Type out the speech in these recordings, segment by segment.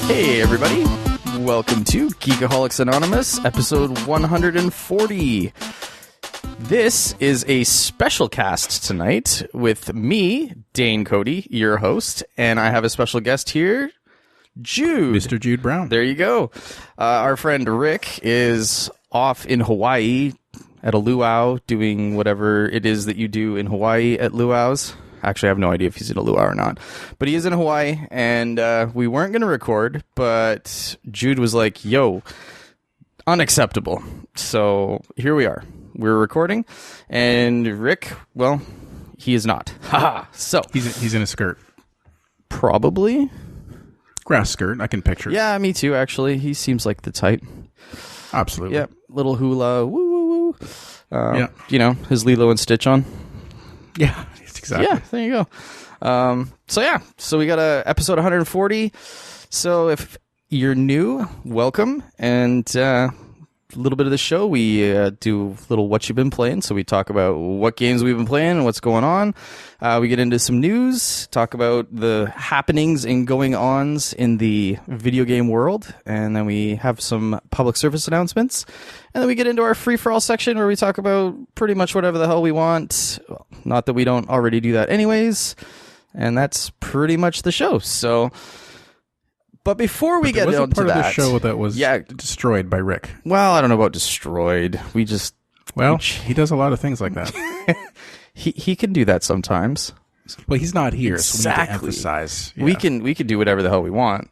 Hey everybody, welcome to Geekoholics Anonymous, episode 140. This is a special cast tonight with me, Dane Cody, your host, and I have a special guest here, Jude. Mr. Jude Brown. There you go. Our friend Rick is off in Hawaii at a luau doing whatever it is that you do in Hawaii at luau's. Actually, I have no idea if he's in a luau or not. But he is in Hawaii, and we weren't going to record, but Jude was like, yo, unacceptable. So here we are. We're recording, and Rick, well, he is not. Haha. So He's in a skirt. Probably. Grass skirt, I can picture. Yeah, me too, actually. He seems like the type. Absolutely. Yep, little hula, woo, woo, woo. Yeah. You know, his Lilo and Stitch on. Yeah, exactly. Yeah, there you go. So we got episode 140. So if you're new, welcome. And a little bit of the show, we do a little what you've been playing. So we talk about what games we've been playing and what's going on. We get into some news, talk about the happenings and going-ons in the video game world. And then we have some public service announcements. And then we get into our free-for-all section where we talk about pretty much whatever the hell we want. Well, not that we don't already do that anyways. And that's pretty much the show. So, but before we get into that, part of the show that was destroyed by Rick. Well, I don't know about destroyed. He does a lot of things like that. he can do that sometimes. Well, he's not here, Exactly. so we need to emphasize. Yeah. We can do whatever the hell we want.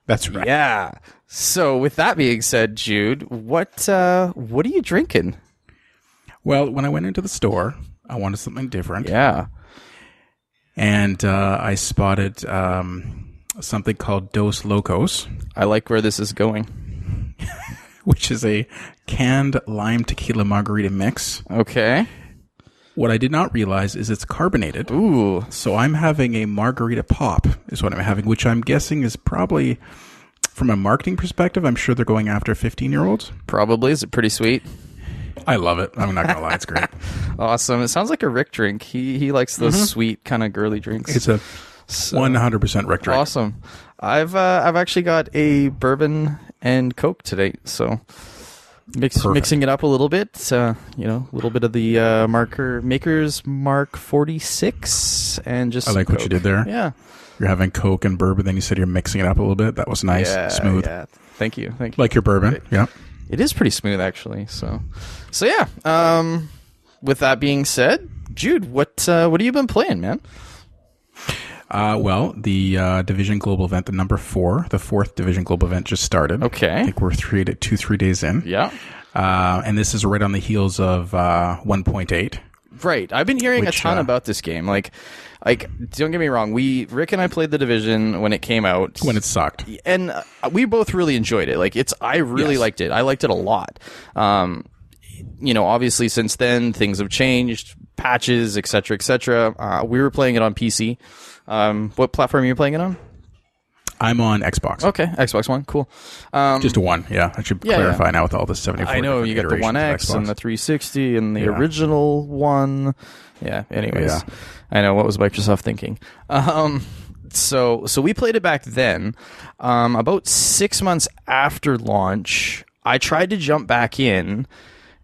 That's right. Yeah. So with that being said, Jude, what are you drinking? Well, when I went into the store, I wanted something different. Yeah. And I spotted something called Dos Locos. I like where this is going. Which is a canned lime tequila margarita mix. Okay. What I did not realize is it's carbonated. Ooh. So I'm having a margarita pop is what I'm having, which I'm guessing is probably, from a marketing perspective, I'm sure they're going after 15-year-olds. Probably. Is it pretty sweet? I love it. I'm not going to lie. It's great. Awesome. It sounds like a Rick drink. He likes those sweet kind of girly drinks. It's a 100% Rick drink. Awesome. I've actually got a bourbon and Coke today, so mixing it up a little bit. A little bit of the Maker's Mark 46, and just I like what you did there. Yeah, you're having Coke and bourbon, then you said you're mixing it up a little bit. That was nice, smooth. Yeah, thank you. Like your bourbon, yeah. It is pretty smooth, actually. So yeah. With that being said, Jude, what have you been playing, man? Well, the Division Global event, the number 4, the 4th Division Global event just started. Okay. I think we're 3 days in. Yeah. And this is right on the heels of 1.8. Right. I've been hearing a ton about this game. Like, don't get me wrong. Rick and I played the Division when it came out. When it sucked. And we both really enjoyed it. Like, I really liked it. I liked it a lot. Obviously since then, things have changed, patches, et cetera, et cetera. We were playing it on PC. What platform are you playing it on? I'm on Xbox. Okay, Xbox One, cool. Just a one, yeah. I should clarify now with all the 74. I know you got the One X and the 360 and the original one. Yeah. Anyways, I know what was Microsoft thinking. So we played it back then. About 6 months after launch, I tried to jump back in,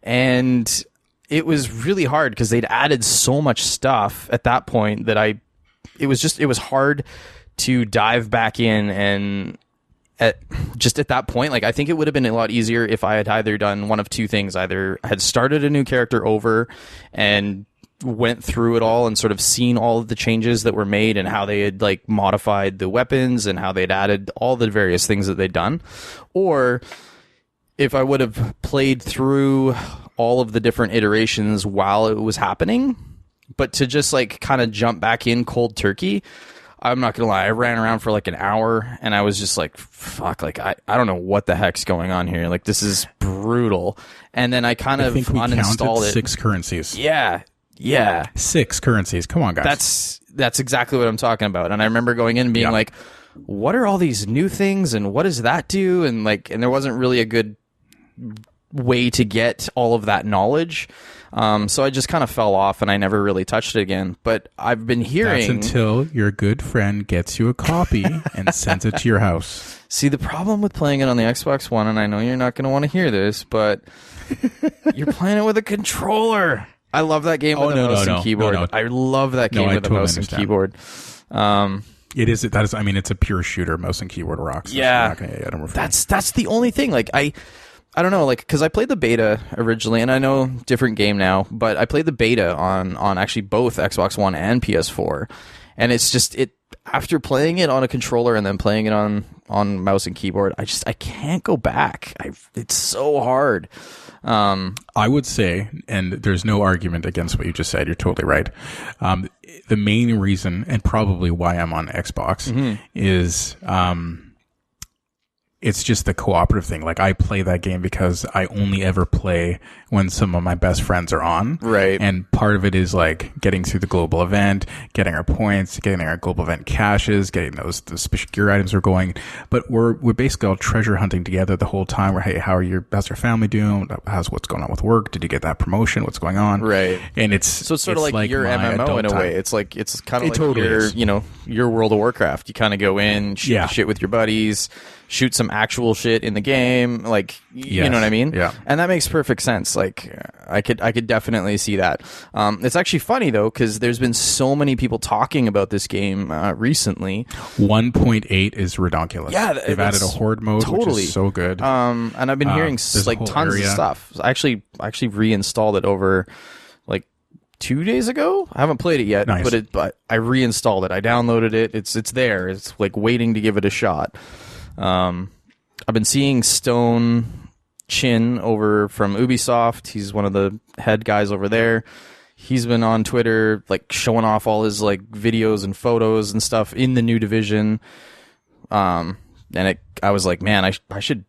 and it was really hard because they'd added so much stuff at that point that it was hard to dive back in, and at that point, like, I think it would have been a lot easier if I had either done one of two things. Either had started a new character over and went through it all and sort of seen all of the changes that were made and how they had like modified the weapons and how they'd added all the various things that they'd done, or if I would have played through all of the different iterations while it was happening. But to just like kind of jump back in cold turkey, I'm not gonna lie, I ran around for like an hour and I was just like, fuck, like I don't know what the heck's going on here. Like, this is brutal. And then I kind of uninstalled it. 6 currencies. Yeah. 6 currencies. Come on, guys. That's exactly what I'm talking about. And I remember going in and being like, what are all these new things and what does that do? And there wasn't really a good way to get all of that knowledge. So I just kind of fell off and I never really touched it again. But I've been hearing... That's until your good friend gets you a copy and sends it to your house. See, the problem with playing it on the Xbox One, and I know you're not going to want to hear this, but you're playing it with a controller. I love that game with a mouse and keyboard. No. I love that game with a mouse and keyboard. It is. That is. I mean, it's a pure shooter. Mouse and keyboard rocks. Yeah, that's the only thing. Like I don't know. Like because I played the beta originally, and I know different game now, but I played the beta on actually both Xbox One and PS4, and it's just after playing it on a controller and then playing it on mouse and keyboard, I can't go back. It's so hard. I would say, and there's no argument against what you just said. You're totally right. The main reason, and probably why I'm on Xbox, is it's just the cooperative thing. Like I play that game because I only ever play when some of my best friends are on. Right. And part of it is like getting through the global event, getting our points, getting our global event caches, getting those special gear items are going. But we're basically all treasure hunting together the whole time. We're, hey, how's your family doing? What's going on with work? Did you get that promotion? What's going on? Right. And it's sort of like your MMO in a way. It's kind of like totally your World of Warcraft. You kind of go in, shoot shit with your buddies, shoot some actual shit in the game, like you know what I mean? Yeah. And that makes perfect sense. Like I could definitely see that. It's actually funny though, because there's been so many people talking about this game recently. 1.8 is ridiculous. Yeah, they've added a horde mode, which is so good. And I've been hearing like tons of stuff. I actually reinstalled it over like 2 days ago. I haven't played it yet, nice. but I reinstalled it. I downloaded it. It's there. It's like waiting to give it a shot. I've been seeing Stone Chin over from Ubisoft. He's one of the head guys over there. He's been on Twitter, like showing off all his like videos and photos and stuff in the new division. I was like, man, I should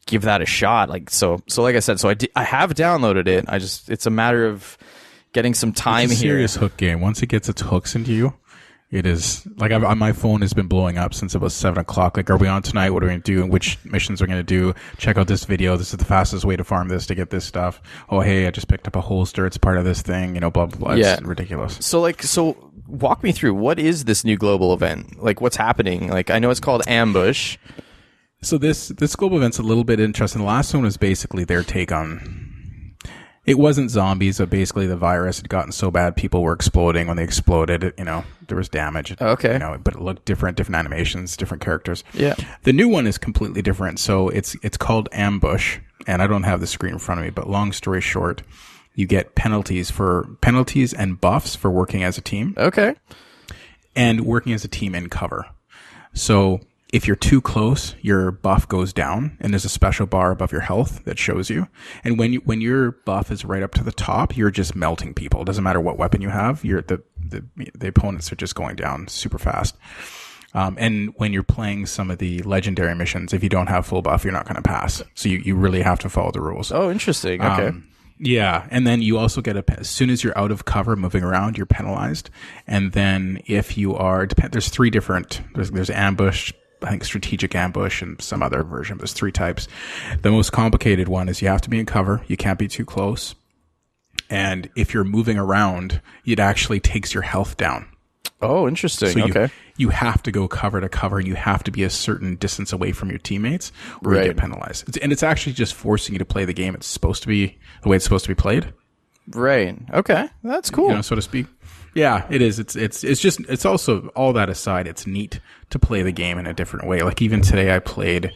give that a shot. Like, so like I said, I have downloaded it. It's a matter of getting some time it's a here. Serious hook game. Once it gets its hooks into you, it is like my phone has been blowing up since it was 7 o'clock. Like, are we on tonight? What are we going to do? And which missions are we going to do? Check out this video. This is the fastest way to farm this to get this stuff. Oh, hey, I just picked up a holster. It's part of this thing. Blah, blah, blah. It's ridiculous. So walk me through. What is this new global event? Like, what's happening? Like, I know it's called Ambush. So this global event's a little bit interesting. The last one was basically their take on... It wasn't zombies, but basically the virus had gotten so bad people were exploding. When they exploded, there was damage. Okay. But it looked different animations, different characters. Yeah. The new one is completely different. So it's called Ambush, and I don't have the screen in front of me, but long story short, you get penalties and buffs for working as a team. Okay. And working as a team in cover. So if you're too close, your buff goes down, and there's a special bar above your health that shows you. And when your buff is right up to the top, you're just melting people. It doesn't matter what weapon you have. The opponents are just going down super fast. And when you're playing some of the legendary missions, if you don't have full buff, you're not going to pass. So you really have to follow the rules. Oh, interesting. Okay. Yeah, and then you also get as soon as you're out of cover moving around, you're penalized. And then if you are, there's three different, there's ambush, I think strategic ambush, and some other version. There's 3 types. The most complicated one is you have to be in cover. You can't be too close. And if you're moving around, it actually takes your health down. Oh, interesting. So you have to go cover to cover, and you have to be a certain distance away from your teammates, or you get penalized. And it's actually just forcing you to play the game it's supposed to be, the way it's supposed to be played. Right. Okay. That's cool. So to speak. Yeah, it is. It's also, all that aside, it's neat to play the game in a different way. Like even today I played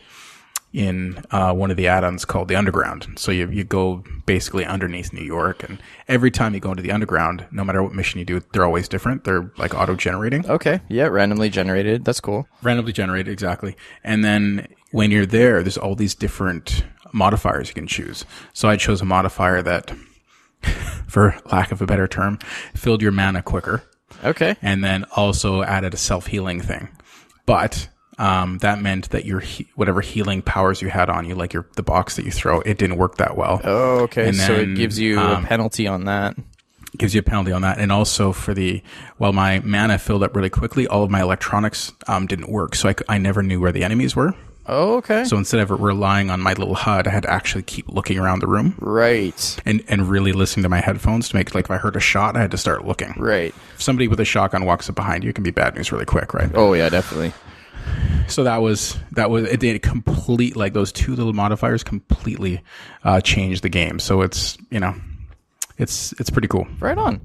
in one of the add-ons called the Underground. So you go basically underneath New York, and every time you go into the Underground, no matter what mission you do, they're always different. They're like auto-generating. Okay. Yeah, randomly generated. That's cool. Randomly generated, exactly. And then when you're there's all these different modifiers you can choose. So I chose a modifier that, for lack of a better term, filled your mana quicker. Okay. And then also added a self-healing thing. But that meant that your whatever healing powers you had on you, like the box that you throw, it didn't work that well. Oh, okay. And so it gives you a penalty on that. Gives you a penalty on that. And also while my mana filled up really quickly, all of my electronics didn't work. So I never knew where the enemies were. Oh, okay. So instead of relying on my little HUD, I had to actually keep looking around the room. Right. And really listening to my headphones to make, like, if I heard a shot, I had to start looking. Right. If somebody with a shotgun walks up behind you, it can be bad news really quick, right? Oh, yeah, definitely. So that was it. Did complete, like, those two little modifiers completely changed the game. So it's, you know, it's pretty cool. Right on.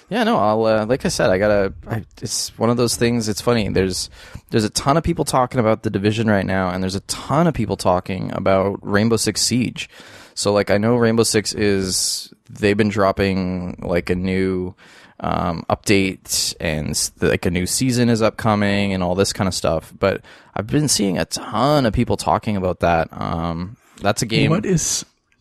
Yeah, no, I'll like I said, it's one of those things. It's funny. There's a ton of people talking about The Division right now, and there's a ton of people talking about Rainbow Six Siege. So, like, I know Rainbow Six they've been dropping, like, a new update, and like a new season is upcoming and all this kind of stuff. But I've been seeing a ton of people talking about that. That's a game.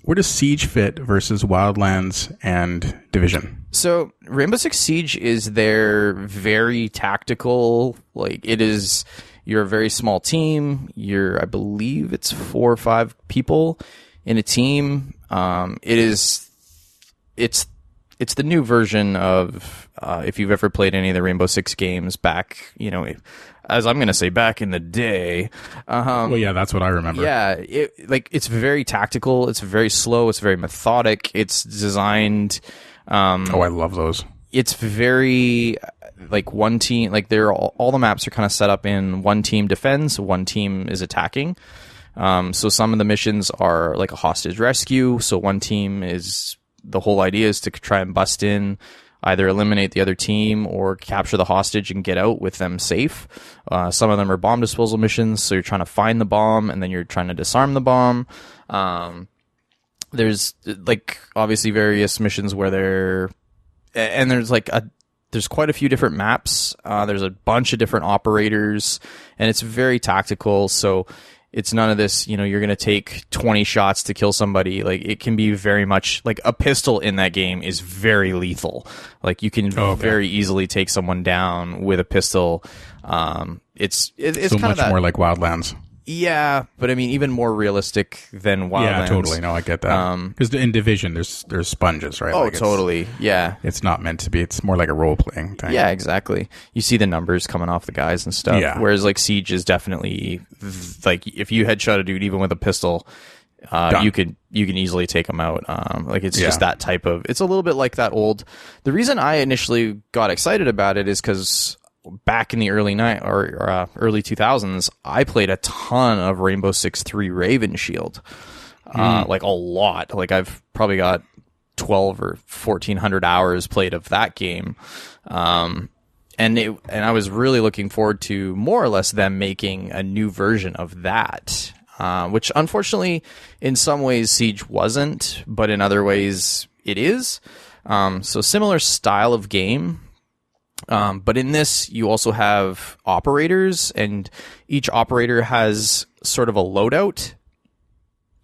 Where does Siege fit versus Wildlands and Division? So Rainbow Six Siege is their very tactical, like, it is, you're a very small team. I believe it's 4 or 5 people in a team. It's the new version of, if you've ever played any of the Rainbow Six games back, you know, as I'm going to say, back in the day. Well, yeah, that's what I remember. Yeah, it's very tactical. It's very slow. It's very methodic. It's designed. I love those. It's very, like, one team. Like, all the maps are kind of set up in one team defends, one team is attacking. So some of the missions are like a hostage rescue. So one team is, the whole idea is to try and bust in, either eliminate the other team or capture the hostage and get out with them safe. Some of them are bomb disposal missions, so you're trying to find the bomb and then you're trying to disarm the bomb. There's, like, obviously various missions where there's quite a few different maps. There's a bunch of different operators, and it's very tactical. So it's none of this, you know, you're going to take 20 shots to kill somebody. Like, it can be very much, like, a pistol in that game is very lethal. Like, you can very easily take someone down with a pistol. It's so kind much more like Wildlands. Yeah, but I mean, even more realistic than Wildlands. Yeah, totally. No, I get that. Because in Division, there's sponges, right? Oh, like, totally. Yeah. It's not meant to be. It's more like a role-playing thing. Yeah, exactly. You see the numbers coming off the guys and stuff. Yeah. Whereas, like, Siege is definitely, like, if you headshot a dude even with a pistol, you can easily take them out. Like, it's just that type of. It's a little bit like that old. The reason I initially got excited about it is because back in the early 2000s, I played a ton of Rainbow Six 3 Raven Shield, like a lot. Like, I've probably got 12 or 1,400 hours played of that game, and I was really looking forward to more or less them making a new version of that, which unfortunately, in some ways, Siege wasn't, but in other ways, it is. So similar style of game. But in this, you also have operators, and each operator has sort of a loadout.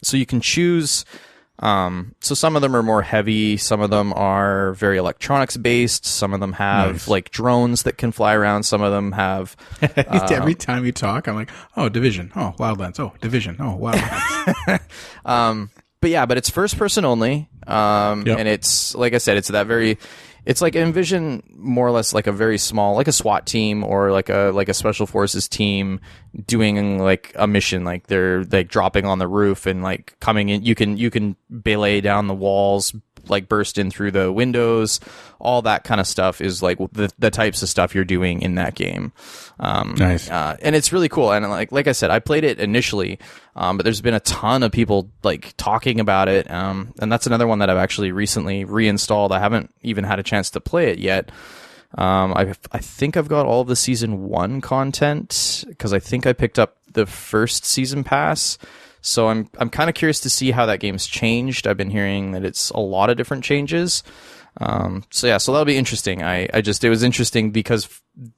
So you can choose. So some of them are more heavy. Some of them are very electronics based. Some of them have like drones that can fly around. Some of them have. Every time you talk, I'm like, oh, Division. Oh, Wildlands. Oh, Division. Oh, Wildlands. But it's first person only. And it's, like I said, it's that very. It's like, envision more or less like a very small, like a SWAT team or like a special forces team doing like a mission. Like, they're like dropping on the roof and like coming in. You can belay down the walls, like burst in through the windows. All that kind of stuff is like the types of stuff you're doing in that game. Nice. And it's really cool. And like I said, I played it initially, but there's been a ton of people like talking about it. And that's another one that I've actually recently reinstalled. I haven't even had a chance to play it yet. I think I've got all of the season 1 content, because I think I picked up the first season pass. So I'm kind of curious to see how that game's changed. I've been hearing that it's a lot of different changes. So that'll be interesting. It was interesting because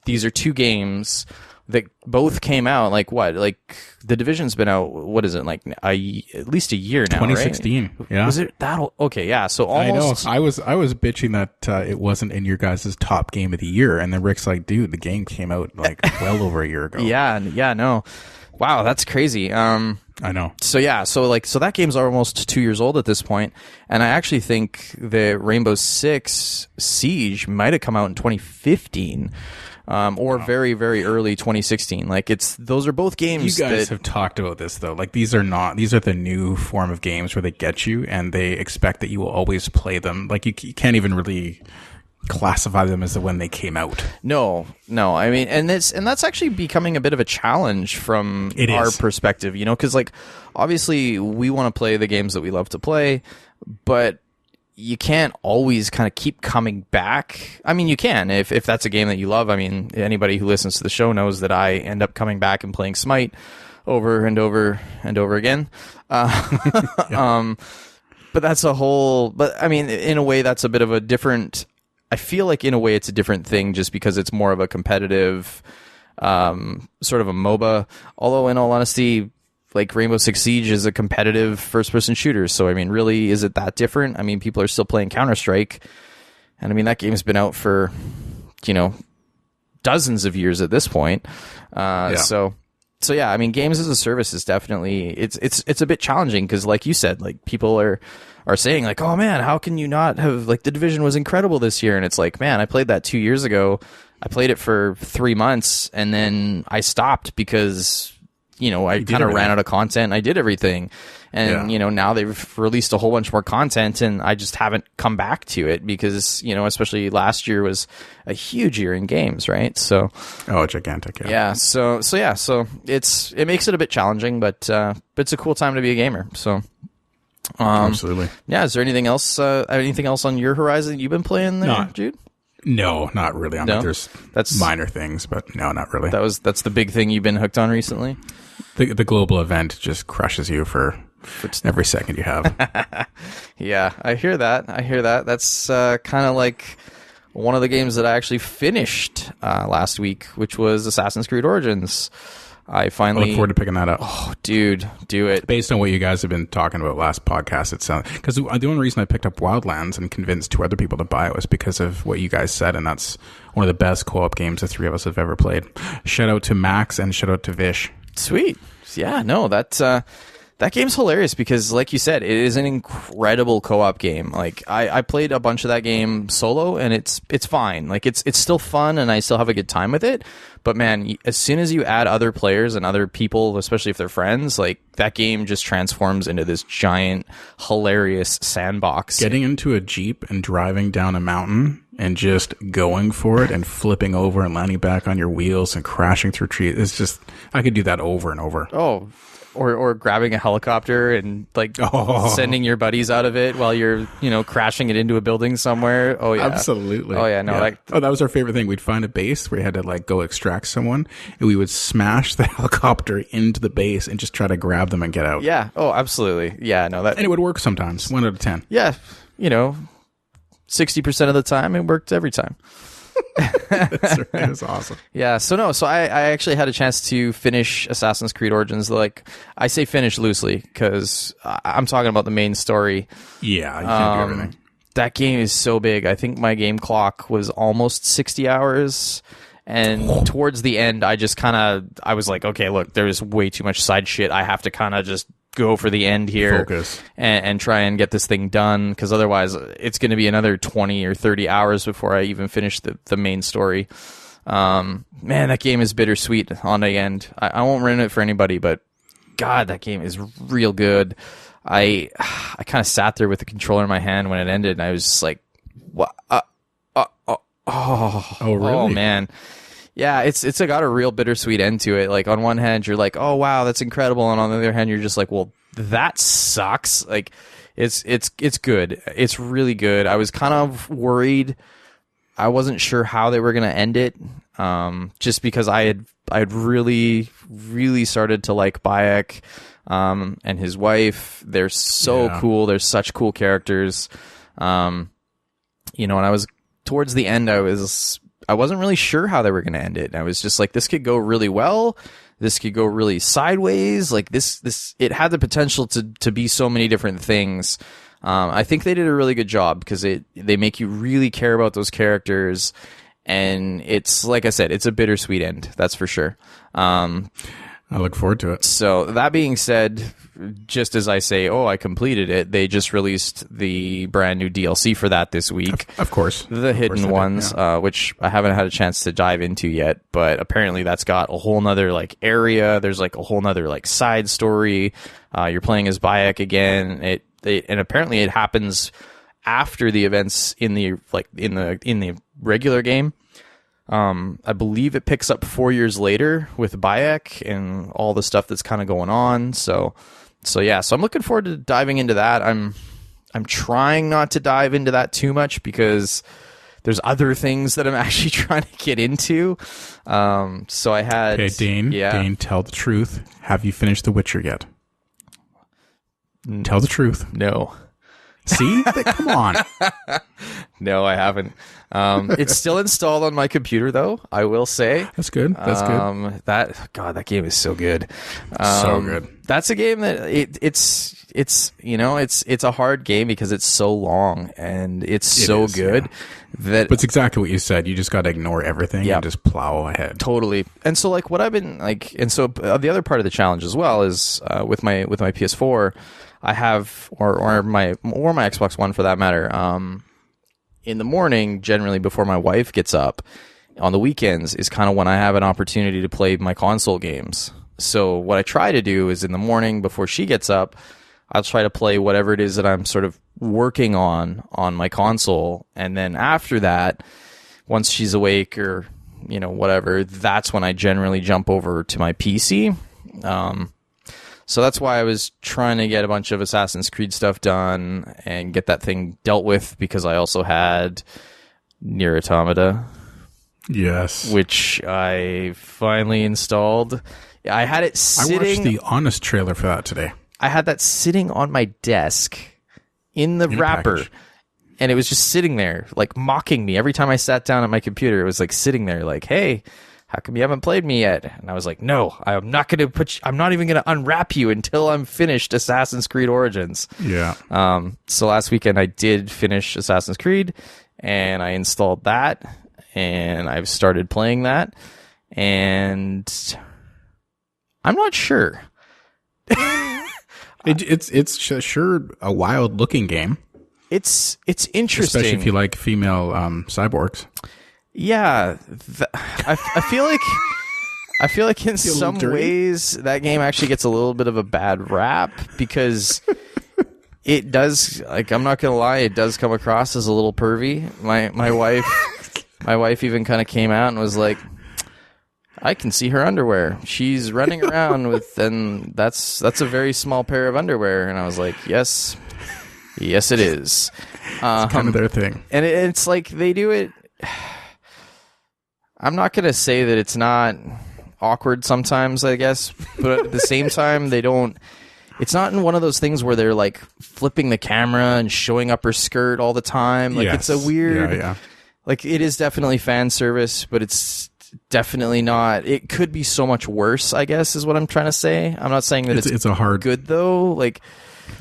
these are two games that both came out like The Division's been out, what is it, like at least a year now, 2016. Right? Yeah. Was it that? Okay, yeah. So almost. I know. I was bitching that it wasn't in your guys' top game of the year, and then Rick's like, dude, the game came out like well over a year ago. Yeah, no. Wow, that's crazy. I know. So that game's almost 2 years old at this point, and I actually think the Rainbow Six Siege might have come out in 2015. or very, very early 2016. Like those are both games. You guys have talked about this though. Like these are the new form of games where they get you and they expect that you will always play them. Like you can't even really classify them as when they came out. No. I mean, and that's actually becoming a bit of a challenge from our perspective, you know, because like obviously we want to play the games that we love to play, but you can't always kind of keep coming back. I mean, you can if that's a game that you love. I mean, anybody who listens to the show knows that I end up coming back and playing Smite over and over and over again. Yeah. But that's a whole. But I mean, in a way, that's a bit of a different. I feel like in a way it's a different thing just because it's more of a competitive sort of a MOBA. Although in all honesty, like Rainbow Six Siege is a competitive first-person shooter. So, I mean, really, is it that different? I mean, people are still playing Counter-Strike. And, I mean, that game's been out for, you know, dozens of years at this point. So, yeah, I mean, games as a service is definitely... It's a bit challenging because, like you said, like, people are saying, like, oh, man, how can you not have... Like, The Division was incredible this year. And it's like, man, I played that 2 years ago. I played it for 3 months, and then I stopped because... You know, I kind of ran out of content. I did everything. And, you know, now they've released a whole bunch more content and I just haven't come back to it because, you know, especially last year was a huge year in games, right? So. Oh, gigantic. Yeah. Yeah. So it makes it a bit challenging, but it's a cool time to be a gamer. So. Absolutely. Yeah. Is there anything else on your horizon you've been playing there, Jude? No, not really. I mean, that's minor things, but no, not really. That's the big thing you've been hooked on recently? The global event just crushes you for every second you have. Yeah, I hear that. That's kind of like one of the games that I actually finished last week, which was Assassin's Creed Origins. I finally look forward to picking that up. Oh, dude, do it. Based on what you guys have been talking about last podcast, it sounds because the only reason I picked up Wildlands and convinced 2 other people to buy it was because of what you guys said, and that's one of the best co-op games the 3 of us have ever played. Shout out to Max and shout out to Vish. Sweet, yeah, no, that game's hilarious because, like you said, it is an incredible co-op game. Like I played a bunch of that game solo, and it's fine. Like it's still fun, and I still have a good time with it. But man, as soon as you add other players and other people, especially if they're friends, like that game just transforms into this giant, hilarious sandbox. Getting into a Jeep and driving down a mountain and just going for it and flipping over and landing back on your wheels and crashing through trees. It's just, I could do that over and over. Oh, or grabbing a helicopter and like sending your buddies out of it while you're, you know, crashing it into a building somewhere. Oh yeah, absolutely. Oh yeah, no, yeah. That was our favorite thing. We'd find a base where you had to like go extract someone, and we would smash the helicopter into the base and just try to grab them and get out. Yeah. Oh, absolutely. Yeah. No, and it would work sometimes. 1 out of 10. Yeah. You know, 60% of the time it worked every time. It was awesome. Yeah, so I actually had a chance to finish Assassin's Creed Origins. Like, I say finish loosely because I'm talking about the main story. Yeah, you can't do everything. That game is so big. I think my game clock was almost 60 hours. And towards the end, I was like, okay, look, there's way too much side shit. I have to kind of just go for the end here. Focus. And try and get this thing done, because otherwise it's going to be another 20 or 30 hours before I even finish the main story. Man, that game is bittersweet on the end. I won't ruin it for anybody, but God, that game is real good. I kind of sat there with the controller in my hand when it ended, and I was just like, what? Oh, really? Oh, man. Yeah, it's got a real bittersweet end to it. Like, on one hand, you're like, oh, wow, that's incredible. And on the other hand, you're just like, well, that sucks. Like, it's good. It's really good. I was kind of worried. I wasn't sure how they were going to end it, just because I had really, really started to like Bayek and his wife. They're so cool. They're such cool characters. You know, and I was towards the end, I wasn't really sure how they were going to end it. And I was just like, this could go really well. This could go really sideways. Like this, it had the potential to be so many different things. I think they did a really good job because they make you really care about those characters. And it's, like I said, it's a bittersweet end. That's for sure. I look forward to it. So that being said, just as I say, I completed it, they just released the brand new DLC for that this week. Of course. The hidden ones, which I haven't had a chance to dive into yet, but apparently that's got a whole nother like area. There's like a whole nother like side story. You're playing as Bayek again. And apparently it happens after the events in the regular game. I believe it picks up 4 years later with Bayek and all the stuff that's kind of going on. So I'm looking forward to diving into that. I'm trying not to dive into that too much because there's other things that I'm actually trying to get into. So I had... Okay, Dane, tell the truth. Have you finished The Witcher yet? Tell the truth. No. See? Come on. No, I haven't. It's still installed on my computer, though. I will say that's good. Good. That game is so good. So good. That's a game that it's a hard game because it's so long and it's so good. But it's exactly what you said. You just got to ignore everything and just plow ahead. Totally. And so like what I've been like, and so the other part of the challenge as well is with my PS4. I have, or my Xbox One for that matter, in the morning, generally before my wife gets up, on the weekends is kind of when I have an opportunity to play my console games. So what I try to do is in the morning before she gets up, I'll try to play whatever it is that I'm sort of working on my console. And then after that, once she's awake or, whatever, that's when I generally jump over to my PC. So that's why I was trying to get a bunch of Assassin's Creed stuff done and get that thing dealt with because I also had Nier Automata. Yes. Which I finally installed. I had it sitting... I watched the Honest trailer for that today. I had that sitting on my desk in the wrapper. And it was just sitting there, like mocking me. Every time I sat down at my computer, it was like sitting there like, hey... how come you haven't played me yet? And I was like, no, I'm not going to I'm not even going to unwrap you until I'm finished Assassin's Creed Origins. Yeah. So last weekend I did finish Assassin's Creed and I installed that and I've started playing that and I'm not sure. It's sure a wild looking game. It's interesting. Especially if you like female cyborgs. Yeah, I feel like in some ways that game actually gets a little bit of a bad rap because it does. Like, I'm not gonna lie, it does come across as a little pervy. My wife even kind of came out and was like, "I can see her underwear. She's running around with, and that's a very small pair of underwear." And I was like, "Yes, it is." It's kind of their thing, and it's like they do it. I'm not going to say that it's not awkward sometimes, I guess, but at the same time, it's not in one of those things where they're like flipping the camera and showing up her skirt all the time. Like It's a weird, like it is definitely fan service, but it's definitely not, it could be so much worse, I guess, is what I'm trying to say. I'm not saying that it's a hard good though. Like,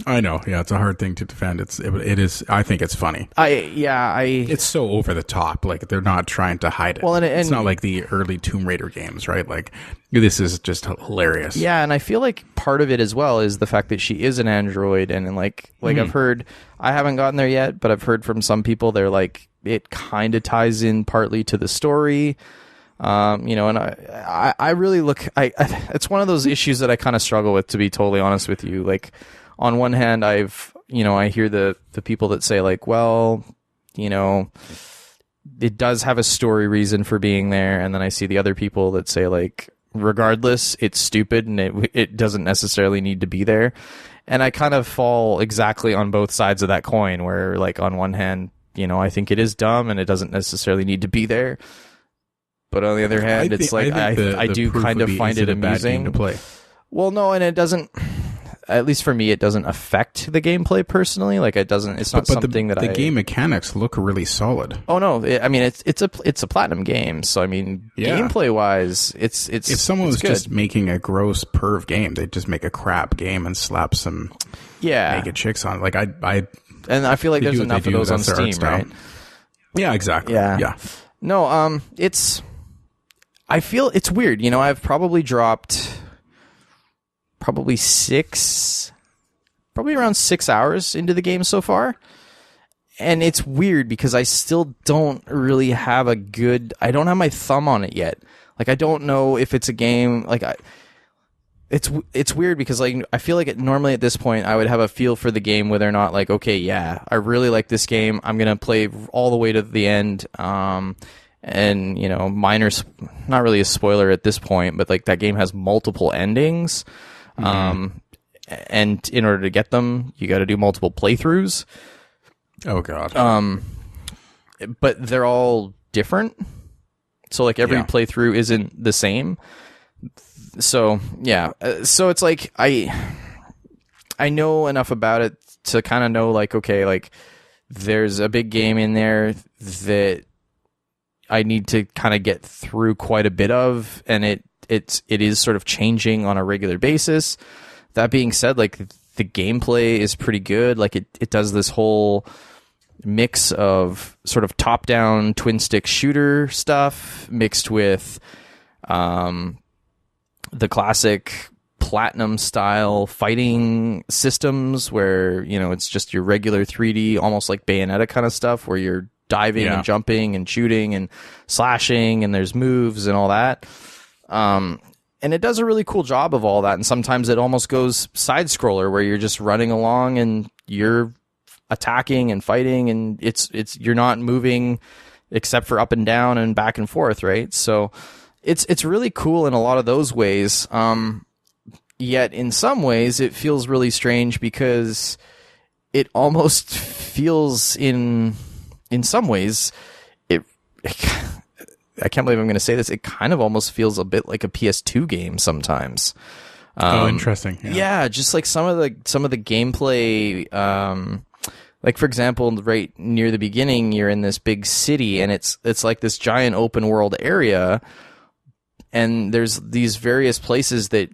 I know, it's a hard thing to defend. It is. I think it's funny. It's so over the top. Like they're not trying to hide it. Well, and it's not like the early Tomb Raider games, right? Like this is just hilarious. Yeah, and I feel like part of it as well is the fact that she is an android, and like I've heard, I haven't gotten there yet, but I've heard from some people they're like it kind of ties in partly to the story. And I really look. It's one of those issues that I kind of struggle with, to be totally honest with you. Like, on one hand, I hear the people that say like, well, it does have a story reason for being there, and then I see the other people that say like, regardless, it's stupid and it doesn't necessarily need to be there. And I kind of fall exactly on both sides of that coin, where like on one hand, I think it is dumb and it doesn't necessarily need to be there. But on the other hand, I do kind of find it amusing to play. Well, no, and it doesn't. At least for me, it doesn't affect the gameplay personally. Like, it doesn't. It's not something that the game mechanics look really solid. Oh no! It's a platinum game, so I mean, gameplay wise, it's. If someone was just making a gross perv game, they'd just make a crap game and slap some naked chicks on it. Like and I feel like there's enough of those on Steam, right? Yeah, exactly. Yeah. No, I feel it's weird. I've probably dropped probably around 6 hours into the game so far. And it's weird because I still don't really have I don't have my thumb on it yet. Like, I don't know if it's a game, like, it's weird because, like, I feel like normally at this point I would have a feel for the game, whether or not, like, okay, yeah, I really like this game. I'm going to play all the way to the end. And, you know, not really a spoiler at this point, but, like, that game has multiple endings. And in order to get them, you got to do multiple playthroughs. Oh God. But they're all different. So, like, every playthrough isn't the same. So, yeah. So it's like I know enough about it to kind of know, like, okay, like, there's a big game in there that I need to kind of get through quite a bit of, and it is sort of changing on a regular basis. That being said, like, the gameplay is pretty good. Like, it does this whole mix of sort of top-down twin-stick shooter stuff mixed with the classic Platinum-style fighting systems where, you know, it's just your regular 3D, almost like Bayonetta kind of stuff, where you're diving and jumping and shooting and slashing, and there's moves and all that. And it does a really cool job of all that, and sometimes it almost goes side-scroller where you're just running along and you're attacking and fighting, and you're not moving except for up and down and back and forth, right? So it's really cool in a lot of those ways. Yet in some ways it feels really strange because it almost feels in some ways I can't believe I'm going to say this. It kind of almost feels a bit like a PS2 game sometimes. Interesting. Yeah, just like some of the gameplay. Like, for example, right near the beginning, you're in this big city, and it's like this giant open world area, and there's these various places that,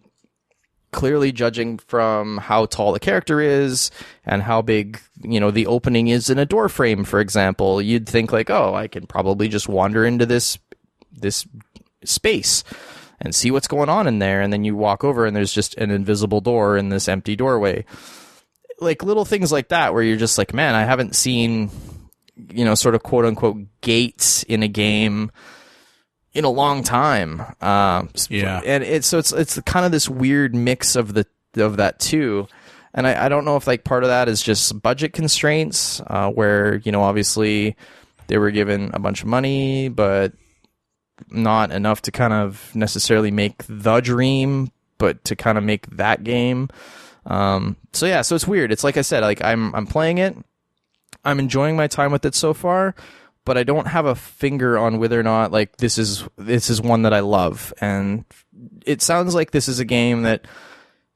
clearly judging from how tall the character is and how big, you know, the opening is in a door frame, for example, you'd think like, oh, I can probably just wander into this space and see what's going on in there, and then you walk over and there's just an invisible door in this empty doorway. Like, little things like that where you're just like, man, I haven't seen, you know, sort of quote unquote gates in a game in a long time. And it's kind of this weird mix of that too. And I don't know if, like, part of that is just budget constraints, where, you know, obviously they were given a bunch of money, but not enough to kind of necessarily make the dream, but to kind of make that game. So it's weird. It's like I said, like, I'm playing it, I'm enjoying my time with it so far, but I don't have a finger on whether or not, like, this is one that I love. And it sounds like this is a game that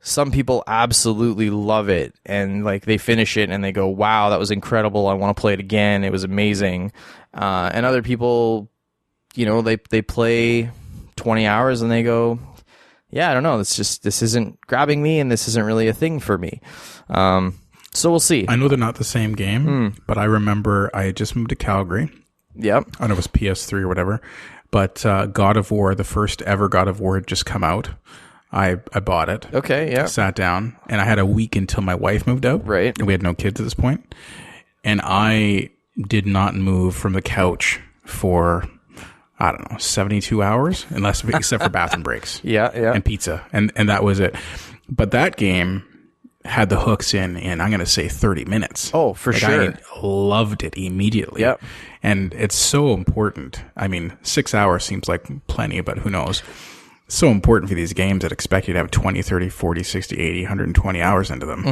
some people absolutely love it, and, like, they finish it and they go, wow, that was incredible, I want to play it again, it was amazing. And other people, you know, they play 20 hours and they go, yeah, I don't know, this isn't grabbing me, and this isn't really a thing for me. So we'll see. I know they're not the same game, but I remember I had just moved to Calgary. Yep. I don't know if it was PS3 or whatever, but God of War, the first ever God of War, had just come out. I bought it. Okay, yeah. Sat down, and I had a week until my wife moved out. Right. And we had no kids at this point. And I did not move from the couch for, I don't know, 72 hours, except for bathroom breaks. Yeah. And pizza. And that was it. But that game had the hooks in I'm going to say 30 minutes. Oh, for sure. I loved it immediately. Yep. And it's so important. I mean, 6 hours seems like plenty, but who knows? So important for these games that expect you to have 20, 30, 40, 60, 80, 120 hours into them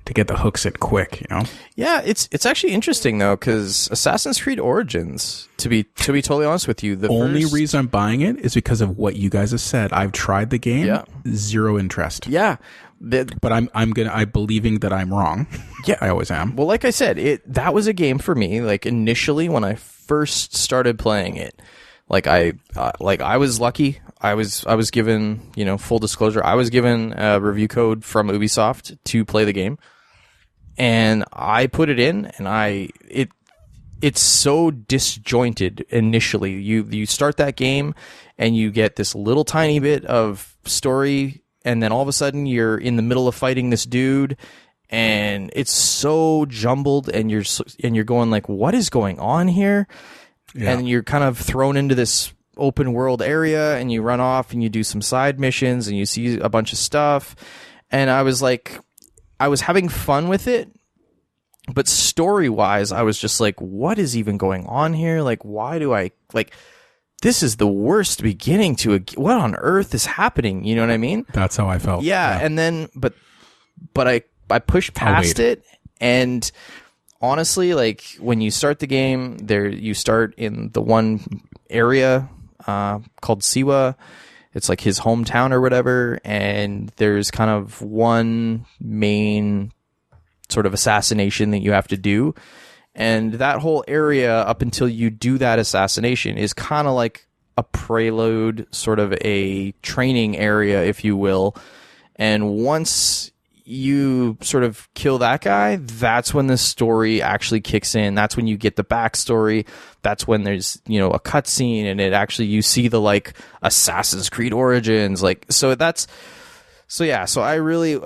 to get the hooks in quick, you know? Yeah, it's actually interesting, though, because Assassin's Creed Origins, to be totally honest with you, the only reason I'm buying it is because of what you guys have said. I've tried the game, zero interest. Yeah. But I'm believing that I'm wrong. Yeah. I always am. Well, like I said, that was a game for me, like, initially when I first started playing it. Like, I was lucky. I was given, you know, full disclosure, I was given a review code from Ubisoft to play the game, and I put it in, and it's so disjointed initially. You start that game and you get this little tiny bit of story and then all of a sudden you're in the middle of fighting this dude, and it's so jumbled, and you're going like, what is going on here? Yeah. And you're kind of thrown into this open world area, and you run off and you do some side missions and you see a bunch of stuff. And I was having fun with it, but story-wise, I was just like, what is even going on here? Like, why do I, like, this is the worst beginning to what on earth is happening? You know what I mean? That's how I felt. Yeah. And then, but I pushed past it, and honestly, like, when you start the game, you start in the one area called Siwa. It's like his hometown or whatever, and there's kind of one main sort of assassination that you have to do. And that whole area, up until you do that assassination, is kind of like a prelude, sort of a training area, if you will. And once you sort of kill that guy, that's when the story actually kicks in. That's when you get the backstory. That's when there's, you know, a cutscene, and it actually, you see the, like, Assassin's Creed Origins. Like, so I really,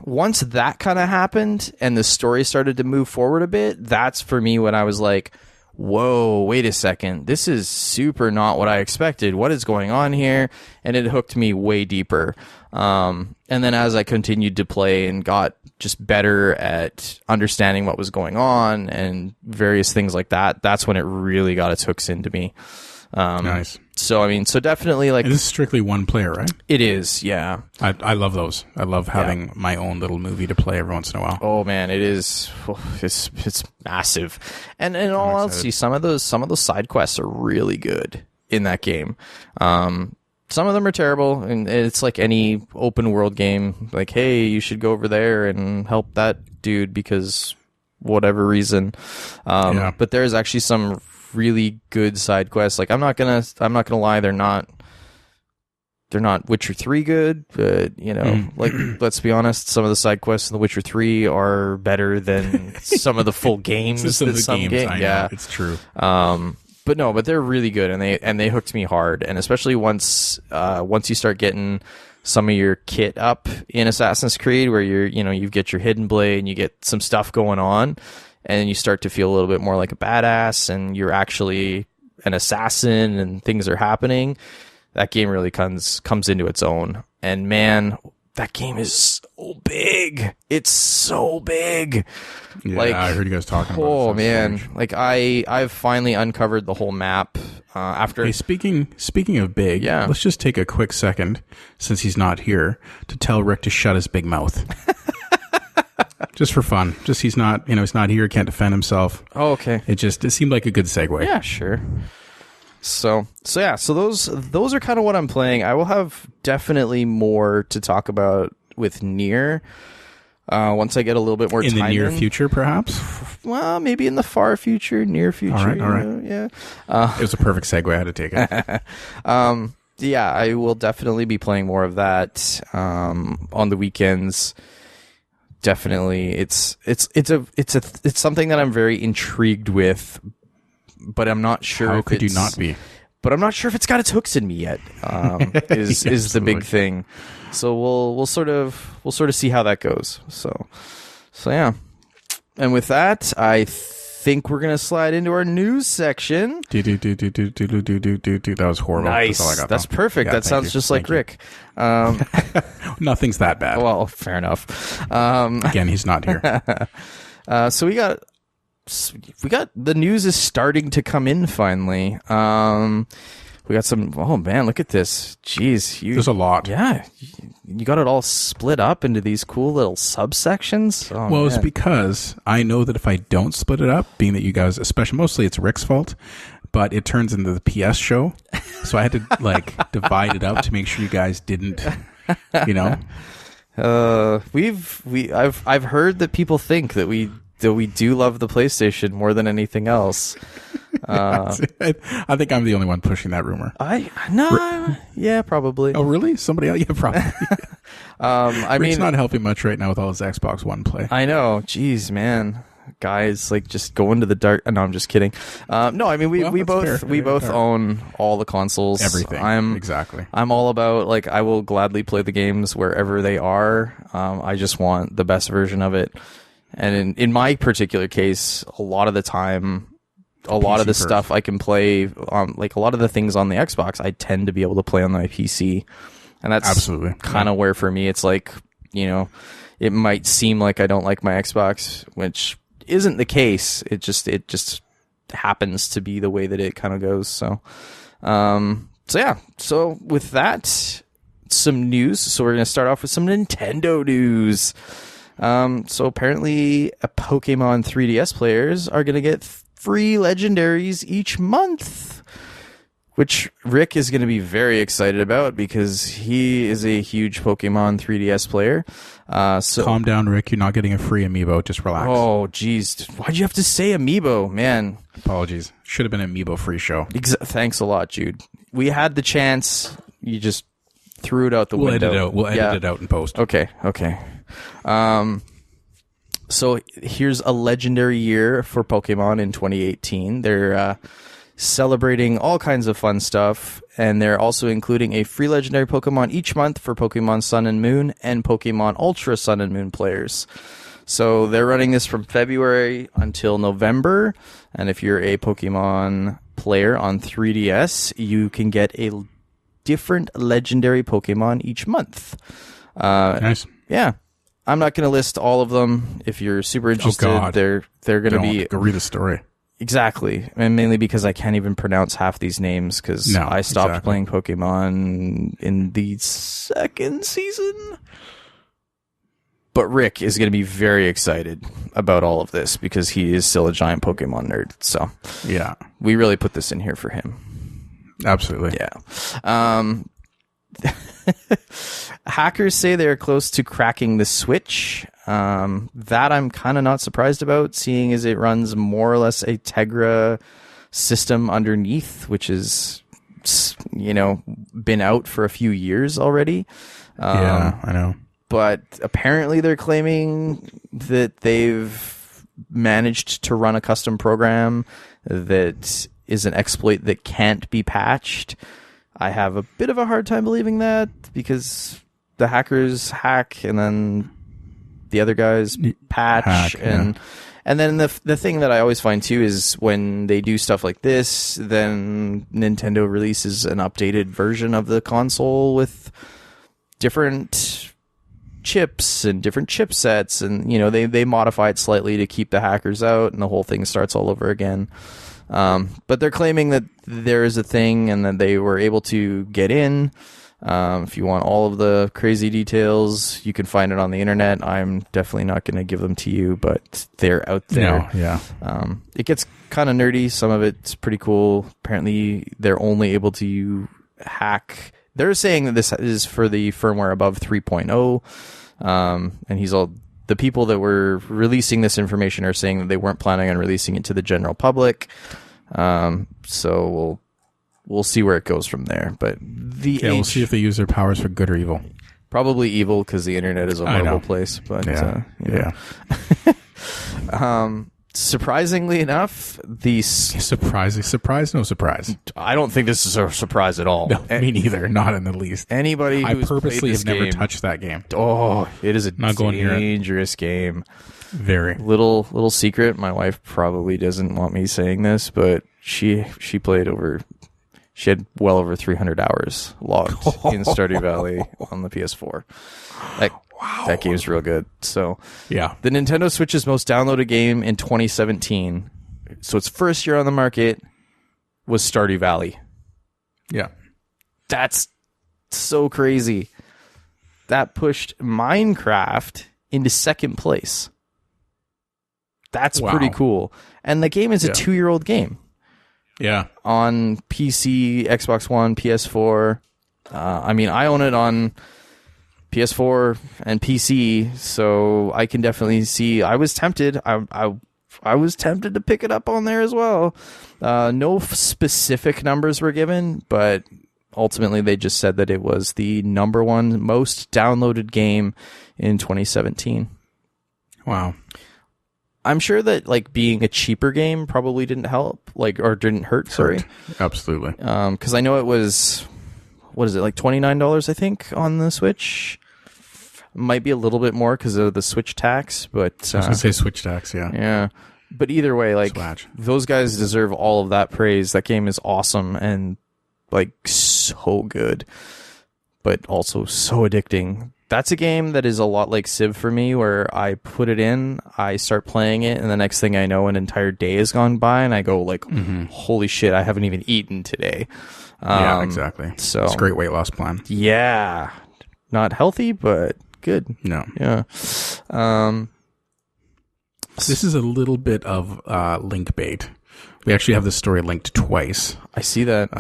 once that kind of happened and the story started to move forward a bit, that's for me when I was like, whoa, wait a second, this is super not what I expected. What is going on here? And it hooked me way deeper. And then as I continued to play and got just better at understanding what was going on and various things like that, that's when it really got its hooks into me. Nice. So, I mean, so definitely, like... And this is strictly one player, right? It is, yeah. I love those. I love having my own little movie to play every once in a while. Oh, man, it is... It's massive. And in all honesty, some of those side quests are really good in that game. Some of them are terrible, and it's like any open world game. Like, hey, you should go over there and help that dude because whatever reason. But there's actually some really good side quests. Like, I'm not gonna lie, they're not Witcher 3 good, but, you know, like, let's be honest, some of the side quests in The Witcher 3 are better than some of the full games. Yeah, it's true. But they're really good, and they hooked me hard, and especially once you start getting some of your kit up in Assassin's Creed, where you get your hidden blade and you get some stuff going on, and you start to feel a little bit more like a badass, and you're actually an assassin, and things are happening. That game really comes into its own. And man, that game is so big. It's so big. Yeah, like, I heard you guys talking about it. Oh man, strange. Like I've finally uncovered the whole map after. Hey, speaking of big, let's just take a quick second, since he's not here, to tell Rick to shut his big mouth. Just for fun. Just he's not here, can't defend himself. Oh, okay. It seemed like a good segue. Yeah, sure. So those are kind of what I'm playing. I will have definitely more to talk about with Nier once I get a little bit more time in the near future, perhaps. Well, maybe in the far future, near future. All right. Yeah. It was a perfect segue. I had to take it. Yeah, I will definitely be playing more of that on the weekends. Definitely, it's something that I'm very intrigued with. But I'm not sure. How could you not be? But I'm not sure if it's got its hooks in me yet. Is the big thing. So we'll sort of see how that goes. So yeah. And with that, I think we're gonna slide into our news section. That was horrible. Nice. That's all I got. That's perfect. Yeah, that sounds just like Rick. Nothing's that bad. Well, fair enough. Again, he's not here. So we got the news is starting to come in finally. We got some. Oh man, look at this! Jeez, there's a lot. Yeah, you got it all split up into these cool little subsections. Oh, well, it's because I know that if I don't split it up, being that you guys, especially mostly it's Rick's fault, but it turns into the PS show, so I had to like divide it up to make sure you guys didn't, you know. I've heard that people think that we do love the PlayStation more than anything else. I think I'm the only one pushing that rumor. Yeah, probably. Oh, really? Somebody else? Yeah, probably. Rick's not helping much right now with all his Xbox One play. I know. Jeez, man. guys, like just go into the dark. No, I'm just kidding. No, I mean we both own all the consoles. Everything. Exactly. I'm all about, like, I will gladly play the games wherever they are. I just want the best version of it. And in my particular case, a lot of the time, a lot of the stuff I can play on, like a lot of the things on the Xbox, I tend to be able to play on my PC. And that's absolutely kind of where for me, it's like, you know, it might seem like I don't like my Xbox, which isn't the case. It just happens to be the way that it kind of goes. So yeah. So with that, some news. So we're going to start off with some Nintendo news. So apparently Pokemon 3DS players are going to get free legendaries each month, which Rick is going to be very excited about because he is a huge Pokemon 3DS player. So calm down, Rick. You're not getting a free amiibo. Just relax. Oh, geez. Why'd you have to say amiibo, man? Apologies. Should have been an amiibo free show. Thanks a lot, Jude. We had the chance. You just threw it out the window. We'll edit it out in post. Okay. So here's a legendary year for Pokemon in 2018. They're celebrating all kinds of fun stuff, and they're also including a free legendary Pokemon each month for Pokemon Sun and Moon and Pokemon Ultra Sun and Moon players. So they're running this from February until November, and if you're a Pokemon player on 3DS, you can get a different legendary Pokemon each month. Nice. Yeah. I'm not going to list all of them. If you're super interested, they're going to be... Go read the story. Exactly. And mainly because I can't even pronounce half these names because I stopped playing Pokemon in the second season. But Rick is going to be very excited about all of this because he is still a giant Pokemon nerd. So yeah, we really put this in here for him. Absolutely. Yeah. Hackers say they're close to cracking the Switch. That I'm kind of not surprised about, seeing as it runs more or less a Tegra system underneath, which is, you know, been out for a few years already. Yeah, I know. But apparently they're claiming that they've managed to run a custom program that is an exploit that can't be patched. I have a bit of a hard time believing that because the hackers hack and then the other guys patch and then the thing that I always find too is when they do stuff like this, then Nintendo releases an updated version of the console with different chips and different chipsets, and you know they modify it slightly to keep the hackers out, and the whole thing starts all over again. But they're claiming that there is a thing and that they were able to get in. If you want all of the crazy details, you can find it on the internet. I'm definitely not going to give them to you, but they're out there. No, yeah. It gets kind of nerdy. Some of it's pretty cool. Apparently, they're only able to hack. They're saying that this is for the firmware above 3.0. And the people that were releasing this information are saying that they weren't planning on releasing it to the general public. So we'll see where it goes from there. But we'll see if they use their powers for good or evil. Probably evil because the internet is a horrible place. But yeah. Surprisingly enough, surprise, no surprise. I don't think this is a surprise at all. No, me neither, not in the least. Anybody who's I purposely have never game, touched that game. Oh, it is a not dangerous game. Very little secret. My wife probably doesn't want me saying this, but she played over. She had well over 300 hours logged in Stardew Valley on the PS4. That game's real good. So yeah, the Nintendo Switch's most downloaded game in 2017, so its first year on the market, was Stardew Valley. Yeah, that's so crazy. That pushed Minecraft into second place. That's pretty cool. And the game is a 2-year-old game. Yeah, on PC, Xbox One, PS4. I mean, I own it on PS4 and PC, so I can definitely see. I was tempted. I was tempted to pick it up on there as well. No specific numbers were given, but ultimately they just said that it was the number one most downloaded game in 2017. Wow. I'm sure that like being a cheaper game probably didn't help, like, or didn't hurt. Sorry, absolutely. Because I know it was, what is it, like $29 I think on the Switch. Might be a little bit more because of the Switch tax, but I was gonna say Switch tax, yeah. Yeah, but either way, like those guys deserve all of that praise. That game is awesome and like so good, but also so addicting. That's a game that is a lot like Civ for me, where I put it in, I start playing it, and the next thing I know, an entire day has gone by, and I go like, holy shit, I haven't even eaten today. Yeah, exactly. So it's a great weight loss plan. Yeah. Not healthy, but good. No. Yeah. This is a little bit of link bait. We actually have this story linked twice. I see that.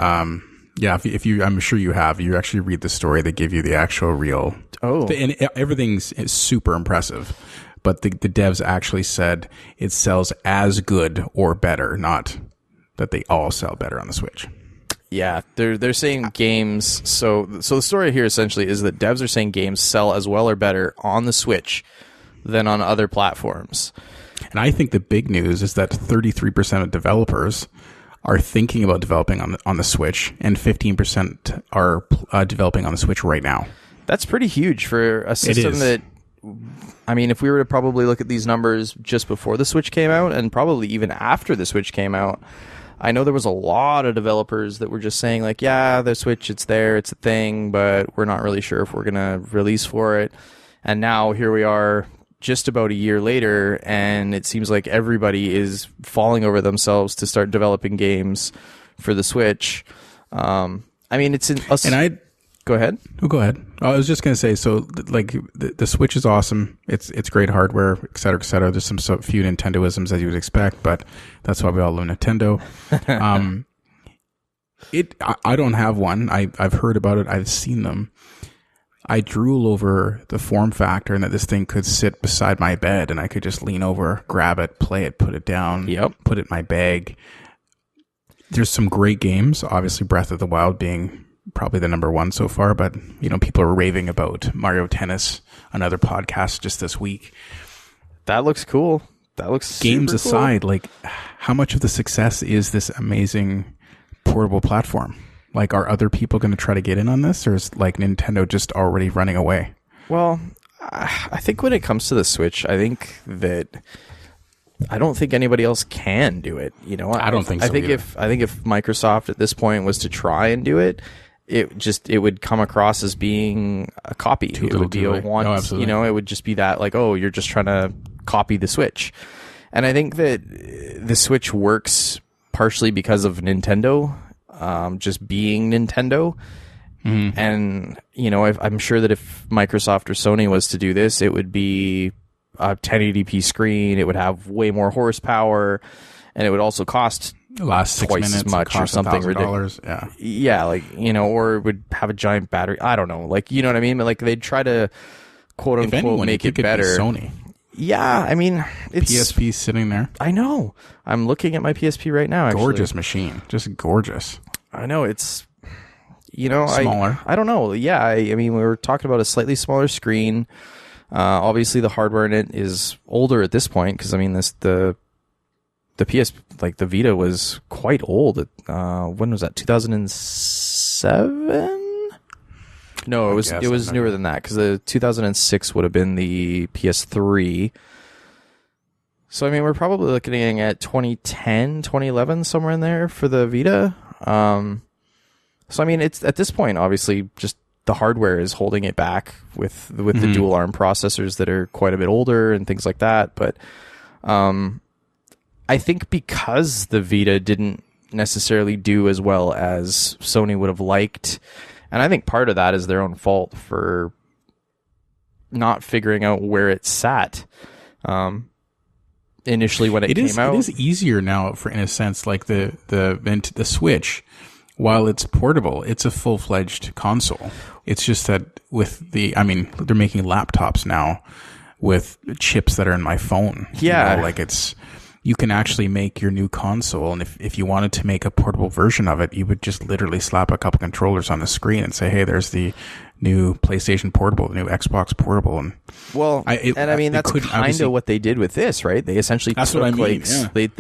Yeah, if you, I'm sure you have. You actually read the story, they give you the actual real. Oh. And everything's super impressive. But the devs actually said it sells as good or better, not that they all sell better on the Switch. Yeah, they're saying games. So the story here essentially is that devs are saying games sell as well or better on the Switch than on other platforms. And I think the big news is that 33% of developers are thinking about developing on the Switch, and 15% are developing on the Switch right now. That's pretty huge for a system that, I mean, if we were to probably look at these numbers just before the Switch came out, and probably even after the Switch came out, I know there was a lot of developers that were just saying, like, yeah, the Switch, it's there, it's a thing, but we're not really sure if we're going to release for it. And now here we are just about a year later, and it seems like everybody is falling over themselves to start developing games for the Switch. I mean, it's in us. And I go ahead. Oh, go ahead. I was just gonna say, so like the Switch is awesome. It's great hardware, et cetera, et cetera. There's some few Nintendoisms as you would expect, but that's why we all love Nintendo. I don't have one. I've heard about it. I've seen them. I drool over the form factor and that this thing could sit beside my bed and I could just lean over, grab it, play it, put it down, put it in my bag. There's some great games, obviously Breath of the Wild being probably the number one so far, but you know, people are raving about Mario Tennis, another podcast just this week. That looks cool. That looks games super aside, cool. Like how much of the success is this amazing portable platform? Like, are other people going to try to get in on this, or is like Nintendo just already running away? Well, I think when it comes to the Switch, I think that I don't think anybody else can do it. You know, I don't think so. I think if Microsoft at this point was to try and do it, it would come across as being a copy. It would be a one. Absolutely. You know, it would just be that like, oh, you're just trying to copy the Switch. And I think that the Switch works partially because of Nintendo. Just being Nintendo. And, you know, I'm sure that if Microsoft or Sony was to do this, it would be a 1080p screen. It would have way more horsepower, and it would also cost last 6 minutes as much or something ridiculous. Yeah, like, you know, or it would have a giant battery. I don't know, like, you know what I mean? But like, they'd try to quote unquote make it better. Sony. Yeah, I mean, it's PSP sitting there. I know. I'm looking at my PSP right now. Actually. Gorgeous machine, just gorgeous. I know it's, you know, smaller. I don't know. Yeah, I mean, we were talking about a slightly smaller screen. Obviously, the hardware in it is older at this point because I mean, the PS, like the Vita, was quite old. When was that? 2007? No, it was newer than that because the 2006 would have been the PS3. So I mean, we're probably looking at 2010, 2011, somewhere in there for the Vita. So I mean, it's at this point, obviously, just the hardware is holding it back with the dual ARM processors that are quite a bit older and things like that. But I think because the Vita didn't necessarily do as well as Sony would have liked, and I think part of that is their own fault for not figuring out where it sat. Initially when it came out, it is easier now in a sense, like the Switch, while it's portable, it's a full-fledged console. It's just that they're making laptops now with chips that are in my phone. Yeah. You know, like you can actually make your new console, and if you wanted to make a portable version of it, you would just literally slap a couple controllers on the screen and say, hey, there's the new PlayStation Portable, the new Xbox Portable, and that's kind of what they did with this, right? They essentially they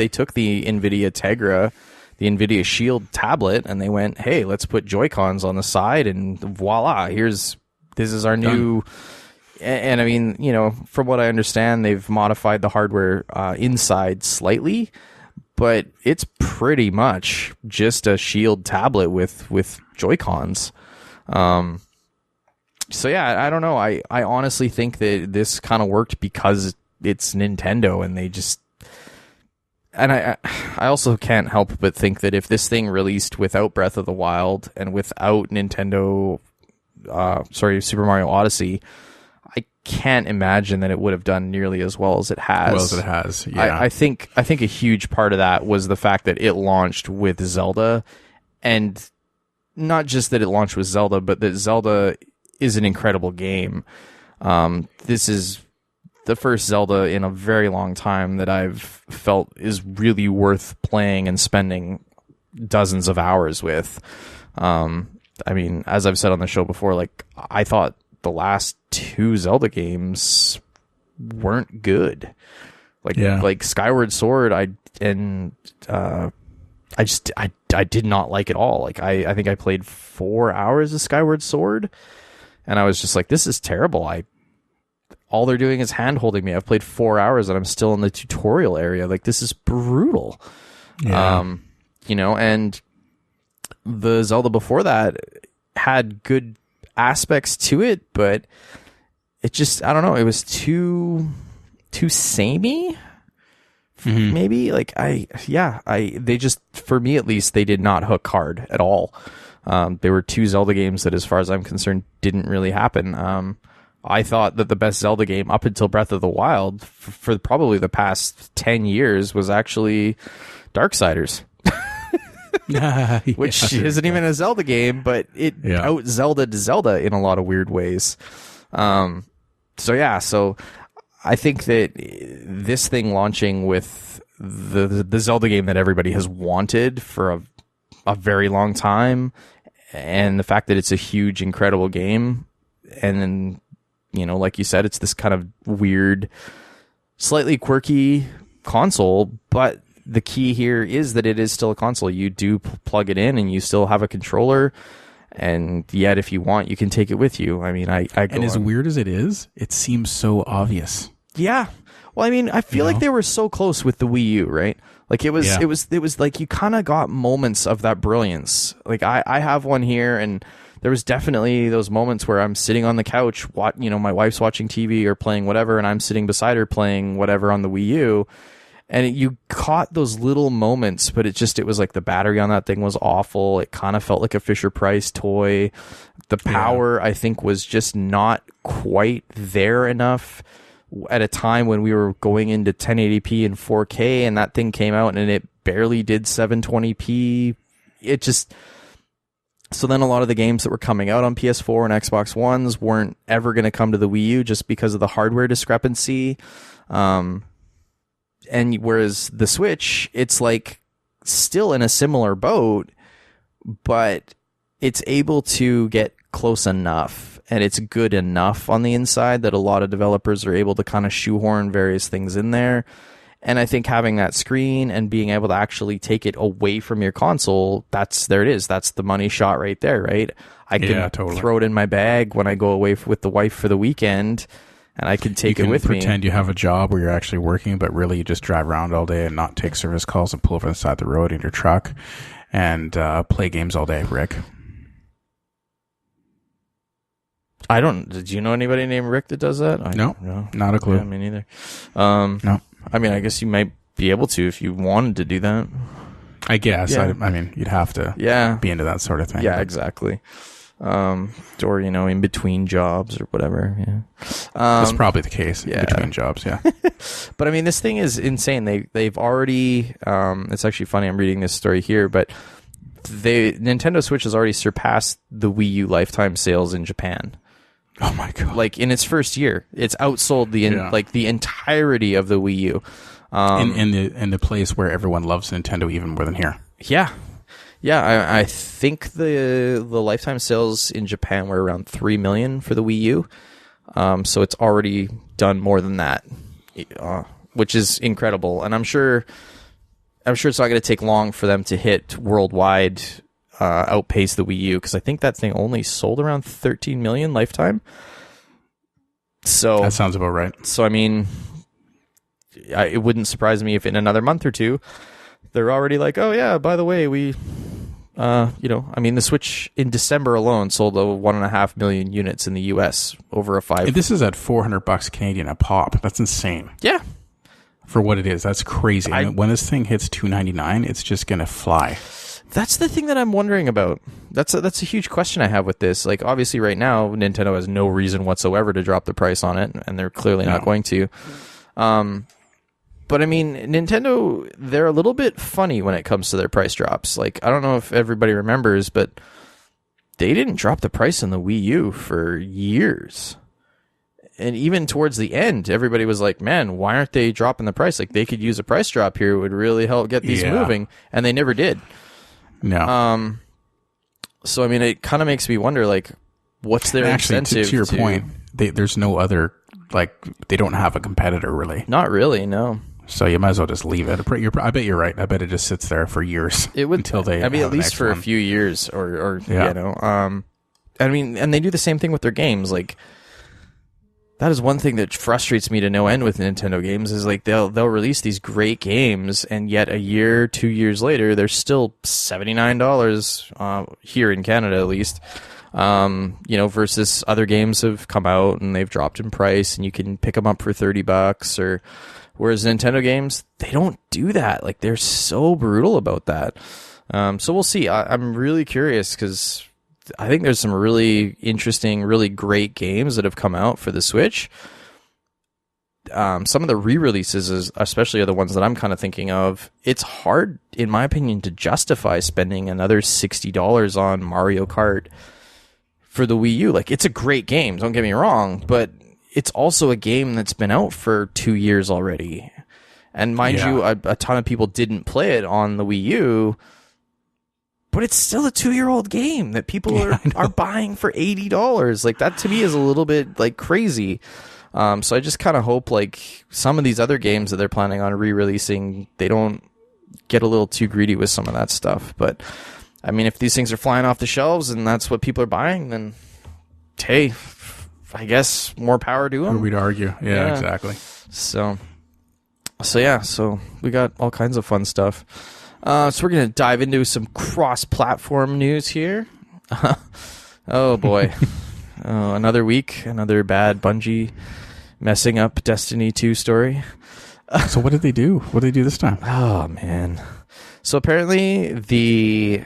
took the NVIDIA Tegra, the NVIDIA Shield tablet, and they went, hey, let's put Joy-Cons on the side, and voila, this is our new. And I mean, from what I understand, they've modified the hardware inside slightly, but it's pretty much just a Shield tablet with Joy-Cons. So yeah, I don't know. I honestly think that this kind of worked because it's Nintendo, and they just. And I also can't help but think that if this thing released without Breath of the Wild and without Super Mario Odyssey, I can't imagine that it would have done nearly as well as it has. Yeah. I think a huge part of that was the fact that it launched with Zelda, and not just that it launched with Zelda, but that Zelda is an incredible game. This is the first Zelda in a very long time that I've felt is really worth playing and spending dozens of hours with. I mean, as I've said on the show before, like, I thought the last 2 Zelda games weren't good. Like Skyward Sword, I did not like at all. Like, I think I played 4 hours of Skyward Sword, and I was just like, this is terrible. All they're doing is hand holding me. I've played 4 hours and I'm still in the tutorial area. Like, this is brutal. Yeah. And the Zelda before that had good aspects to it, but it just, I don't know, it was too samey. Mm-hmm. Maybe they just, for me at least, they did not hook hard at all. There were 2 Zelda games that, as far as I'm concerned, didn't really happen. I thought that the best Zelda game up until Breath of the Wild for probably the past 10 years was actually Darksiders. Which isn't even a Zelda game, but it out-Zelda'd Zelda in a lot of weird ways. So I think that this thing launching with the Zelda game that everybody has wanted for a very long time, and the fact that it's a huge, incredible game, and then, like you said, it's this kind of weird, slightly quirky console, but the key here is that it is still a console. You do plug it in and you still have a controller, and yet if you want, you can take it with you. I mean, and as weird as it is, it seems so obvious. Yeah. Well, I mean, I feel like they were so close with the Wii U, right? Like, it was like you kind of got moments of that brilliance. Like, I have one here, and there was definitely those moments where I'm sitting on the couch, my wife's watching TV or playing whatever, and I'm sitting beside her playing whatever on the Wii U. And you caught those little moments, but it was like the battery on that thing was awful. It kind of felt like a Fisher-Price toy. The power, I think, was just not quite there enough at a time when we were going into 1080p and 4K, and that thing came out and it barely did 720p. So then a lot of the games that were coming out on PS4 and Xbox Ones weren't ever going to come to the Wii U just because of the hardware discrepancy. And whereas the Switch, it's like still in a similar boat, but it's able to get close enough, and it's good enough on the inside that a lot of developers are able to kind of shoehorn various things in there. And I think having that screen and being able to actually take it away from your console, there it is. That's the money shot right there, right? I can throw it in my bag when I go away with the wife for the weekend, and I can take it with me. You can pretend you have a job where you're actually working, but really you just drive around all day and not take service calls and pull over the side of the road in your truck and play games all day, Rick. Do you know anybody named Rick that does that? No, not a clue. Yeah, me neither. No. I mean, I guess you might be able to if you wanted to do that. I guess. Yeah. I mean, you'd have to be into that sort of thing. Yeah, exactly. Or, in between jobs or whatever. Yeah. That's probably the case in between jobs, yeah. But I mean, this thing is insane. They've already, it's actually funny, I'm reading this story here, but Nintendo Switch has already surpassed the Wii U lifetime sales in Japan. Oh my god! Like, in its first year, it's outsold the entirety of the Wii U. In the place where everyone loves Nintendo even more than here. Yeah, Yeah, I think the lifetime sales in Japan were around 3 million for the Wii U. So it's already done more than that, which is incredible. And I'm sure it's not going to take long for them to hit worldwide, outpace the Wii U, because I think that thing only sold around 13 million lifetime. So that sounds about right. So I mean, it wouldn't surprise me if in another month or two they're already like, oh yeah, by the way, we, the Switch in December alone sold 1.5 million units in the US over a 5. This is at $400 Canadian a pop. That's insane. Yeah. For what it is, that's crazy. When this thing hits $299, it's just gonna fly. That's the thing that I'm wondering about. That's a huge question I have with this. Like, obviously, right now, Nintendo has no reason whatsoever to drop the price on it, and they're clearly not going to. But I mean, Nintendo, they're a little bit funny when it comes to their price drops. Like, I don't know if everybody remembers, but they didn't drop the price on the Wii U for years. And even towards the end, everybody was like, man, why aren't they dropping the price? Like, they could use a price drop here. It would really help get these moving. And they never did. No. So, I mean, it kind of makes me wonder, like, what's their incentive? To your point, there's no other, like, they don't have a competitor, really. Not really, no. So you might as well just leave it. I bet you're right. I bet it just sits there for years. It would, until they. I mean, have at least for a few years, or you know. I mean, and they do the same thing with their games. Like, that is one thing that frustrates me to no end with Nintendo games. Is like they'll release these great games, and yet a year, 2 years later, they're still $79 here in Canada, at least. Versus other games have come out and they've dropped in price, and you can pick them up for $30 or. Whereas Nintendo games, they don't do that. Like, they're so brutal about that. So we'll see. I'm really curious because I think there's some really interesting, really great games that have come out for the Switch. Some of the re-releases, especially are the ones that I'm kind of thinking of. It's hard, in my opinion, to justify spending another $60 on Mario Kart for the Wii U. Like, it's a great game, don't get me wrong, but it's also a game that's been out for 2 years already. And mind you, a ton of people didn't play it on the Wii U, but it's still a 2-year-old game that people are buying for $80. Like, that to me is a little bit like crazy. So I just kind of hope like some of these other games that they're planning on re-releasing, they don't get a little too greedy with some of that stuff. But I mean, if these things are flying off the shelves and that's what people are buying, then hey, I guess more power to them. Who are we to argue? Yeah, exactly. So we got all kinds of fun stuff. So we're going to dive into some cross-platform news here. Oh, boy. Another week, another bad Bungie messing up Destiny 2 story. So what did they do? What did they do this time? Oh, man. So apparently they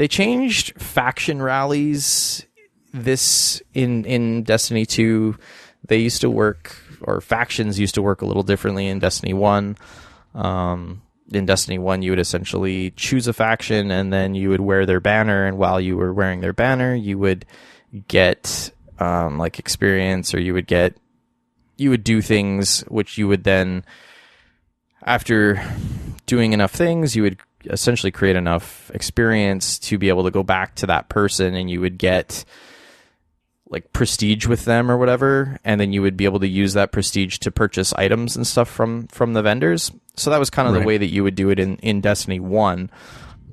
changed faction rallies. This in Destiny 2, they used to work, or factions used to work a little differently in Destiny 1. In Destiny 1, you would essentially choose a faction and then you would wear their banner, and while you were wearing their banner, you would get like experience, or you would do things which you would then, after doing enough things, you would essentially create enough experience to be able to go back to that person, and you would get like prestige with them or whatever, and then you would be able to use that prestige to purchase items and stuff from the vendors. So that was kind of the way that you would do it in Destiny 1.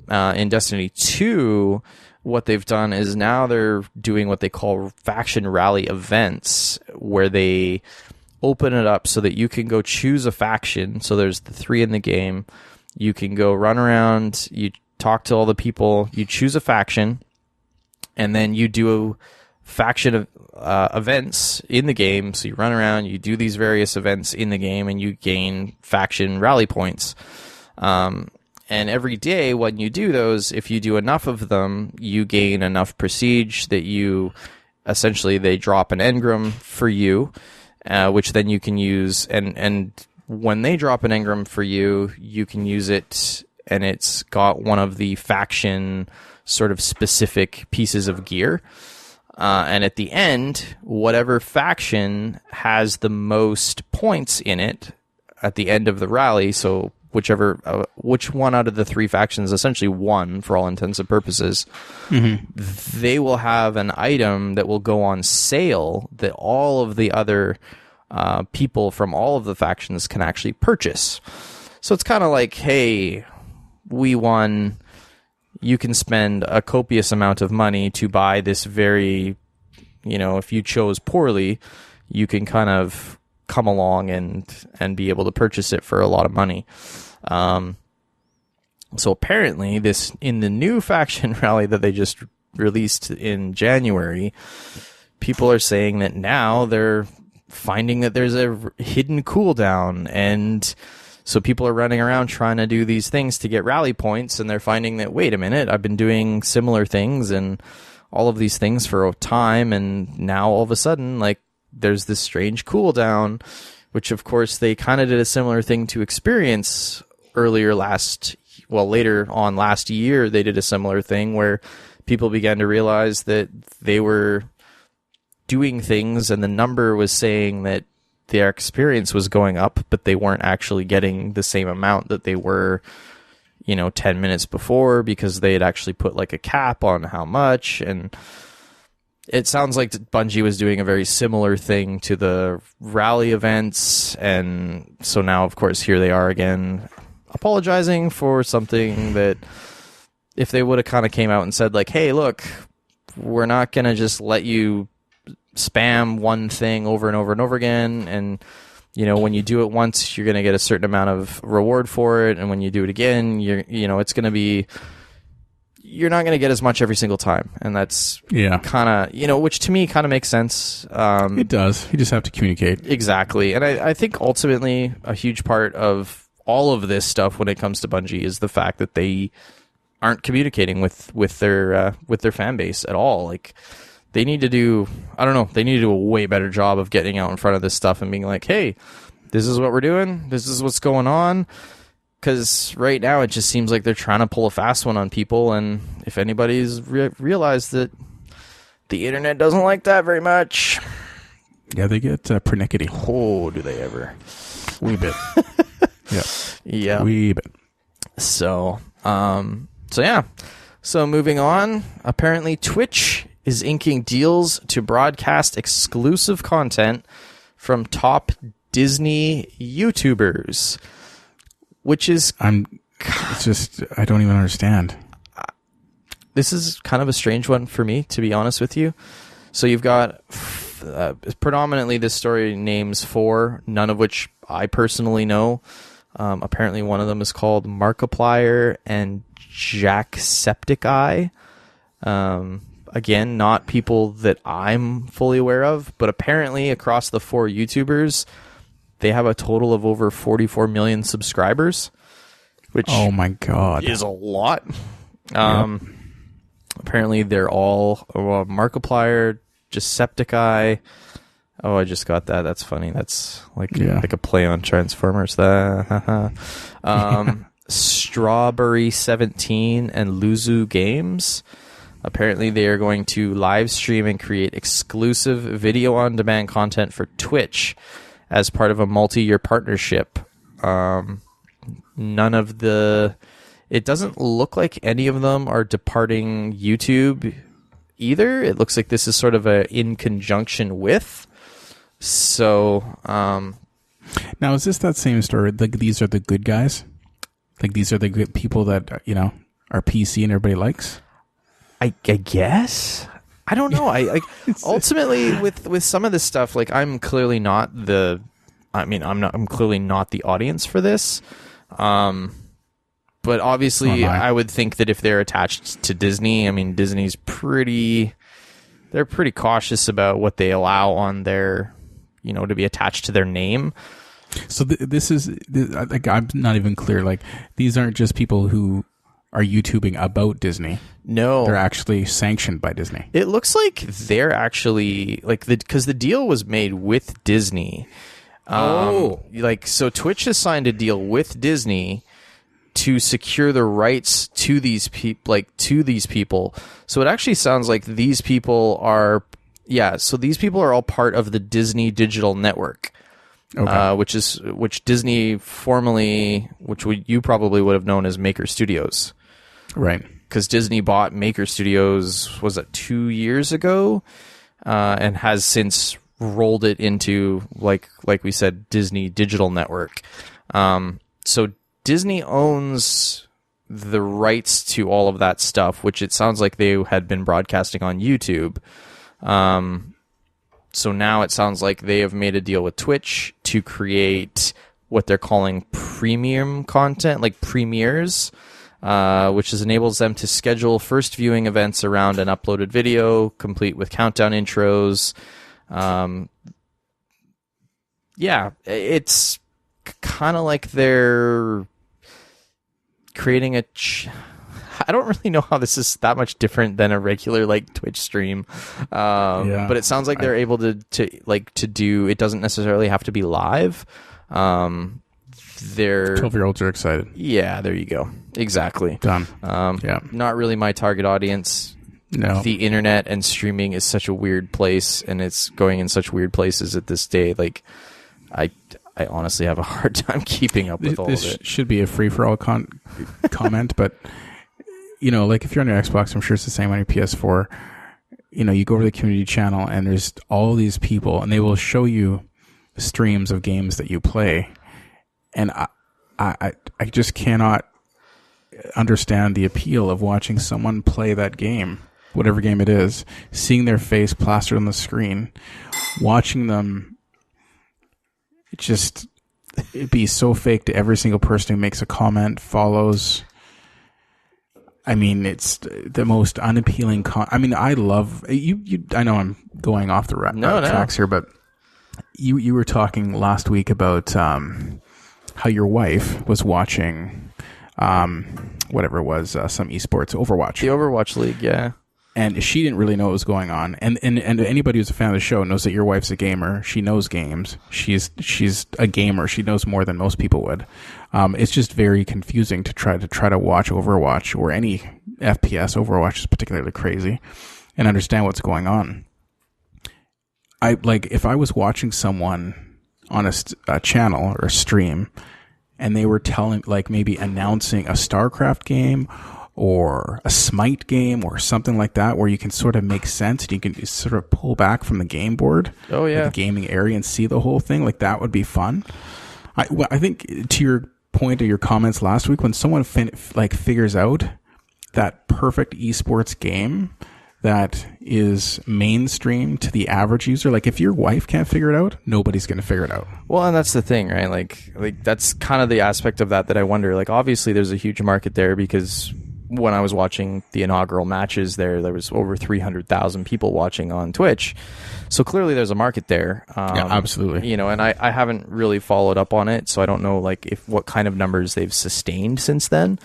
In Destiny 2, what they've done is now they're doing what they call faction rally events, where they open it up so that you can go choose a faction. So there's the 3 in the game. You can go run around, you talk to all the people, you choose a faction, and then you do faction events in the game. So you run around, you do these various events in the game, and you gain faction rally points. And every day when you do those, if you do enough of them, you gain enough prestige that you essentially, they drop an engram for you, which then you can use. And when they drop an engram for you, you can use it, and it's got one of the faction sort of specific pieces of gear. And at the end, whatever faction has the most points in it at the end of the rally, so which one out of the three factions essentially won for all intents and purposes, they will have an item that will go on sale that all of the other people from all of the factions can actually purchase. So it's kind of like, hey, we won. You can spend a copious amount of money to buy this very, if you chose poorly, you can kind of come along and be able to purchase it for a lot of money. So apparently this, in the new faction rally that they just released in January, people are saying that now they're finding that there's a hidden cooldown, and so people are running around trying to do these things to get rally points, and they're finding that, wait a minute, I've been doing similar things and all of these things for a time, and now all of a sudden, like, there's this strange cooldown, which of course they kind of did a similar thing to Experience later on last year. They did a similar thing where people began to realize that they were doing things and the number was saying that their experience was going up, but they weren't actually getting the same amount that they were, 10 minutes before, because they had actually put like a cap on how much. And it sounds like Bungie was doing a very similar thing to the rally events. And so now, of course, here they are again, apologizing for something that if they would have kind of came out and said like, hey, look, we're not going to just let you spam one thing over and over and over again, and when you do it once, you're going to get a certain amount of reward for it, and when you do it again, it's going to be, you're not going to get as much every single time, and that's kind of, which to me kind of makes sense. It does. You just have to communicate. Exactly, and I think ultimately a huge part of all of this stuff when it comes to Bungie is the fact that they aren't communicating with their fan base at all. Like, they need to do, they need to do a way better job of getting out in front of this stuff and being like, hey, this is what we're doing. This is what's going on. Because right now it just seems like they're trying to pull a fast one on people. And if anybody's realized that the internet doesn't like that very much. Yeah, they get pernickety. Oh, do they ever? Wee bit. Yeah. Wee bit. So yeah. So moving on, apparently Twitch is inking deals to broadcast exclusive content from top Disney YouTubers, which is... I don't even understand. This is kind of a strange one for me, to be honest with you. So you've got predominantly this story names 4, none of which I personally know. Apparently one of them is called Markiplier and Jacksepticeye. Again, not people that I'm fully aware of, but apparently across the 4 YouTubers, they have a total of over 44 million subscribers, which oh my god is a lot. Apparently they're all Markiplier, Jacksepticeye. Oh, I just got that. That's funny. That's like a play on Transformers. Strawberry 17 and Luzu Games. Apparently, they are going to live stream and create exclusive video-on-demand content for Twitch as part of a multi-year partnership. It doesn't look like any of them are departing YouTube either. It looks like this is sort of in conjunction with. So, now is this that same story? Like, these are the good guys? Like, these are the good people that, are PC and everybody likes? I guess. I don't know. I ultimately with some of this stuff, like, I'm clearly not I'm clearly not the audience for this. But obviously I would think that if they're attached to Disney, Disney's they're pretty cautious about what they allow on their, to be attached to their name. So this is like, I'm not even clear. Like, these aren't just people who are YouTubing about Disney. No, they're actually sanctioned by Disney. It looks like they're actually because the deal was made with Disney. So Twitch has signed a deal with Disney to secure the rights to these people. So it actually sounds like these people are all part of the Disney digital network. which Disney formerly, you probably would have known as Maker Studios. Right. Because Disney bought Maker Studios, was it 2 years ago? And has since rolled it into, like we said, Disney Digital Network. So Disney owns the rights to all of that stuff, which it sounds like they had been broadcasting on YouTube. So now it sounds like they have made a deal with Twitch to create what they're calling premium content, like premieres, which enables them to schedule first viewing events around an uploaded video, complete with countdown intros. It's kind of like they're creating I don't really know how this is that much different than a regular like Twitch stream, but it sounds like they're able to do. It doesn't necessarily have to be live. They're 12-year-olds are excited. Yeah, there you go. Exactly. Done. Not really my target audience. No. The internet and streaming is such a weird place, and it's going in such weird places at this day. Like, I honestly have a hard time keeping up with all of it. This should be a free-for-all comment, but like if you're on your Xbox, I'm sure it's the same on your PS4. You go over to the community channel, and there's all these people, and they will show you streams of games that you play, and I just cannot understand the appeal of watching someone play that game, whatever game it is, seeing their face plastered on the screen, watching them. It'd be so fake to every single person who makes a comment, follows. I mean, it's the most unappealing. I love you. I know I'm going off the tracks here, but you were talking last week about how your wife was watching whatever it was, some esports, Overwatch. The Overwatch League, yeah. And she didn't really know what was going on. And anybody who's a fan of the show knows that your wife's a gamer. She knows games. She's a gamer. She knows more than most people would. It's just very confusing to try to watch Overwatch or any FPS. Overwatch is particularly crazy, and understand what's going on. If I was watching someone on a channel or a stream, and they were maybe announcing a StarCraft game or a Smite game or something like that, where you can sort of make sense and you can sort of pull back from the game board, the gaming area, and see the whole thing, like that would be fun. I think to your point of your comments last week, when someone figures out that perfect esports game that is mainstream to the average user, like if your wife can't figure it out, nobody's going to figure it out. Well, and that's the thing, right? Like that's kind of the aspect of that I wonder. Like, obviously there's a huge market there, because when I was watching the inaugural matches there was over 300,000 people watching on Twitch. So clearly there's a market there. Yeah, absolutely. And I haven't really followed up on it, so I don't know what kind of numbers they've sustained since then.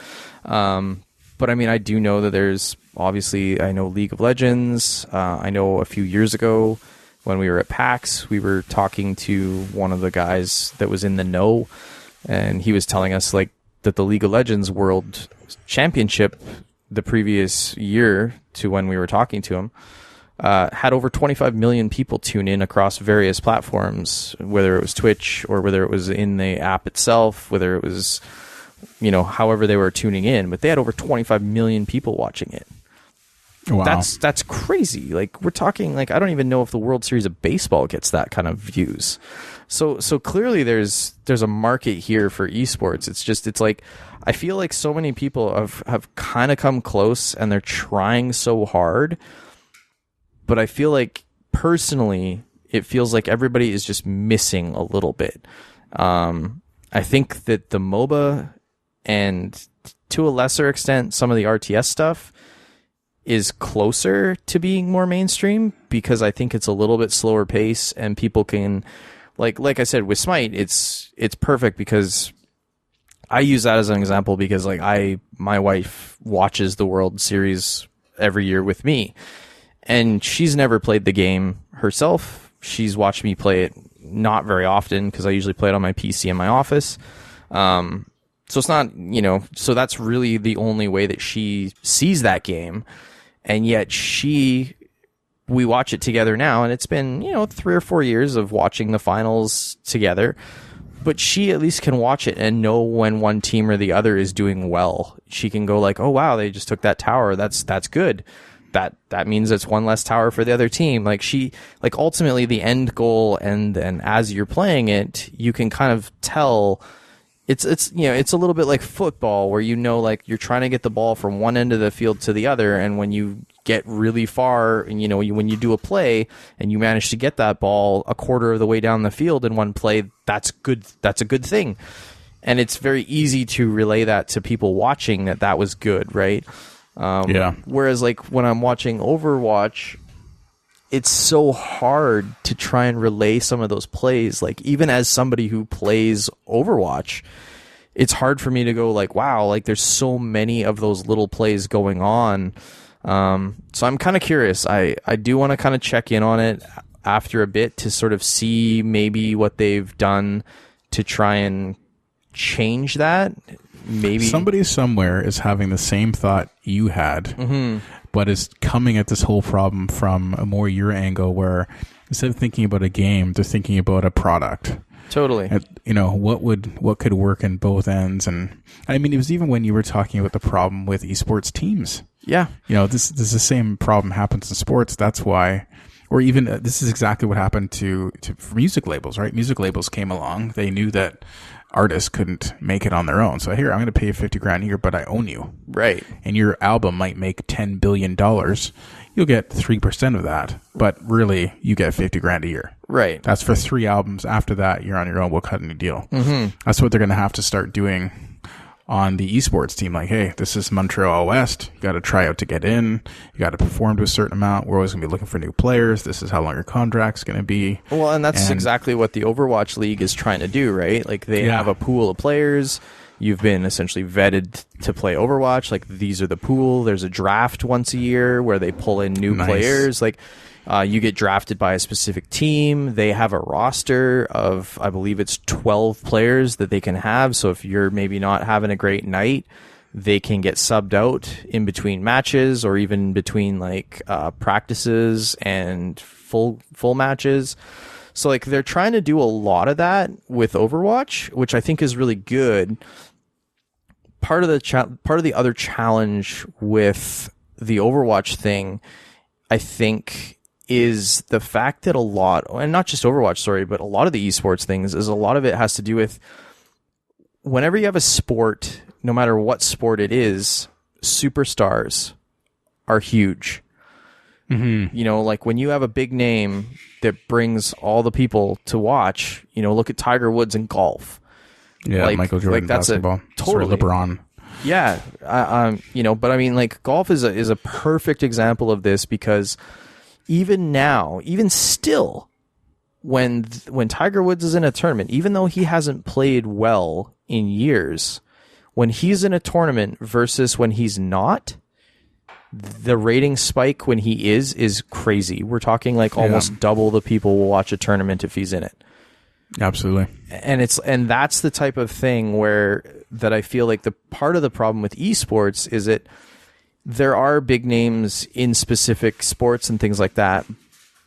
But I mean, I do know that there's obviously, I know League of Legends. I know a few years ago when we were at PAX, we were talking to one of the guys that was in the know, and he was telling us that the League of Legends World Championship the previous year to when we were talking to him had over 25 million people tune in across various platforms, whether it was Twitch or whether it was in the app itself, whether it was, however they were tuning in, but they had over 25 million people watching it. Wow. That's crazy. Like, we're talking, I don't even know if the World Series of Baseball gets that kind of views. So clearly there's a market here for esports. It's like, I feel like so many people have kind of come close and they're trying so hard, but I feel like personally, it feels like everybody is just missing a little bit. I think that the MOBA and to a lesser extent, some of the RTS stuff is closer to being more mainstream, because I think it's a little bit slower pace and people can, like I said, with Smite, it's perfect because I use that as an example because my wife watches the World Series every year with me, and she's never played the game herself. She's watched me play it not very often because I usually play it on my PC in my office. So it's not, so that's really the only way that she sees that game. And yet she we watch it together now, and it's been, 3 or 4 years of watching the finals together. But she at least can watch it and know when one team or the other is doing well. She can go like, oh wow, they just took that tower. That's good. That means it's one less tower for the other team. Like ultimately the end goal, and as you're playing it, you can kind of tell. It's it's a little bit like football, where like you're trying to get the ball from one end of the field to the other, and when you get really far, and when you do a play and you manage to get that ball a quarter of the way down the field in one play, that's good. That's a good thing, and it's very easy to relay that to people watching that was good, right? Whereas like when I'm watching Overwatch, it's so hard to try and relay some of those plays. Like even as somebody who plays Overwatch, it's hard for me to go like, wow, like there's so many of those little plays going on. So I'm kind of curious. I do want to kind of check in on it after a bit to sort of see maybe what they've done to try and change that. Maybe somebody somewhere is having the same thought you had, but is coming at this whole problem from a more your angle, where instead of thinking about a game, they're thinking about a product. Totally. What could work in both ends. And I mean, it was even when you were talking about the problem with esports teams. Yeah. This is the same problem happens in sports. That's why, or even this is exactly what happened to music labels, right? Music labels came along. They knew that artists couldn't make it on their own. So here, I'm going to pay you $50,000 a year, but I own you. Right. And your album might make $10 billion. You'll get 3% of that, but really you get $50,000 a year. Right. That's for 3 albums. After that, you're on your own. We'll cut a new deal. That's what they're going to have to start doing on the esports team. Like, hey, this is Montreal West. You got to try out to get in. You got to perform to a certain amount. We're always going to be looking for new players. This is how long your contract's going to be. Well, and that's exactly what the Overwatch League is trying to do, right? Like they have a pool of players. You've been essentially vetted to play Overwatch. Like these are the pool. There's a draft once a year where they pull in new players. Like you get drafted by a specific team. They have a roster of, I believe it's 12 players that they can have. So if you're maybe not having a great night, they can get subbed out in between matches, or even between like practices and full matches. So like they're trying to do a lot of that with Overwatch, which I think is really good. Part of the other challenge with the Overwatch thing, I think, is the fact that a lot, and not just Overwatch, sorry, but a lot of the esports things, is a lot of it has to do with whenever you have a sport, no matter what sport it is, superstars are huge. Like when you have a big name that brings all the people to watch, look at Tiger Woods in golf. Yeah, like, Michael Jordan, that's basketball. Totally. LeBron. Yeah. But I mean, like golf is a perfect example of this, because even now, even still, when Tiger Woods is in a tournament, even though he hasn't played well in years, when he's in a tournament versus when he's not, the rating spike when he is crazy. We're talking like almost double the people will watch a tournament if he's in it. Absolutely. And that's the type of thing that I feel like the part of the problem with esports is that there are big names in specific sports and things like that,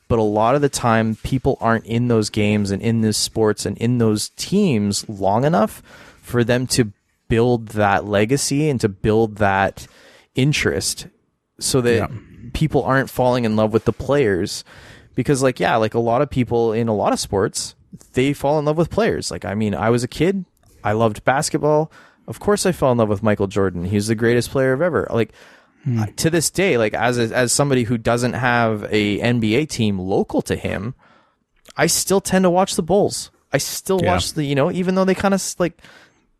but a lot of the time people aren't in those games and in those sports and in those teams long enough for them to build that legacy and to build that interest, so that people aren't falling in love with the players. Because like a lot of people in a lot of sports, they fall in love with players. Like, I mean, I was a kid, I loved basketball. Of course I fell in love with Michael Jordan. He's the greatest player of ever. Like, to this day, like as somebody who doesn't have a NBA team local to him, I still tend to watch the Bulls. I still watch even though they kind of like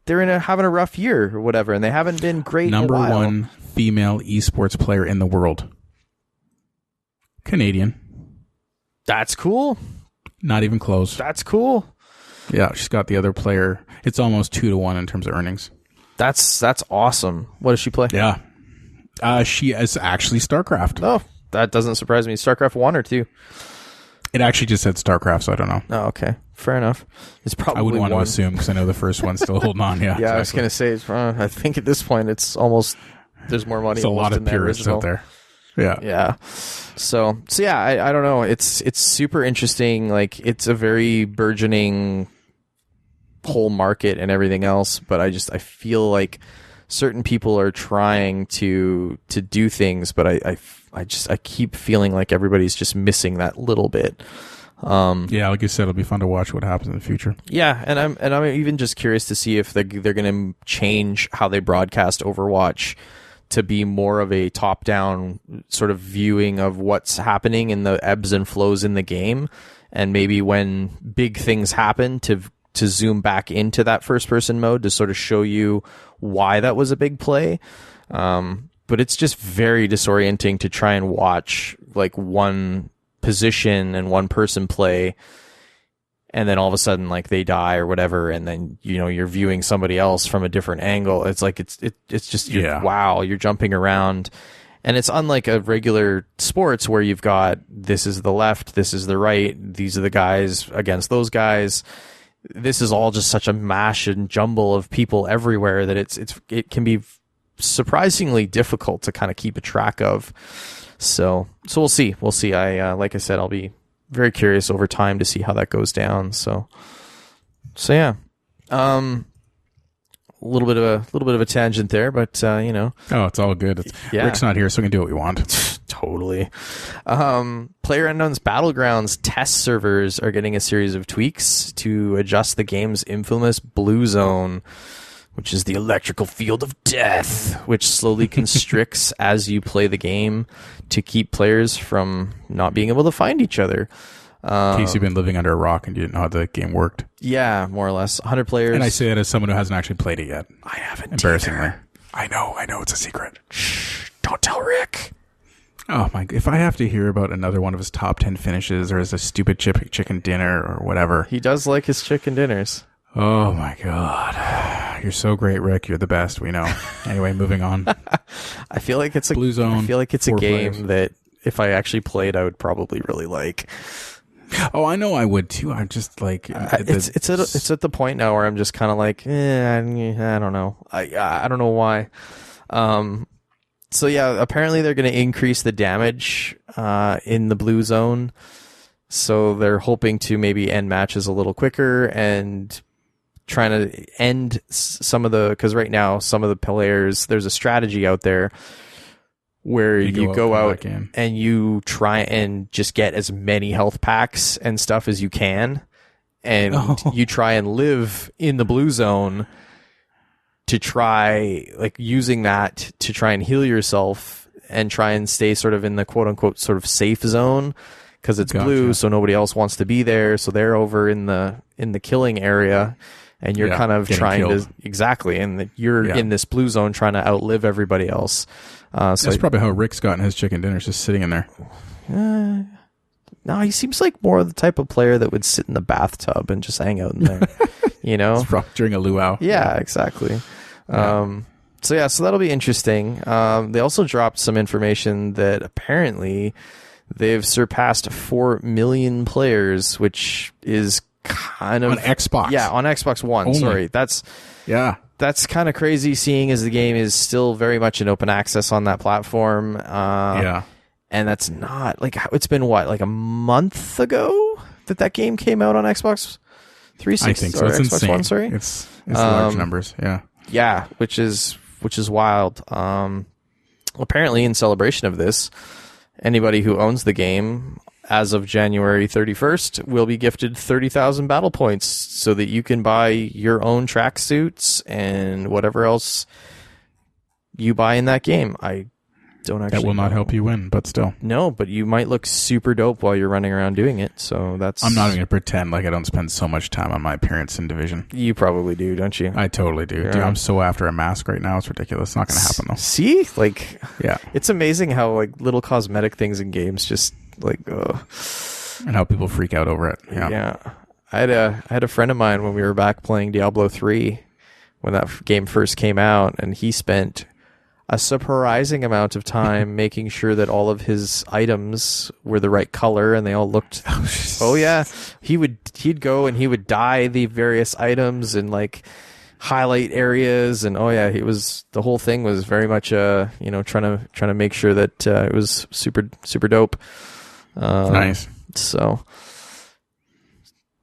they're having a rough year or whatever, and they haven't been great. Number one female esports player in the world, Canadian. That's cool. Not even close. That's cool. Yeah, she's got the other player. It's almost 2-1 in terms of earnings. That's awesome. What does she play? Yeah. She is actually StarCraft. Oh, that doesn't surprise me. StarCraft 1 or 2? It actually just said StarCraft, so I don't know. Oh, okay. Fair enough. It's probably I wouldn't want 1. to assume, because I know the first one's still holding on. Yeah, yeah. Exactly. I was going to say, I think at this point it's almost, there's more money. There's a lot of purists out there. Yeah. So yeah, I don't know. It's super interesting. Like, it's a very burgeoning whole market and everything else, but I feel like certain people are trying to do things, but I keep feeling like everybody's just missing that little bit. Yeah, like you said, it'll be fun to watch what happens in the future. Yeah, and I'm even just curious to see if they're going to change how they broadcast Overwatch to be more of a top-down sort of viewing of what's happening in the ebbs and flows in the game, and maybe when big things happen to zoom back into that first-person mode to sort of show you why that was a big play. But it's just very disorienting to try and watch like one position and one person play, and then all of a sudden like they die or whatever, and then you're viewing somebody else from a different angle. It's like it's just wow, you're jumping around, and it's unlike a regular sports where you've got, this is the left, this is the right, these are the guys against those guys. This is all just such a mash and jumble of people everywhere that it can be surprisingly difficult to kind of keep a track of. So we'll see. I like I said, I'll be very curious over time to see how that goes down. So yeah. A little bit of a tangent there, but Oh, it's all good. Rick's not here, so we can do what we want. Totally. PlayerUnknown's Battlegrounds test servers are getting a series of tweaks to adjust the game's infamous blue zone, which is the electrical field of death, which slowly constricts as you play the game to keep players from not being able to find each other. In case you've been living under a rock and you didn't know how the game worked. Yeah, more or less. 100 players. And I say that as someone who hasn't actually played it yet. I haven't. Embarrassingly. Either. I know, it's a secret. Shh, don't tell Rick. Oh my! If I have to hear about another one of his top 10 finishes or his stupid chicken dinner or whatever. He does like his chicken dinners. Oh my God. You're so great, Rick. You're the best. We know. Anyway, moving on. I feel like it's Blue Zone. I feel like it's a game players. that if I actually played, I would probably really like. Oh, I know I would too. I'm just like it's at the point now where I'm just kind of like, I don't know. I don't know why. So yeah, apparently they're going to increase the damage in the blue zone. So they're hoping to maybe end matches a little quicker and trying to end some of the, because right now some of the players, there's a strategy out there where you go out and you try and just get as many health packs and stuff as you can, and you try and live in the blue zone to try, like, using that to try and heal yourself and try and stay sort of in the quote unquote sort of safe zone, because it's blue, so nobody else wants to be there, so they're over in the killing area, and you're kind of trying killed. And you're in this blue zone trying to outlive everybody else. So that's probably how Rick's gotten his chicken dinners, just sitting in there. No, he seems like more of the type of player that would sit in the bathtub and just hang out in there, you know? During a luau. Yeah, exactly. So that'll be interesting. They also dropped some information that apparently they've surpassed 4 million players, which is kind of... On Xbox. Yeah, on Xbox One. Only. Sorry. That's kind of crazy, seeing as the game is still very much in open access on that platform. And that's not, like, it's been what, like a month ago that game came out on Xbox 360? I think so. It's Xbox insane. One, sorry. It's large numbers. Yeah, which is wild. Apparently, in celebration of this, anybody who owns the game as of January 31st will be gifted 30,000 battle points so that you can buy your own tracksuits and whatever else you buy in that game. I don't actually That will not help you win, but still. No, but you might look super dope while you're running around doing it. So that's... I'm not even going to pretend like I don't spend so much time on my appearance in Division. You probably do, don't you? I totally do. Yeah. Dude, I'm so after a mask right now. It's ridiculous. It's not going to happen, though. See? Like, yeah. It's amazing how, like, little cosmetic things in games just, like, and how people freak out over it. Yeah. I had a friend of mine when we were back playing Diablo 3 when that game first came out, and he spent a surprising amount of time making sure that all of his items were the right color and they all looked... Oh yeah. He'd go and he would dye the various items and, like, highlight areas, and the whole thing was very much trying to make sure that it was super super dope. Nice. So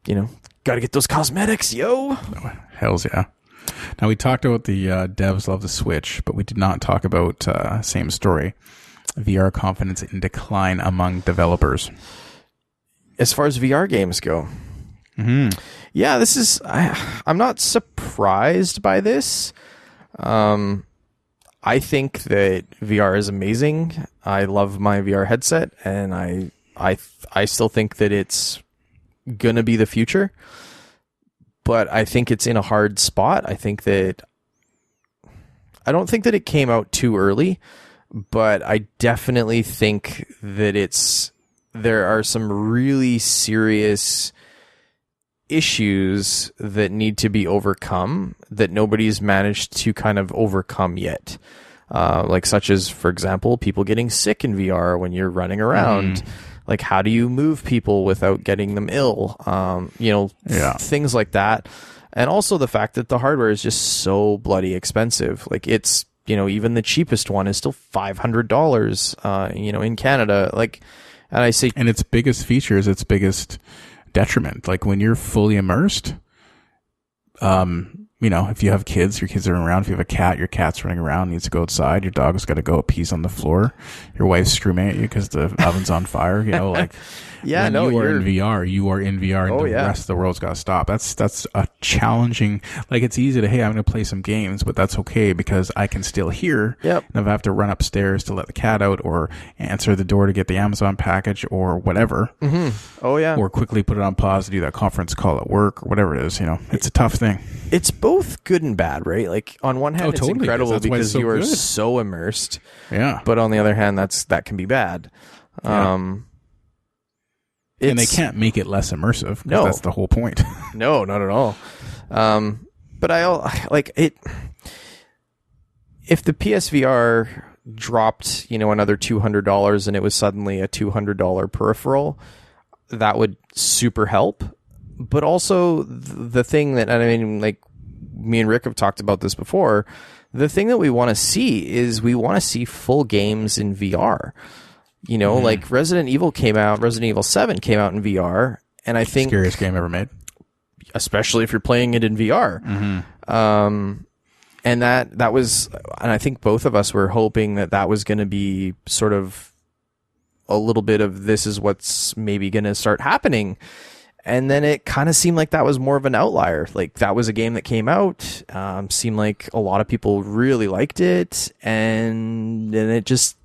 got to get those cosmetics, yo. Hells yeah. Now, we talked about the devs love the Switch, but we did not talk about same story. VR confidence in decline among developers. As far as VR games go. Mm-hmm. Yeah, this is... I'm not surprised by this. I think that VR is amazing. I love my VR headset, and I still think that it's going to be the future. But I think it's in a hard spot. I don't think that it came out too early, but I definitely think that there are some really serious issues that need to be overcome that nobody's managed to kind of overcome yet. Like such as, for example, people getting sick in VR when you're running around. Like, how do you move people without getting them ill? Things like that. And also the fact that the hardware is just so bloody expensive. Like, it's, even the cheapest one is still $500, in Canada. Like, and I say... And its biggest feature is its biggest detriment. Like, when you're fully immersed, if you have kids, your kids are around. If you have a cat, your cat's running around, needs to go outside. Your dog's got to go pees on the floor. Your wife's screaming at you because the oven's on fire. You are in VR, and the rest of the world's got to stop. That's a challenging. Like, it's easy to, hey, I'm going to play some games, but that's okay because I can still hear. Yep. And if I have to run upstairs to let the cat out, or answer the door to get the Amazon package, or whatever. Mm-hmm. Oh yeah. Or quickly put it on pause to do that conference call at work, or whatever it is. It's a tough thing. It's both good and bad, right? Like, on one hand, it's totally, incredible because you are good. so immersed. Yeah. But on the other hand, that can be bad. Yeah. And they can't make it less immersive. No, that's the whole point. No, not at all. But I like it. If the PSVR dropped, another $200 and it was suddenly a $200 peripheral, that would super help. But also the thing that, and I mean, like, me and Rick have talked about this before, the thing that we want to see is we want to see full games in VR. Like Resident Evil 7 came out in VR, and I think... Scariest game ever made. Especially if you're playing it in VR. Mm-hmm. And that was... And I think both of us were hoping that was going to be sort of a little bit of this is what's maybe going to start happening. And then it kind of seemed like that was more of an outlier. Like, that was a game that came out, seemed like a lot of people really liked it, and it just...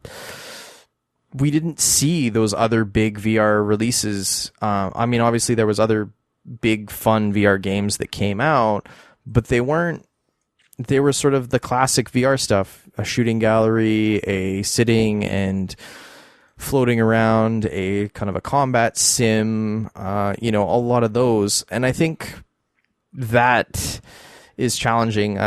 We didn't see those other big VR releases. I mean, obviously there was other big fun VR games that came out, but they were sort of the classic VR stuff, a shooting gallery, a sitting and floating around, a kind of a combat sim, a lot of those. And I think that is challenging.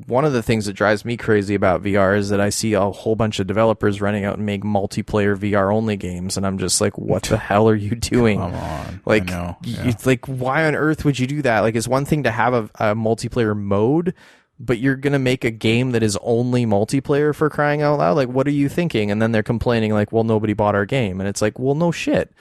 One of the things that drives me crazy about VR is that I see a whole bunch of developers running out and make multiplayer VR only games, and I'm just like, what the hell are you doing? Come on. Like, I know. Yeah. Like, why on earth would you do that? Like, it's one thing to have a multiplayer mode, but you're going to make a game that is only multiplayer, for crying out loud. Like, what are you thinking? And then they're complaining like, well, nobody bought our game. And it's like, well, no shit.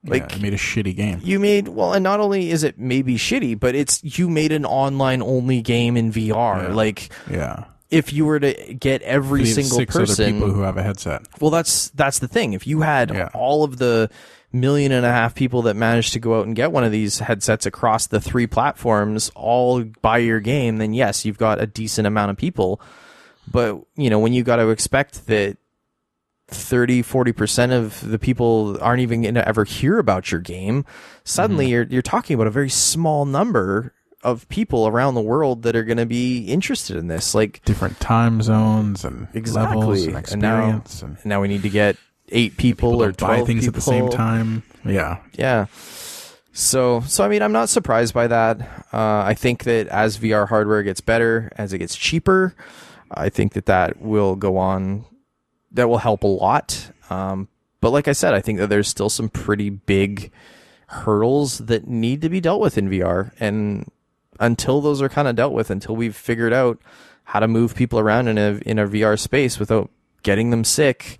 Like, you made a shitty game. And not only is it maybe shitty, but you made an online only game in VR. Yeah. Like, yeah. If you were to get every single six person, other people who have a headset. Well, that's the thing. If you had all of the 1.5 million people that managed to go out and get one of these headsets across the 3 platforms, all buy your game, then yes, you've got a decent amount of people. But when you got to expect that 30-40% of the people aren't even going to ever hear about your game, suddenly you're talking about a very small number of people around the world that are going to be interested in this, like different time zones and levels and experience. And now we need to get 8 people or 12 buy things people at the same time. Yeah. So I mean, I'm not surprised by that. I think that as VR hardware gets better, as it gets cheaper, I think that will go on. That will help a lot. But like I said, I think that there's still some pretty big hurdles that need to be dealt with in VR. And until those are kind of dealt with, until we've figured out how to move people around in a VR space without getting them sick,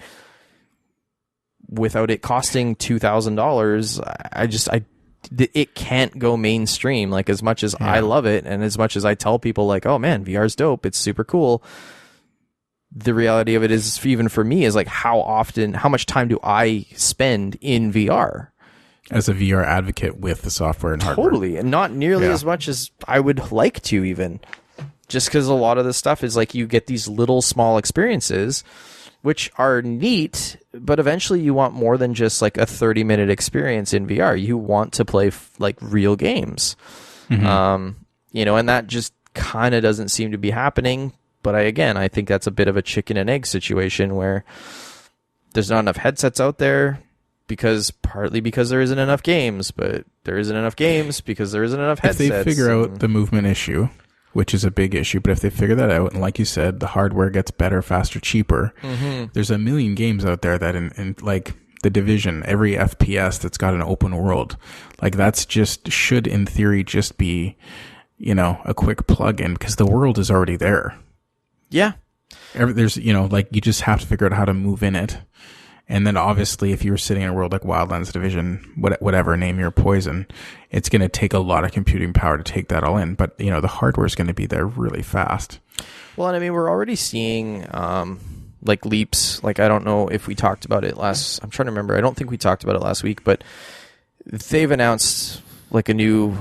without it costing $2,000, it can't go mainstream. Like, as much as I love it, and as much as I tell people, like, oh man, VR's dope, it's super cool, the reality of it is, even for me, is like, how much time do I spend in VR? As a VR advocate with the software and hardware. Totally, and not nearly as much as I would like to, even. Just because a lot of this stuff is like, you get these little small experiences, which are neat, but eventually you want more than just like a 30-minute experience in VR. You want to play like real games. And that just kind of doesn't seem to be happening. But I think that's a bit of a chicken and egg situation, where there's not enough headsets out there, partly because there isn't enough games, but there isn't enough games because there isn't enough headsets. If they figure out the movement issue, which is a big issue, but if they figure that out, and like you said, the hardware gets better, faster, cheaper, there's a million games out there that in like The Division, every FPS that's got an open world, like that's should in theory just be, a quick plug-in, because the world is already there. Yeah. There's, like, you just have to figure out how to move in it. And then obviously, if you were sitting in a world like Wildlands, Division, whatever, name your poison, it's going to take a lot of computing power to take that all in. But, the hardware is going to be there really fast. Well, and I mean, we're already seeing, like, leaps. Like, I don't know if we talked about it I'm trying to remember. I don't think we talked about it last week, but they've announced, like, a new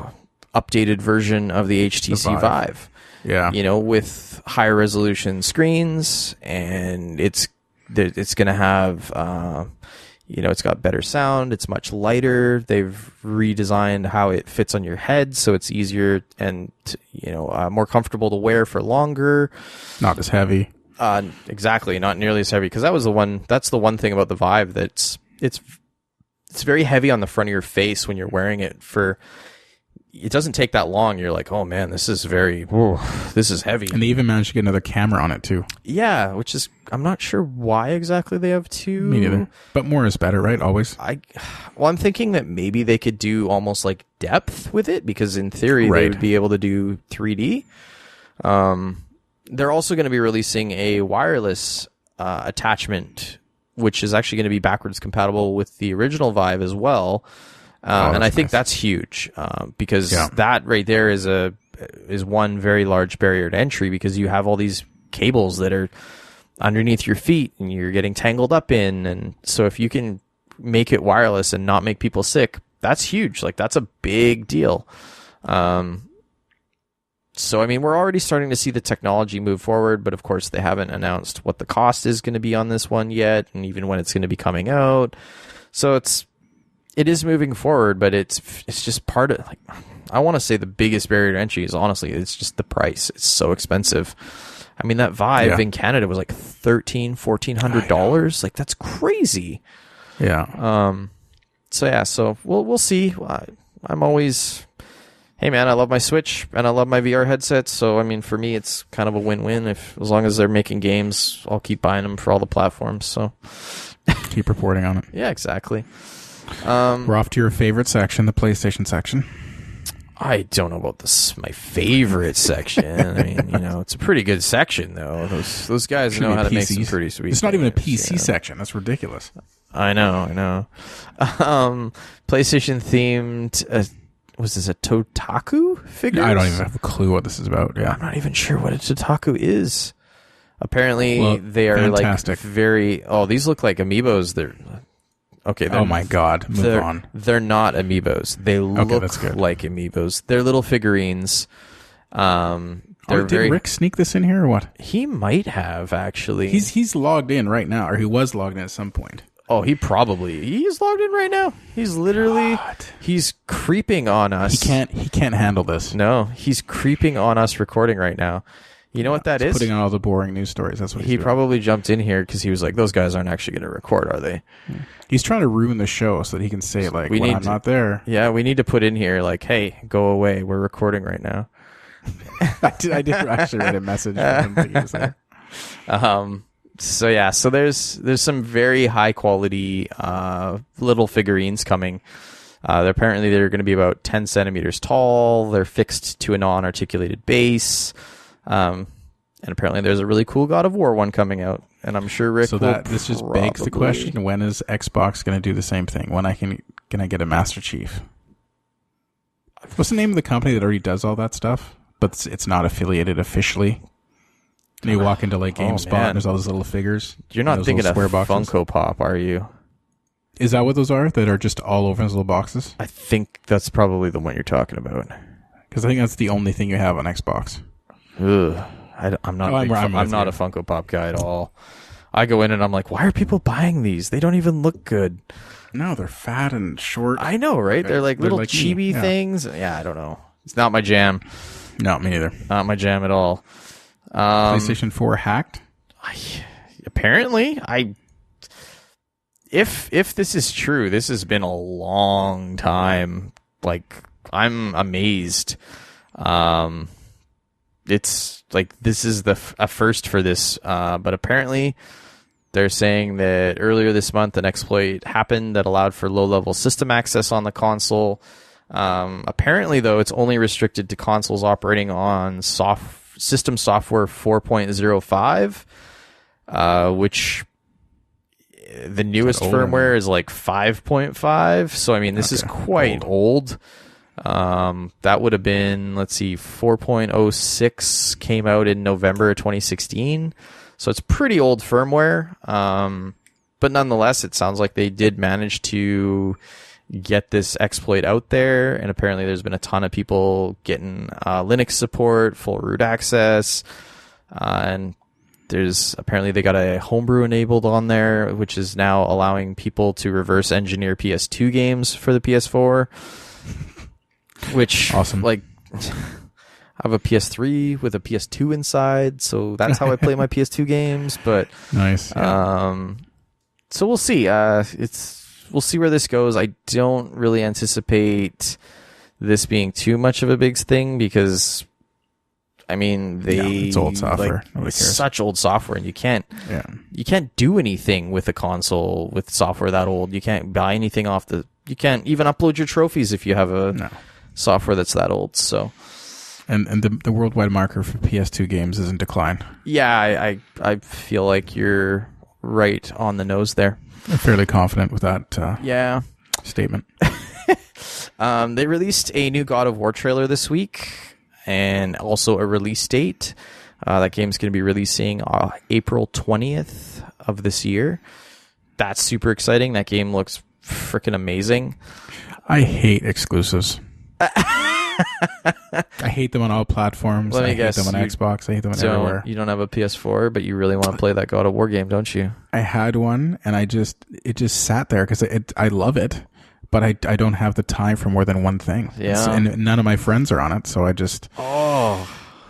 updated version of the HTC Vive. Yeah. With higher resolution screens, and it's going to have, it's got better sound. It's much lighter. They've redesigned how it fits on your head, so it's easier and, more comfortable to wear for longer. Not as heavy. Exactly. Not nearly as heavy. Because that's the one thing about the Vive it's very heavy on the front of your face when you're wearing it. It doesn't take that long. You're like, oh man, this is heavy. And they even managed to get another camera on it too. Yeah, which is, I'm not sure why exactly they have two. Me neither. But more is better, right? Always. I'm thinking that maybe they could do almost like depth with it, because in theory they would be able to do 3D. They're also going to be releasing a wireless attachment, which is actually going to be backwards compatible with the original Vive as well. And I think that's huge, because that right there is one very large barrier to entry, because you have all these cables that are underneath your feet and you're getting tangled up in. And so if you can make it wireless and not make people sick, that's huge. Like, that's a big deal. So, I mean, we're already starting to see the technology move forward, but of course they haven't announced what the cost is going to be on this one yet, and even when it's going to be coming out. So it is moving forward, but it's just part of, like, I want to say the biggest barrier to entry is, honestly, it's just the price. It's so expensive. I mean, that Vive in Canada was like $1,400. Like, that's crazy. Yeah. So we'll see. I'm always, hey man, I love my Switch and I love my VR headsets. So I mean, for me, it's kind of a win-win. As long as they're making games, I'll keep buying them for all the platforms. So keep reporting on it. Yeah, exactly. We're off to your favorite section, the PlayStation section. I don't know about my favorite section. I mean, it's a pretty good section, though. Those guys know how to make some pretty sweet. It's not even a PC section. That's ridiculous. I know. PlayStation themed. Was this a Totaku figure? I don't even have a clue what this is about. Yeah, I'm not even sure what a Totaku is. Apparently, they are fantastic. These look like amiibos. They're okay. Oh my god! Move on. They're not amiibos. They look like amiibos. They're little figurines. Did Rick sneak this in here or what? He might have, actually. He's logged in right now, or he was logged in at some point. Oh, he's logged in right now. He's literally he's creeping on us. He can't handle this. No, he's creeping on us recording right now. You know what that is? Putting on all the boring news stories. That's what he probably jumped in here because he was like, "Those guys aren't actually going to record, are they?" He's trying to ruin the show so that he can say like, "When I'm not there." Yeah, we need to put in here like, "Hey, go away. We're recording right now." I did actually write a message for him that he was there. So there's some very high quality little figurines coming. Apparently they're going to be about 10 centimeters tall. They're fixed to a non-articulated base. And apparently there's a really cool God of War one coming out. And I'm sure Rick this just begs the question, when is Xbox going to do the same thing? When can I get a Master Chief? What's the name of the company that already does all that stuff, but it's not affiliated officially? And you walk into like GameSpot and there's all those little figures. You're not thinking of Funko Pop, are you? Is that what those are? That are just all over those little boxes? I think that's probably the one you're talking about. Because I think that's the only thing you have on Xbox. Ugh. I'm not a Funko Pop guy at all. I go in and I'm like, why are people buying these? They don't even look good. No, they're fat and short. I know, right? They're like little chibi things. Yeah, I don't know. It's not my jam. No, me neither. Not my jam at all. PlayStation 4 hacked? Apparently. If this is true, this has been a long time. Like, I'm amazed. It's like this is a first for this, but apparently they're saying that earlier this month an exploit happened that allowed for low-level system access on the console. Apparently, though, it's only restricted to consoles operating on system software 4.05, which the newest firmware is like 5.5. So, I mean, this is quite old. That would have been, 4.06 came out in November of 2016. So it's pretty old firmware. But nonetheless, it sounds like they did manage to get this exploit out there. And apparently there's been a ton of people getting Linux support, full root access. And apparently they got a homebrew enabled on there, which is now allowing people to reverse engineer PS2 games for the PS4. Which, awesome. I have a PS3 with a PS2 inside, so that's how I play my PS2 games. But nice. Yeah. So we'll see. We'll see where this goes. I don't really anticipate this being too much of a big thing because, I mean, it's old software. Nobody cares. Such old software, and you can't do anything with a console with software that old. You can't buy anything off you can't even upload your trophies if you have software that's that old. So, and the worldwide market for PS2 games is in decline. Yeah, I feel like you're right on the nose there. I'm fairly confident with that. Statement. They released a new God of War trailer this week, and also a release date. That game's going to be releasing April 20th of this year. That's super exciting. That game looks freaking amazing. I hate exclusives. I hate them on all platforms. I hate them on Xbox. I hate them everywhere. You don't have a PS4, but you really want to play that God of War game, don't you? I had one, and it just sat there because I love it, but I don't have the time for more than one thing. Yeah. And none of my friends are on it, so I just I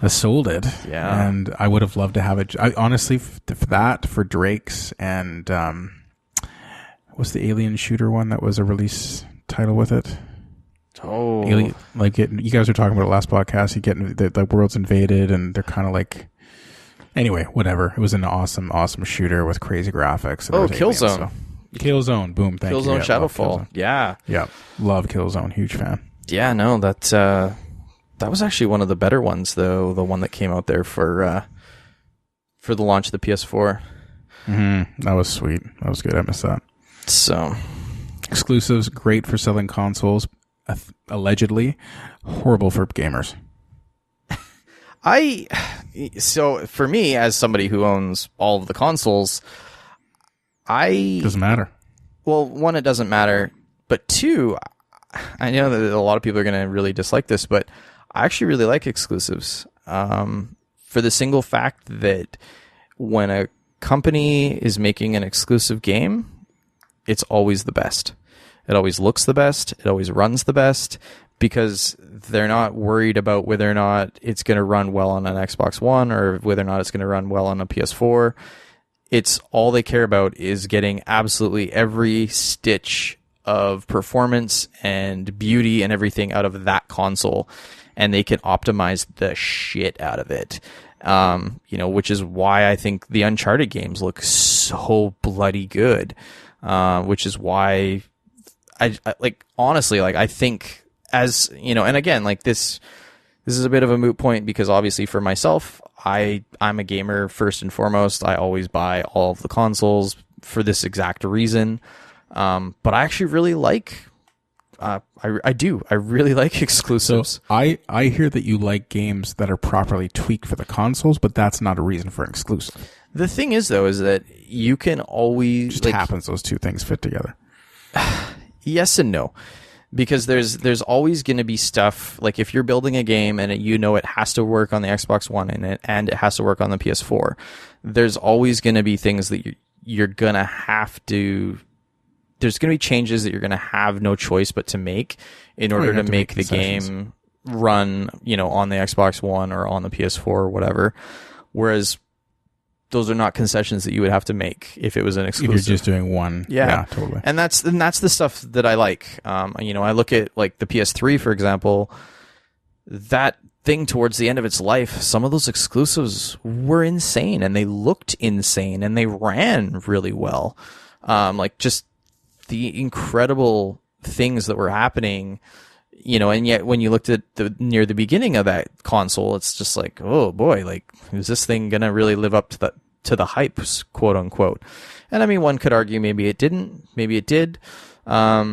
sold it. Yeah. And I would have loved to have it. I honestly, for Drake's and what's the alien shooter one that was a release title with it? Oh, you guys were talking about it last podcast. You get the world's invaded, and they're kind of like. Anyway, whatever. It was an awesome shooter with crazy graphics. And Killzone. So. Killzone. Boom. Thank you. Killzone Shadowfall. Yeah. Love Killzone. Huge fan. Yeah. No, that was actually one of the better ones, though. The one that came out there for the launch of the PS4. Mm-hmm. That was sweet. That was good. I missed that. So, exclusives great for selling consoles. Allegedly horrible for gamers. So for me, as somebody who owns all of the consoles, doesn't matter. Well, one, it doesn't matter, but two, I know that a lot of people are going to really dislike this, but I actually really like exclusives. For the single fact that when a company is making an exclusive game, it's always the best. It always looks the best. It always runs the best because they're not worried about whether or not it's going to run well on an Xbox One or whether or not it's going to run well on a PS4. It's all they care about is getting absolutely every stitch of performance and beauty and everything out of that console, and they can optimize the shit out of it. Which is why I think the Uncharted games look so bloody good. Which is why I like, honestly, like, I think, as you know, and again, like, this is a bit of a moot point, because obviously for myself, I'm a gamer first and foremost. I always buy all of the consoles for this exact reason. But I actually really like, I really like exclusives. So I hear that you like games that are properly tweaked for the consoles, but that's not a reason for an exclusive. The thing is, though, is that you can always... It just happens those two things fit together. Yes and no. Because there's always going to be stuff, like if you're building a game and it has to work on the Xbox One and it has to work on the PS4, there's always going to be things that you're going to have to... There's going to be changes that you're going to have no choice but to make in order to make the game run, on the Xbox One or on the PS4 or whatever. Whereas those are not concessions that you would have to make if it was an exclusive. If you're just doing one. Yeah, totally. And that's the stuff that I like. I look at like the PS3, for example, that thing towards the end of its life, some of those exclusives were insane and they looked insane and they ran really well. Like just the incredible things that were happening, and yet when you looked at near the beginning of that console, it's just like, oh boy, like, is this thing going to really live up to the hype, quote unquote? And I mean, one could argue maybe it didn't, maybe it did. I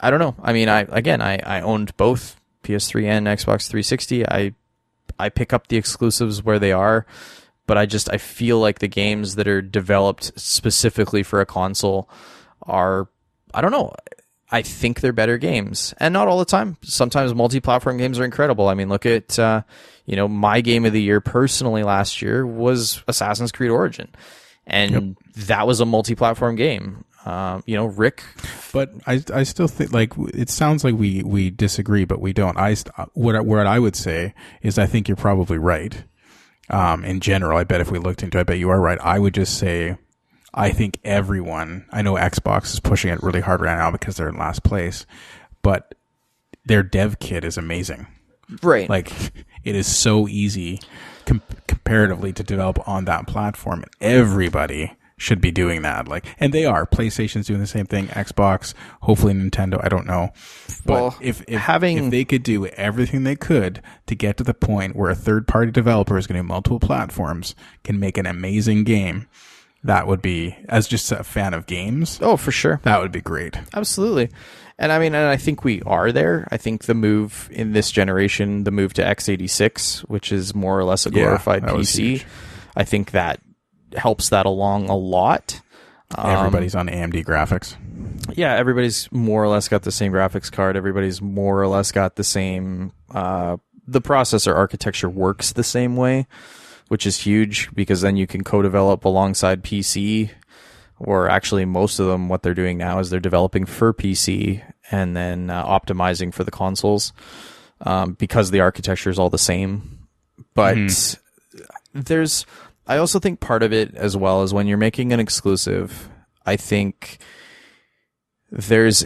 don't know. I mean, I owned both PS3 and Xbox 360. I pick up the exclusives where they are, but I feel like the games that are developed specifically for a console are, I don't know, I think they're better games. And not all the time. Sometimes multi-platform games are incredible. I mean, look at, my game of the year personally last year was Assassin's Creed Origin. And that was a multi-platform game. Rick. But I still think, like, it sounds like we disagree, but we don't. What I would say is I think you're probably right. In general, I bet if we looked into it, I bet you are right. I would just say, I think everyone, I know Xbox is pushing it really hard right now because they're in last place, but their dev kit is amazing. Right. Like, it is so easy comparatively to develop on that platform. Everybody should be doing that. Like, and they are. PlayStation's doing the same thing. Xbox, hopefully Nintendo, I don't know. But if they could do everything they could to get to the point where a third-party developer is going to do multiple platforms, can make an amazing game, that would be, as just a fan of games. Oh, for sure. That would be great. Absolutely. And I mean, and I think we are there. I think the move in this generation, the move to x86, which is more or less a glorified PC, I think that helps that along a lot. Everybody's on AMD graphics. Yeah, everybody's more or less got the same graphics card. Everybody's more or less got the same... the processor architecture works the same way, which is huge, because then you can co-develop alongside PC, or actually most of them, what they're doing now is they're developing for PC and then optimizing for the consoles, because the architecture is all the same. But I also think part of it as well is when you're making an exclusive, I think there's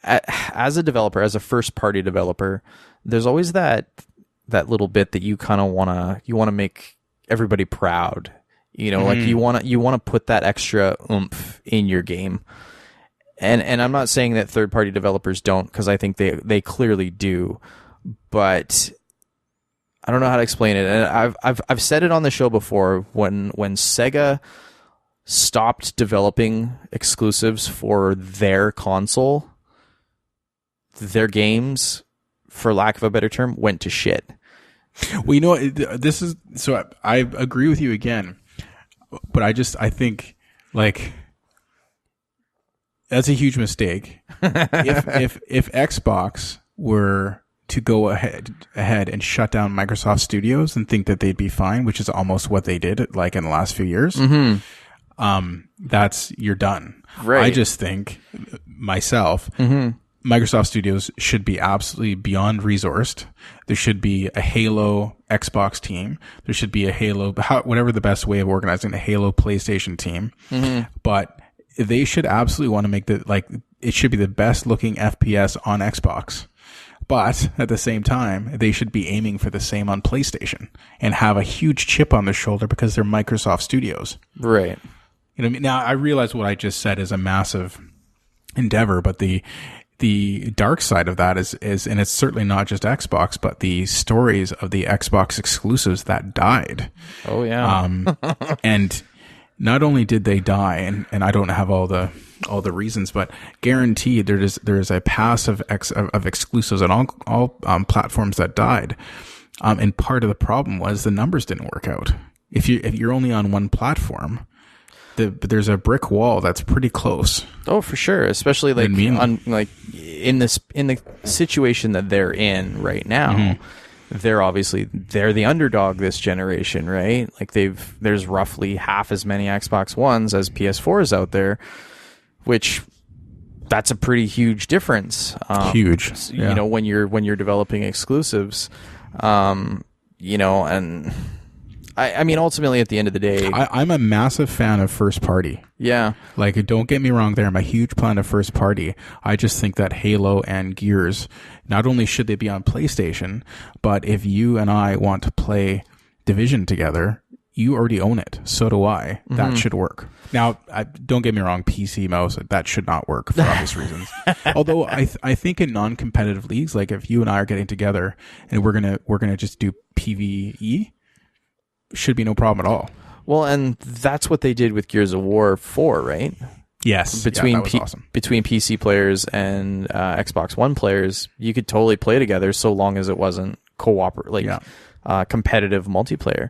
as a developer, as a first party developer, there's always that little bit that you kind of want to make everybody proud, like you want to put that extra oomph in your game. And I'm not saying that third party developers don't, because I think they clearly do, but I don't know how to explain it. And I've said it on the show before, when Sega stopped developing exclusives for their console, their games, for lack of a better term, went to shit. Well, this is, so I agree with you again, but I think, like, that's a huge mistake. if Xbox were to go ahead and shut down Microsoft Studios and think that they'd be fine, which is almost what they did, like, in the last few years, you're done. Right. I just think, myself, Microsoft Studios should be absolutely beyond resourced. There should be a Halo Xbox team. There should be a Halo, whatever the best way of organizing a Halo PlayStation team. But they should absolutely want to make it should be the best looking FPS on Xbox. But at the same time, they should be aiming for the same on PlayStation and have a huge chip on their shoulder because they're Microsoft Studios. Right. You know what I mean? Now I realize what I just said is a massive endeavor, but the dark side of that is, and it's certainly not just Xbox, but the stories of the Xbox exclusives that died. Oh yeah. And not only did they die, and I don't have all the reasons, but guaranteed there is a pass of exclusives on all platforms that died. And part of the problem was the numbers didn't work out. If you're only on one platform, there's a brick wall that's pretty close. Oh, for sure. Especially like in the situation that they're in right now, they're the underdog this generation, right? Like there's roughly half as many Xbox Ones as PS4s out there, which that's a pretty huge difference. Huge. Yeah. You know, when you're developing exclusives, you know, and I mean, ultimately, at the end of the day, I'm a massive fan of first party. Yeah. Like, don't get me wrong there. I'm a huge fan of first party. I just think that Halo and Gears, not only should they be on PlayStation, but if you and I want to play Division together, you already own it. So do I. That should work. Now, don't get me wrong, PC mouse, that should not work for obvious reasons. Although I think in non-competitive leagues, like if you and I are getting together and we're gonna just do PvE, should be no problem at all. Well, and that's what they did with Gears of War 4, right? Yes. Between that was awesome. Between PC players and Xbox One players, you could totally play together so long as it wasn't competitive multiplayer,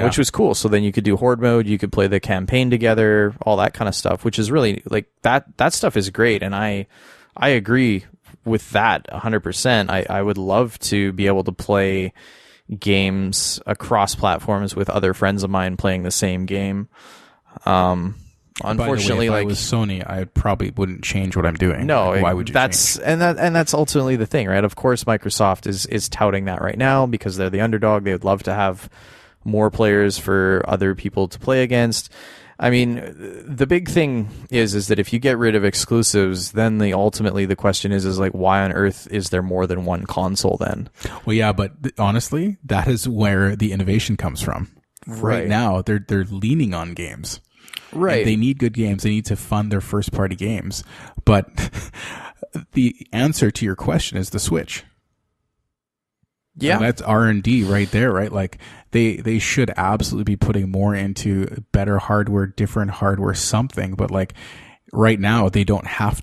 which was cool. So then you could do horde mode, you could play the campaign together, all that kind of stuff, which is really like that stuff is great. And I agree with that 100%. I would love to be able to play games across platforms with other friends of mine playing the same game. Unfortunately, if I was Sony, I probably wouldn't change what I'm doing. No, why would you? That's change? And that's ultimately the thing, right? Of course, Microsoft is touting that right now because they're the underdog. They would love to have more players for other people to play against. I mean, the big thing is that if you get rid of exclusives, then ultimately the question is like, why on earth is there more than one console then? Well, yeah, but honestly, that is where the innovation comes from. Right now, they're leaning on games. Right. And they need good games. They need to fund their first party games. But the answer to your question is the Switch. Yeah. And that's R&D right there, right? Like they should absolutely be putting more into better hardware, different hardware, something. But like right now,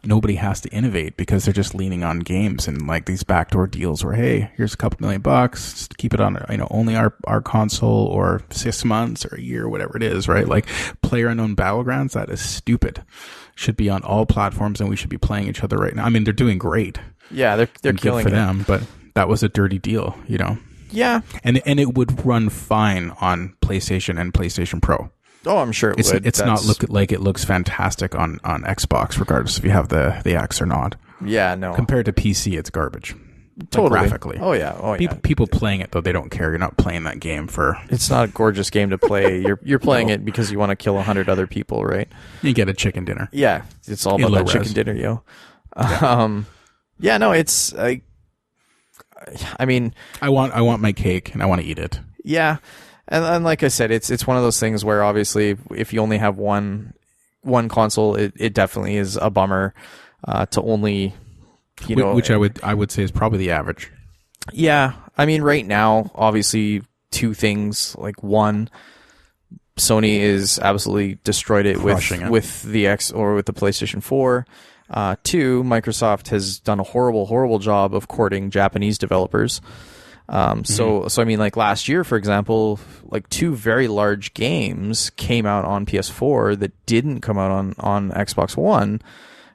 nobody has to innovate because they're just leaning on games and like these backdoor deals where, hey, here's a couple $1 million, just keep it on, only our console or 6 months or a year, or whatever it is, right? Like PlayerUnknown Battlegrounds, that is stupid. Should be on all platforms and we should be playing each other right now. I mean, they're doing great. Yeah, they're killing good for them, but that was a dirty deal, Yeah. And it would run fine on PlayStation and PlayStation Pro. Oh, I'm sure it would. It's not look like it looks fantastic on Xbox, regardless if you have the X or not. Yeah, no. Compared to PC, it's garbage. Totally. Like graphically. Oh, yeah. People playing it, though, they don't care. You're not playing that game for... It's not a gorgeous game to play. You're playing it because you want to kill 100 other people, right? You get a chicken dinner. Yeah. It's all about that chicken dinner, yo. Yeah. No, it's... I mean... I want my cake, and I want to eat it. Yeah. And like I said, it's one of those things where obviously if you only have one console, it definitely is a bummer to only, which I would say is probably the average. Yeah. I mean, right now, obviously two things. Like one, Sony is absolutely destroyed it with the X or with the PlayStation 4. Two, Microsoft has done a horrible job of courting Japanese developers. So I mean, like last year, for example, like two very large games came out on PS4 that didn't come out on Xbox One.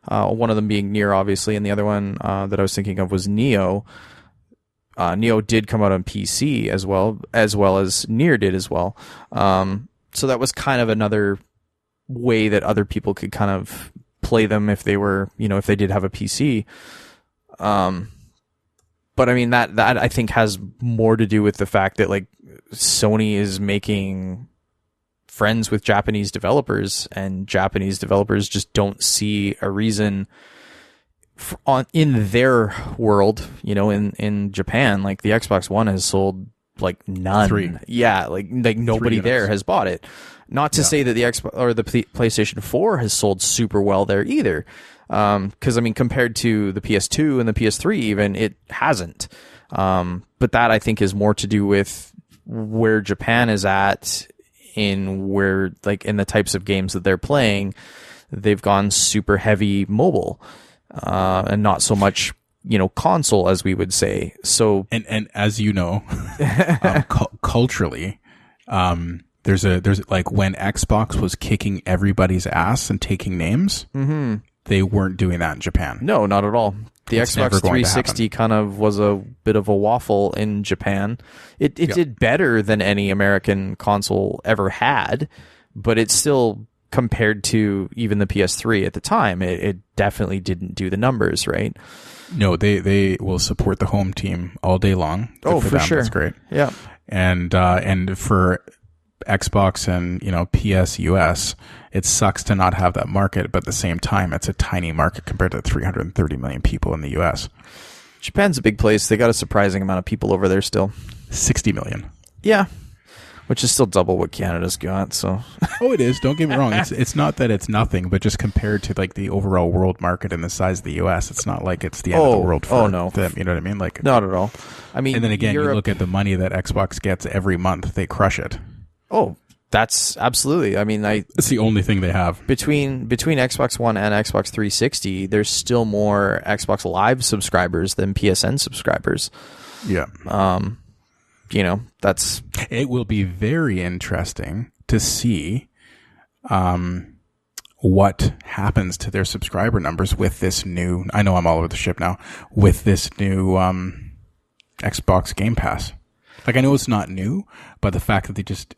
One of them being Nier, obviously, and the other one that I was thinking of was Neo. Neo did come out on PC as well as Nier did as well. So that was kind of another way that other people could kind of play them if they were, if they did have a PC. But I mean, that I think has more to do with the fact that like Sony is making friends with Japanese developers, and Japanese developers just don't see a reason in their world, in Japan. Like the Xbox One has sold like none. 3. Yeah, like nobody there has bought it. Not to say that the Xbox or the PlayStation 4 has sold super well there either. Because I mean, compared to the PS2 and the PS3, even it hasn't. But that I think is more to do with where Japan is at in where like in the types of games that they're playing. They've gone super heavy mobile, and not so much, console, as we would say. So, and as you know, culturally, there's like when Xbox was kicking everybody's ass and taking names, they weren't doing that in Japan. No, not at all. The Xbox 360 kind of was a bit of a waffle in Japan. It did better than any American console ever had, but it's still, compared to even the PS3 at the time, it definitely didn't do the numbers, right? No, they will support the home team all day long. Oh, for sure. That's great. Yeah. And for Xbox and, PS US, it sucks to not have that market, but at the same time, it's a tiny market compared to 330 million people in the US. Japan's a big place. They got a surprising amount of people over there still. 60 million. Yeah. Which is still double what Canada's got, so. Oh, it is. Don't get me wrong. It's not that it's nothing, but just compared to like the overall world market and the size of the US, it's not like it's the end of the world for them. You know what I mean? Like, not at all. I mean, and then again, you look at the money that Xbox gets every month, they crush it. Oh, that's absolutely. I mean, it's the only thing they have. Between Xbox One and Xbox 360, there's still more Xbox Live subscribers than PSN subscribers. Yeah. It will be very interesting to see what happens to their subscriber numbers with this new, I know I'm all over the ship now, with this new Xbox Game Pass. Like, I know it's not new, but the fact that they just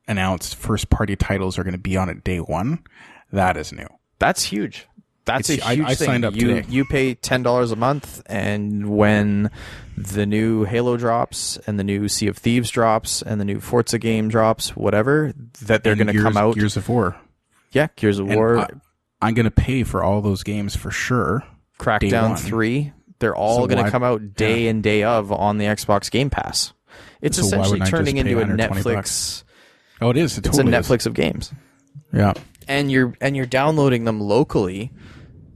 announced first-party titles are going to be on it day one, that is new. That's huge. That's a huge I thing. Signed up today. You pay $10 a month, and when the new Halo drops, and the new Sea of Thieves drops, and the new Forza game drops, whatever, that they're going to come out. Gears of War. Yeah, Gears of War. I'm going to pay for all those games for sure. Crackdown 3. They're all going to come out day and day of on the Xbox Game Pass. It's essentially turning into a Netflix. Oh, it is. It's a Netflix of games. Yeah. And you're downloading them locally,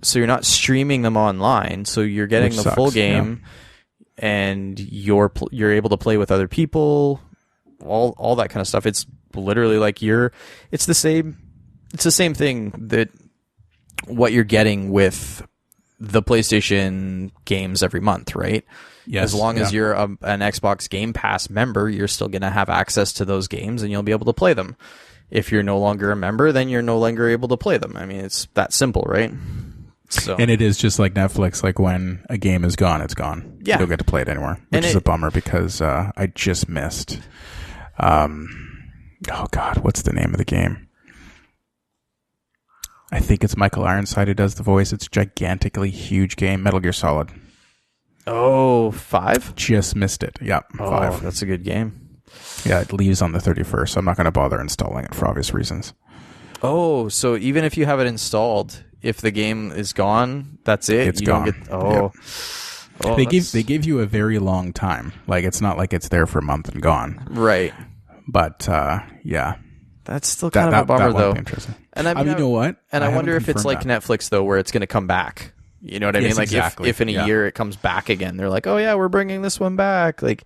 so you're not streaming them online. So you're getting the full game, and you're able to play with other people, all that kind of stuff. It's literally like it's the same thing that what you're getting with the PlayStation games every month, right? Yes. As long as you're an Xbox Game Pass member, you're still going to have access to those games, and you'll be able to play them. If you're no longer a member, then you're no longer able to play them. I mean, it's that simple, right? So, and it is just like Netflix. Like, when a game is gone, it's gone. Yeah. You don't get to play it anymore, which is a bummer, because I just missed. Oh God, what's the name of the game? I think it's Michael Ironside who does the voice. It's a gigantically huge game, Metal Gear Solid. Oh, 5? Just missed it. Yeah, 5. That's a good game. Yeah, it leaves on the 31st, so I'm not going to bother installing it for obvious reasons. Oh, so even if you have it installed, if the game is gone, that's it? It's gone. Yep. Oh, they give you a very long time. Like, it's not like it's there for a month and gone. Right. But, yeah. That's still kind of a bummer, though. Be interesting. And I mean, you know what? And I wonder if it's like Netflix, though, where it's going to come back. You know what I mean? Like, exactly. if in a year it comes back again, they're like, oh, yeah, we're bringing this one back. Like,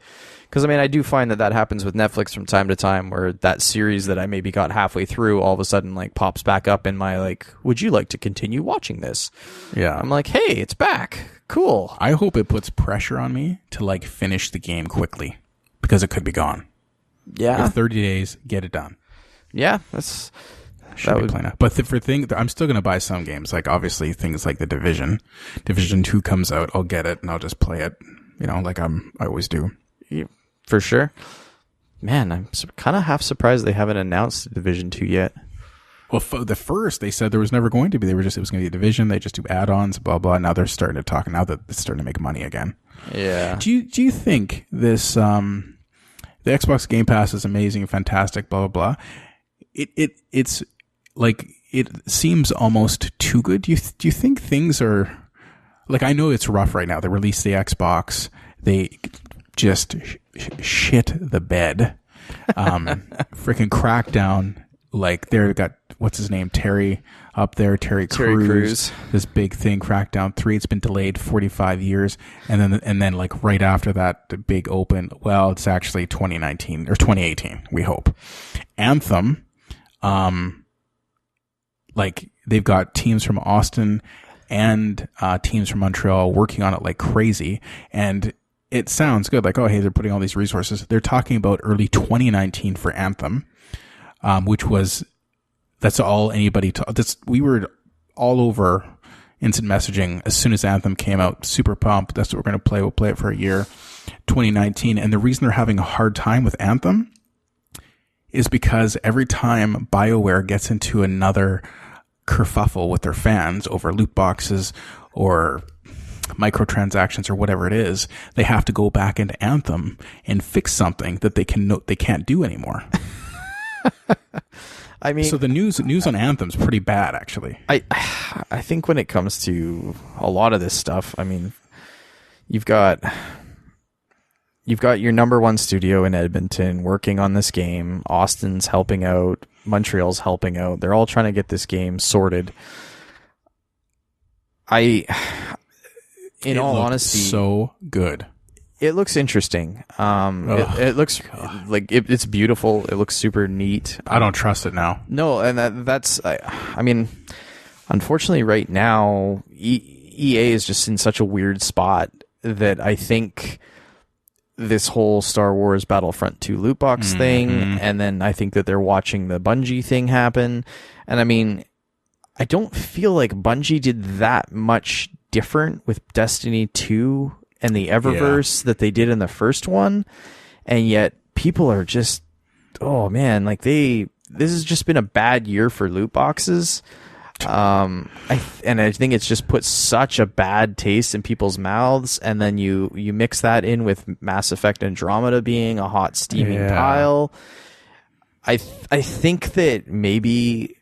because, I mean, I do find that happens with Netflix from time to time, where that series that I maybe got halfway through all of a sudden, like, pops back up in my, like, would you like to continue watching this? Yeah. I'm like, hey, it's back. Cool. I hope it puts pressure on me to, like, finish the game quickly, because it could be gone. Yeah. In 30 days, get it done. Yeah, But I'm still going to buy some games. Like, obviously, things like the Division 2 comes out, I'll get it and I'll just play it. You know, like I always do. Yeah, for sure. Man, I'm kind of half surprised they haven't announced Division 2 yet. Well, the first they said there was never going to be. It was going to be a Division. They just do add-ons, blah blah. Now they're starting to talk. Now that it's starting to make money again. Yeah. Do you think this the Xbox Game Pass is amazing, fantastic, blah blah blah? It's like, it seems almost too good. Do you think things are, like, I know it's rough right now. They released the Xbox, they just shit the bed. Freaking Crackdown, like they've got, what's his name, Terry up there, Terry Crews. This big thing, Crackdown 3, it's been delayed 45 years, and then like right after that, the big open, well, it's actually 2019 or 2018, we hope. Anthem, like they've got teams from Austin and teams from Montreal working on it like crazy, and it sounds good, like, oh hey, they're putting all these resources. They're talking about early 2019 for Anthem, which was, that's all anybody we were all over instant messaging as soon as Anthem came out. Super pumped. That's what we're going to play. We'll play it for a year. 2019. And the reason they're having a hard time with Anthem is because every time BioWare gets into another kerfuffle with their fans over loot boxes or microtransactions or whatever it is, they have to go back into Anthem and fix something that they can't do anymore. I mean, so the news on Anthem's pretty bad, actually. I think when it comes to a lot of this stuff, I mean, you've got your number one studio in Edmonton working on this game. Austin's helping out. Montreal's helping out. They're all trying to get this game sorted. In all honesty, so good. It looks interesting. It looks like it's beautiful. It looks super neat. I don't trust it now. No, and that's. I mean, unfortunately, right now, EA is just in such a weird spot that I think this whole Star Wars Battlefront 2 loot box thing, and then I think that they're watching the Bungie thing happen. And I mean, I don't feel like Bungie did that much different with Destiny 2 and the Eververse that they did in the first one, and yet people are just, oh man, like this has just been a bad year for loot boxes. I think it's just put such a bad taste in people's mouths, and then you mix that in with Mass Effect Andromeda being a hot steaming pile. I think that maybe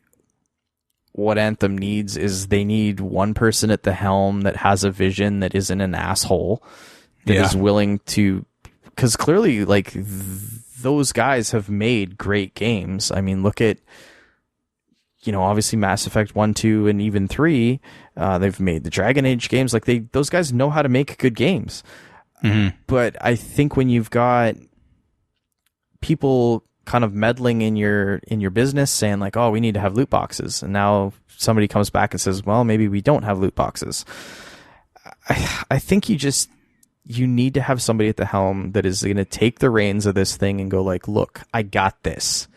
what Anthem needs is they need one person at the helm that has a vision, that isn't an asshole, that is willing to, because clearly, like, those guys have made great games. I mean, look at, obviously Mass Effect 1, 2, and even 3. They've made the Dragon Age games. Like, those guys know how to make good games. But I think when you've got people kind of meddling in your business, saying like, oh, we need to have loot boxes, and now somebody comes back and says, well, maybe we don't have loot boxes. I think you need to have somebody at the helm that is going to take the reins of this thing and go like, look, I got this.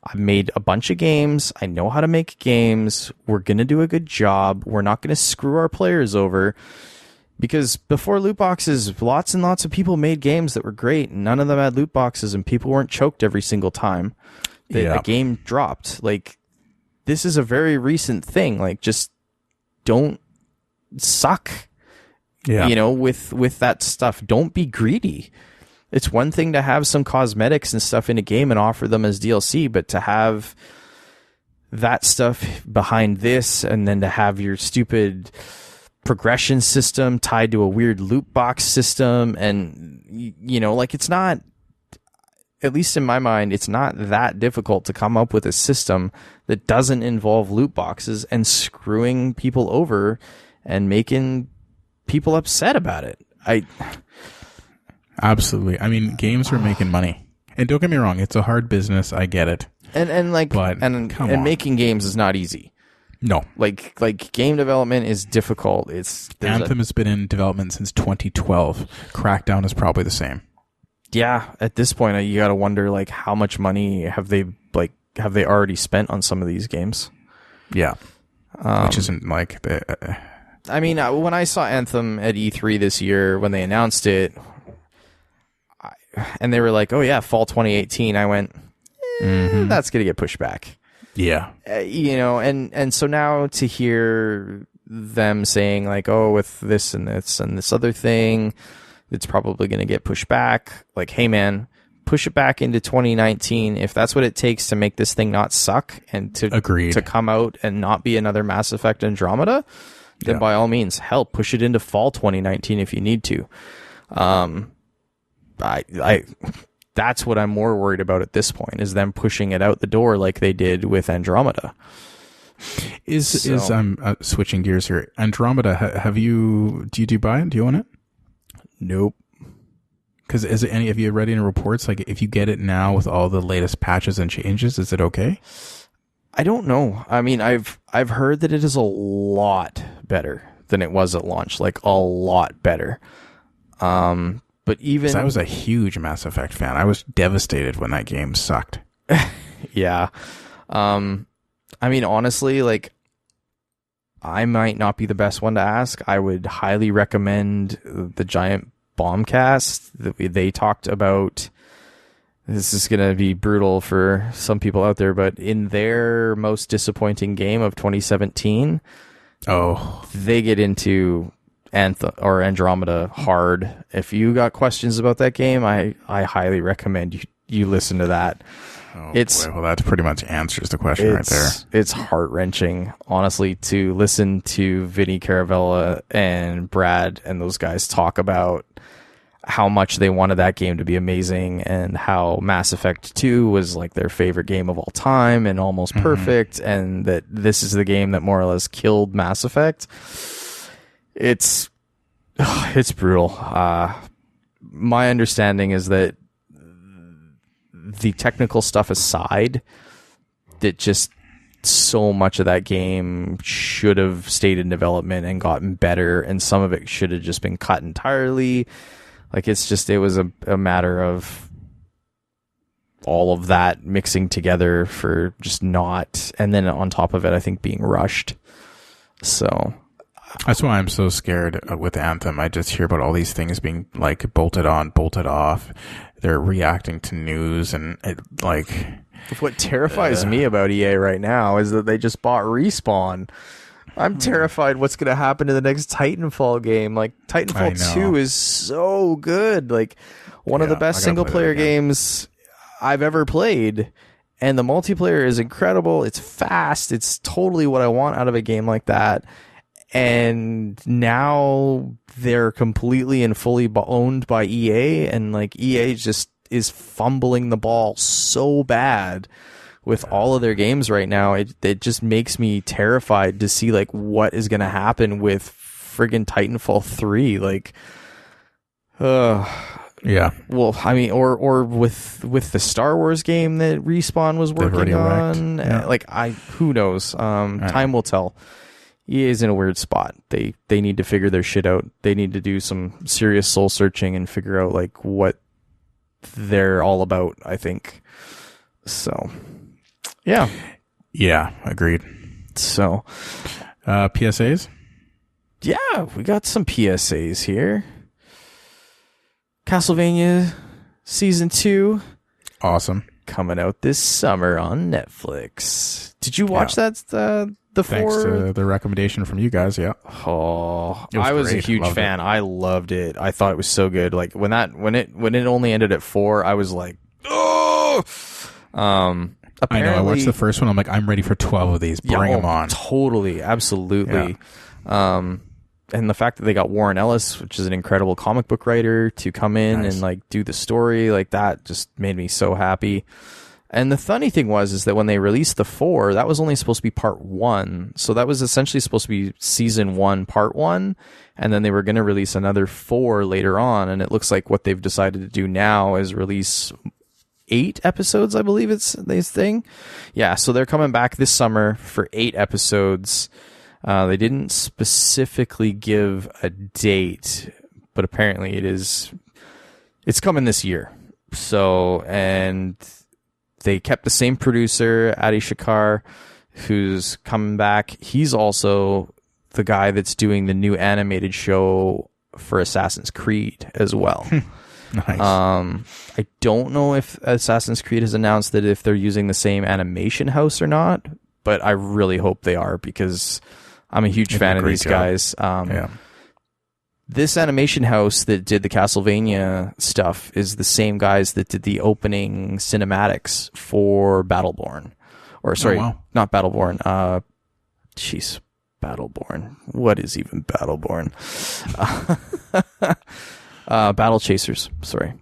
I've made a bunch of games. I know how to make games. We're going to do a good job. We're not going to screw our players over. Because before loot boxes, lots and lots of people made games that were great, and none of them had loot boxes, and people weren't choked every single time that a game dropped. Like, this is a very recent thing. Like, just don't suck, with that stuff. Don't be greedy. It's one thing to have some cosmetics and stuff in a game and offer them as DLC, but to have that stuff behind this, and then to have your stupid progression system tied to a weird loot box system, and like, it's not, at least in my mind, it's not that difficult to come up with a system that doesn't involve loot boxes and screwing people over and making people upset about it. Absolutely. I mean, games are making money, and don't get me wrong, it's a hard business. I get it, and making games is not easy. No, like game development is difficult. Anthem has been in development since 2012. Crackdown is probably the same. Yeah, at this point, you got to wonder, like, how much money have they already spent on some of these games? Yeah, which isn't like I mean, when I saw Anthem at E3 this year when they announced it, and they were like, "Oh yeah, fall 2018," I went, "That's gonna get pushed back." Yeah. And so now to hear them saying like, oh, with this and this other thing, it's probably going to get pushed back. Like, hey man, push it back into 2019. If that's what it takes to make this thing not suck and to come out and not be another Mass Effect Andromeda, then by all means, hell, push it into fall 2019 if you need to. I that's what I'm more worried about at this point, is them pushing it out the door like they did with Andromeda. I'm switching gears here. Andromeda, do you buy it? Do you own it? Nope. Because have you read any reports? Like, if you get it now with all the latest patches and changes, is it okay? I don't know. I mean, I've heard that it is a lot better than it was at launch, like a lot better. But even I was a huge Mass Effect fan. I was devastated when that game sucked. Yeah. I mean, honestly, like, I might not be the best one to ask. I would highly recommend the Giant Bombcast that they talked about. This is going to be brutal for some people out there, but in their most disappointing game of 2017, they get into Anthem or Andromeda hard. If you got questions about that game, I highly recommend you listen to that. Well, that pretty much answers the question right there. It's heart-wrenching, honestly, to listen to Vinny Caravella and Brad and those guys talk about how much they wanted that game to be amazing and how Mass Effect 2 was like their favorite game of all time and almost perfect, and that this is the game that more or less killed Mass Effect. It's brutal. My understanding is that the technical stuff aside, that just so much of that game should have stayed in development and gotten better, and some of it should have just been cut entirely. Like, it was a matter of all of that mixing together for just not, and then on top of it, I think being rushed. So that's why I'm so scared with Anthem. I just hear about all these things being like bolted on, bolted off. They're reacting to news, and what terrifies me about EA right now is that they just bought Respawn. I'm terrified what's going to happen to the next Titanfall game. Like, Titanfall 2 is so good. Like, one of the best single-player games I've ever played. And the multiplayer is incredible. It's fast. It's totally what I want out of a game like that. And now they're completely and fully owned by EA. And, like, EA just is fumbling the ball so bad with all of their games right now. It just makes me terrified to see like what is going to happen with friggin' Titanfall 3. Like, yeah. Well, I mean, or with the Star Wars game that Respawn was working on. Yeah. Like, who knows? Time will tell. EA is in a weird spot. They need to figure their shit out. They need to do some serious soul searching and figure out like what they're all about, I think. So, yeah. Yeah, agreed. So, PSAs? Yeah, we got some PSAs here. Castlevania Season 2. Awesome. Coming out this summer on Netflix. Did you watch that? The Thanks to the recommendation from you guys, yeah. Oh, I was a huge fan. I loved it. I thought it was so good. Like, when it only ended at 4, I was like, oh! I know. I watched the first one. I'm like, I'm ready for 12 of these. Bring them on. Totally. Absolutely. Yeah. And the fact that they got Warren Ellis, which is an incredible comic book writer, to come in and like do the story, like that just made me so happy. And the funny thing is that when they released the 4, that was only supposed to be part 1. So that was essentially supposed to be season 1, part 1. And then they were going to release another 4 later on. And it looks like what they've decided to do now is release 8 episodes, I believe it's this thing. Yeah, so they're coming back this summer for 8 episodes. They didn't specifically give a date, but apparently it's coming this year. So, and they kept the same producer, Adi Shankar, who's coming back. He's also the guy that's doing the new animated show for Assassin's Creed as well. Nice. I don't know if Assassin's Creed has announced that if they're using the same animation house or not, but I really hope they are, because I'm a huge fan of these guys. This animation house that did the Castlevania stuff is the same guys that did the opening cinematics for Battleborn. Or, sorry, not Battleborn. Battleborn. What is even Battleborn? Battle Chasers. Sorry.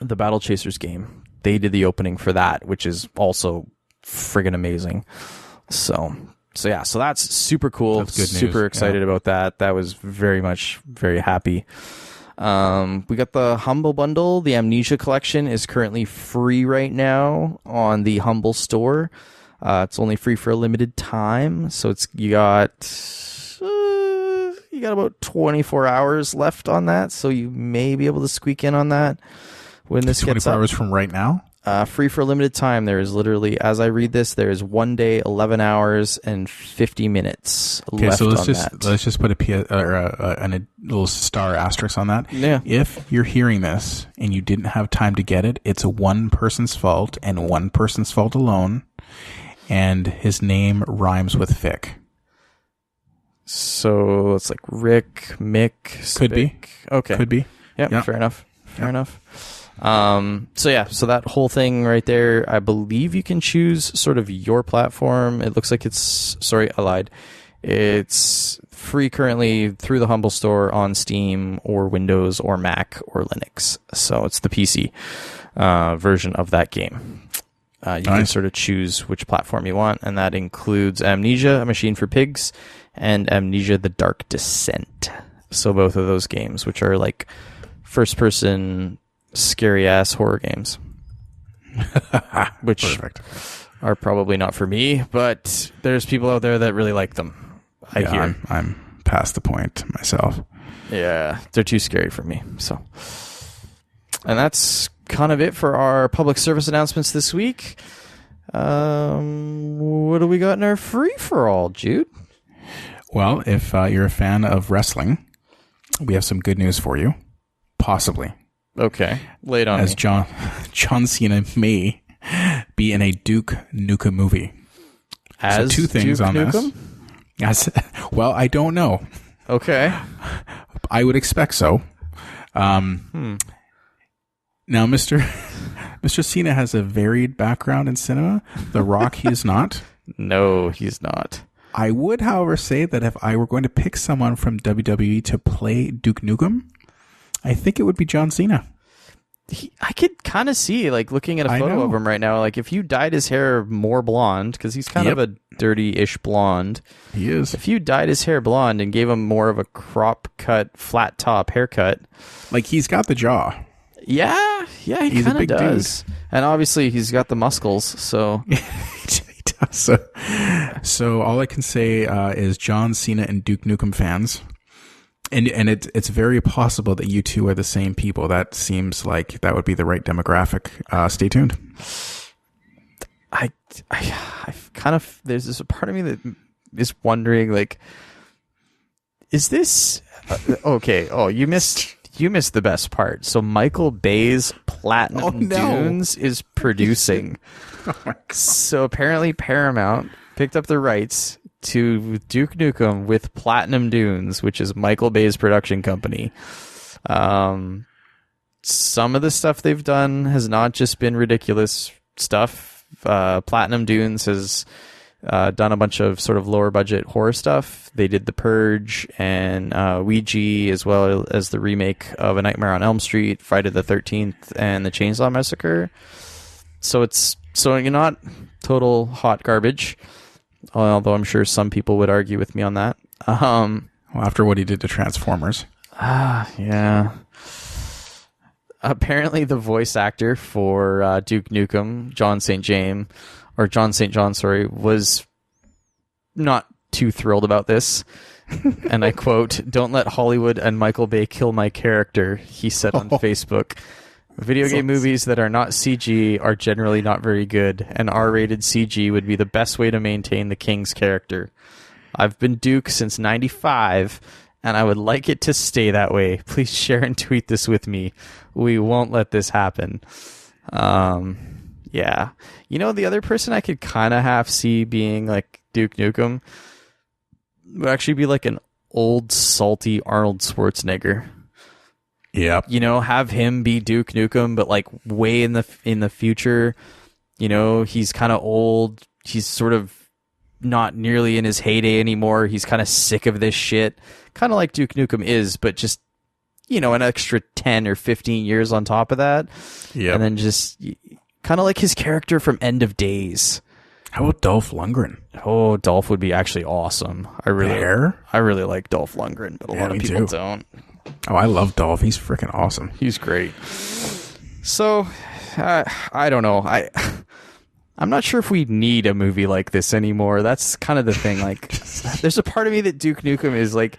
the Battle Chasers game. They did the opening for that, which is also friggin' amazing. So that's super cool. That's good news. Super excited about that. That was very happy. We got the Humble Bundle. The Amnesia collection is currently free right now on the Humble store. It's only free for a limited time, so you got about 24 hours left on that, so you may be able to squeak in on that when this gets up. 24 hours from right now? Free for a limited time. There is literally, as I read this, there is 1 day, 11 hours, and 50 minutes left on that. Let's just put a little star asterisk on that. Yeah. If you're hearing this and you didn't have time to get it, it's one person's fault and one person's fault alone, and his name rhymes with Fick. So it's like Rick, Mick, Could be. Okay. Could be. Yeah, fair enough. So that whole thing right there, I believe you can choose sort of your platform. It looks like I lied. It's free currently through the Humble Store on Steam or Windows or Mac or Linux. So it's the PC version of that game. You can sort of choose which platform you want, and that includes Amnesia, A Machine for Pigs, and Amnesia: The Dark Descent. So both of those games, which are like first-person scary-ass horror games, which Perfect. are probably not for me, but there's people out there that really like them. I hear. I'm past the point myself. Yeah, they're too scary for me. So, and that's kind of it for our public service announcements this week. What do we got in our free-for-all, Jude? Well, if you're a fan of wrestling, we have some good news for you. Possibly. Okay, lay it on as me. John Cena may be in a Duke Nukem movie. As so two things Duke on Nukem? This. Well, I don't know. Okay. I would expect so. Now, Mr. Cena has a varied background in cinema. The Rock, he is not. No, he's not. I would, however, say that if I were going to pick someone from WWE to play Duke Nukem, I think it would be John Cena. I could kind of see, like, looking at a photo of him right now, like, if you dyed his hair more blonde, because he's kind of a dirty-ish blonde. He is. If you dyed his hair blonde and gave him more of a crop cut, flat top haircut. Like, he's got the jaw. Yeah, he kind of does. Dude. And obviously, he's got the muscles, so... He does. So all I can say is John Cena and Duke Nukem fans... And it's very possible that you two are the same people. That seems like that would be the right demographic. Stay tuned. I kind of, there's this part of me that is wondering, like, is this okay? Oh, you missed the best part. So Michael Bay's Platinum Dunes is producing. Oh my God. So apparently Paramount picked up the rights to Duke Nukem with Platinum Dunes, which is Michael Bay's production company. Some of the stuff they've done has not just been ridiculous stuff. Platinum Dunes has done a bunch of sort of lower budget horror stuff. They did The Purge and Ouija, as well as the remake of A Nightmare on Elm Street, Friday the 13th, and The Chainsaw Massacre. So you're not total hot garbage. Although I'm sure some people would argue with me on that. Well, after what he did to Transformers. Yeah. Apparently the voice actor for Duke Nukem, John St. John, was not too thrilled about this. And I quote, "Don't let Hollywood and Michael Bay kill my character," he said on Facebook. Video game movies that are not CG are generally not very good, and R-rated CG would be the best way to maintain the King's character. I've been Duke since '95, and I would like it to stay that way. Please share and tweet this with me. We won't let this happen. Yeah. You know, the other person I could kind of half see being like Duke Nukem would actually be like an old, salty Arnold Schwarzenegger. Yeah, you know, have him be Duke Nukem, but like way in the future. You know, he's kind of old. He's sort of not nearly in his heyday anymore. He's kind of sick of this shit, kind of like Duke Nukem is, but just an extra 10 or 15 years on top of that. Yeah. And then just kind of like his character from End of Days. How about Dolph Lundgren? Oh, Dolph would be actually awesome. I really like Dolph Lundgren, but a lot of people don't. Oh, I love Dolph. He's freaking awesome. He's great. So, I don't know. I'm not sure if we need a movie like this anymore. That's kind of the thing. Like, there's a part of me that Duke Nukem is like,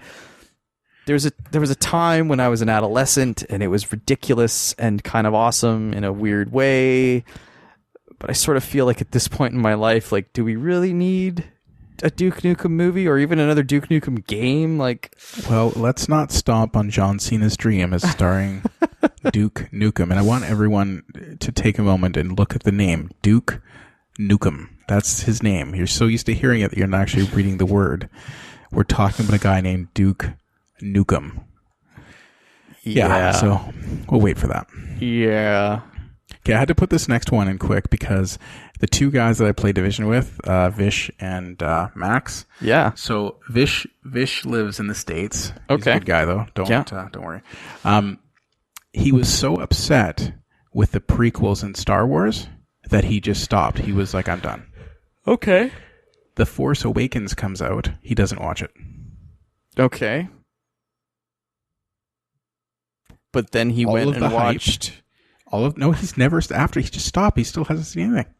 there was a time when I was an adolescent and it was ridiculous and kind of awesome in a weird way. But I sort of feel like at this point in my life, like, do we really need a Duke Nukem movie or even another Duke Nukem game? Like, well, let's not stomp on John Cena's dream as starring Duke Nukem. And I want everyone to take a moment and look at the name, Duke Nukem. That's his name. You're so used to hearing it that you're not actually reading the word. We're talking about a guy named Duke Nukem. Yeah, so we'll wait for that. Yeah. Okay, I had to put this next one in quick because the two guys that I play Division with, Vish and Max. Yeah. So Vish lives in the States. He's Okay. a good guy though. Don't worry. He was so upset with the prequels in Star Wars that he just stopped. He was like, I'm done. Okay. The Force Awakens comes out. He doesn't watch it. Okay. But then he went and watched... No, he's never, after he just stopped, he still hasn't seen anything.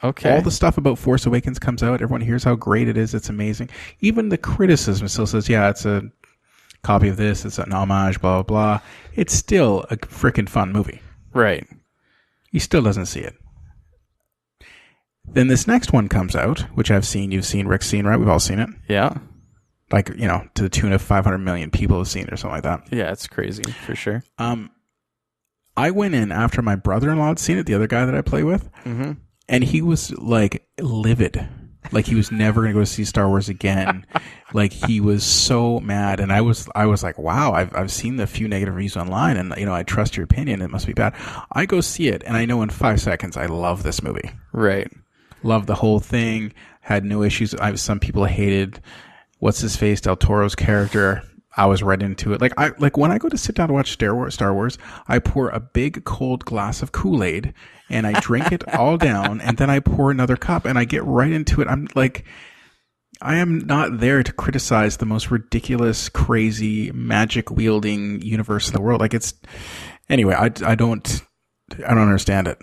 Okay. All the stuff about Force Awakens comes out. Everyone hears how great it is. It's amazing. Even the criticism still says, yeah, it's a copy of this. It's an homage, blah, blah, blah. It's still a freaking fun movie. Right. He still doesn't see it. Then this next one comes out, which I've seen. You've seen, Rick's seen, right? We've all seen it. Yeah. Like, to the tune of 500 million people have seen it or something like that. Yeah, it's crazy, for sure. I went in after my brother-in-law had seen it, the other guy that I play with, and he was, like, livid. Like, he was never going to go see Star Wars again. Like, he was so mad, and I was like, wow, I've seen the few negative reviews online, and, I trust your opinion. It must be bad. I go see it, and I know in 5 seconds I love this movie. Right. Loved the whole thing, had no issues. Some people hated what's-his-face, Del Toro's character. I was right into it. Like when I go to sit down to watch Star Wars, I pour a big cold glass of Kool-Aid and I drink it all down, and then I pour another cup and I get right into it. I'm like, I am not there to criticize the most ridiculous, crazy, magic wielding universe in the world. Like, it's anyway. I don't understand it.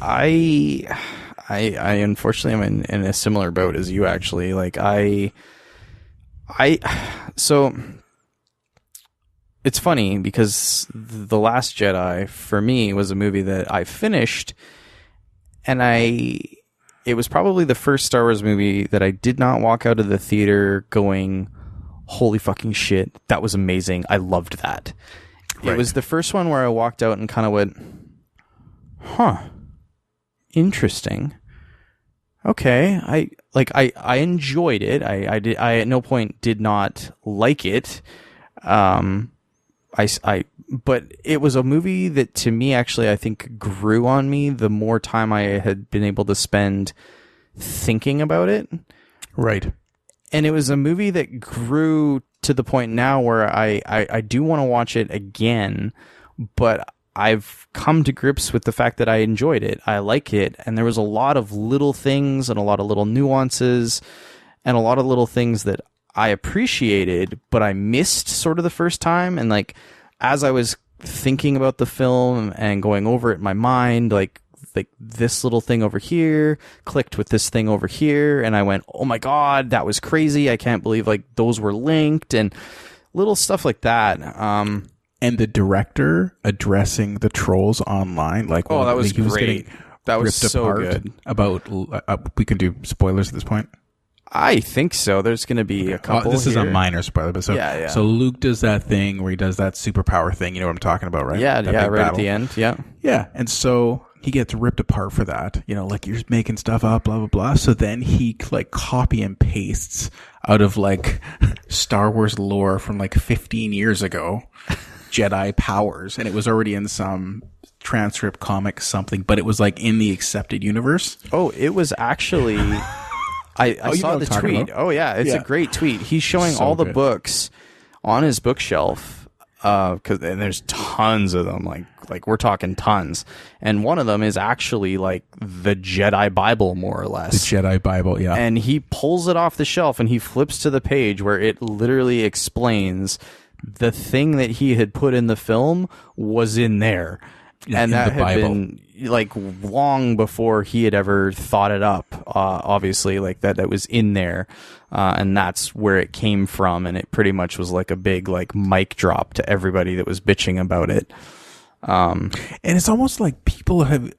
I unfortunately am in a similar boat as you, actually. Like, so it's funny because The Last Jedi for me was a movie that I finished, and it was probably the first Star Wars movie that I did not walk out of the theater going, holy fucking shit, that was amazing, I loved that. Right. It was the first one where I walked out and kind of went, huh, interesting. Okay, I enjoyed it. I at no point did not like it. But it was a movie that, to me, actually, I think grew on me the more time I had been able to spend thinking about it. Right. And it was a movie that grew to the point now where I do want to watch it again, but I've come to grips with the fact that I enjoyed it. I like it. And there was a lot of little things and a lot of little nuances and a lot of little things that I appreciated, but I missed sort of the first time. And like, as I was thinking about the film and going over it in my mind, like this little thing over here clicked with this thing over here. And I went, oh my God, that was crazy. I can't believe like those were linked and little stuff like that. And the director addressing the trolls online, like, oh, that was great. That was so good. About, we can do spoilers at this point. I think so. There's going to be a couple. This is a minor spoiler, but yeah. So Luke does that thing where he does that superpower thing. You know what I'm talking about, right? Yeah, right battle. At the end. Yeah, yeah. And so he gets ripped apart for that. Like, you're making stuff up, blah blah blah. So then he like copy and pastes out of like Star Wars lore from like 15 years ago, Jedi powers, and it was already in some transcript comic something, but it was like in the accepted universe. Oh, it was actually. I saw the tweet. Oh, yeah. It's a great tweet. He's showing all the books on his bookshelf and there's tons of them, like we're talking tons, and one of them is actually like the Jedi Bible, more or less. The Jedi Bible, yeah. And he pulls it off the shelf and he flips to the page where it literally explains the thing that he had put in the film was in there. Yeah, and that had been like long before he had ever thought it up, obviously, like that was in there. And that's where it came from. And it pretty much was like a big like mic drop to everybody that was bitching about it. And it's almost like people have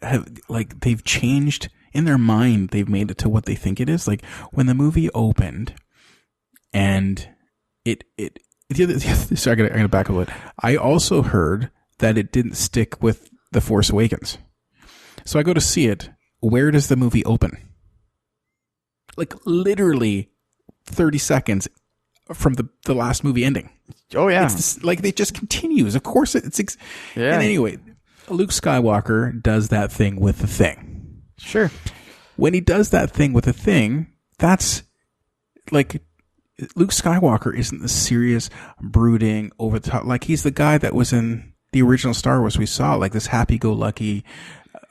like they've changed in their mind. They've made it to what they think it is. Like when the movie opened and so I gotta back up a bit. I also heard that it didn't stick with The Force Awakens. So I go to see it. Where does the movie open? Like literally 30 seconds from the last movie ending. Oh yeah. It's like it just continues. Of course it's yeah. And anyway, Luke Skywalker does that thing with the thing. Sure. When he does that thing with the thing, that's like Luke Skywalker isn't the serious, brooding, over the top. Like he's the guy that was in the original Star Wars we saw, like this happy-go-lucky,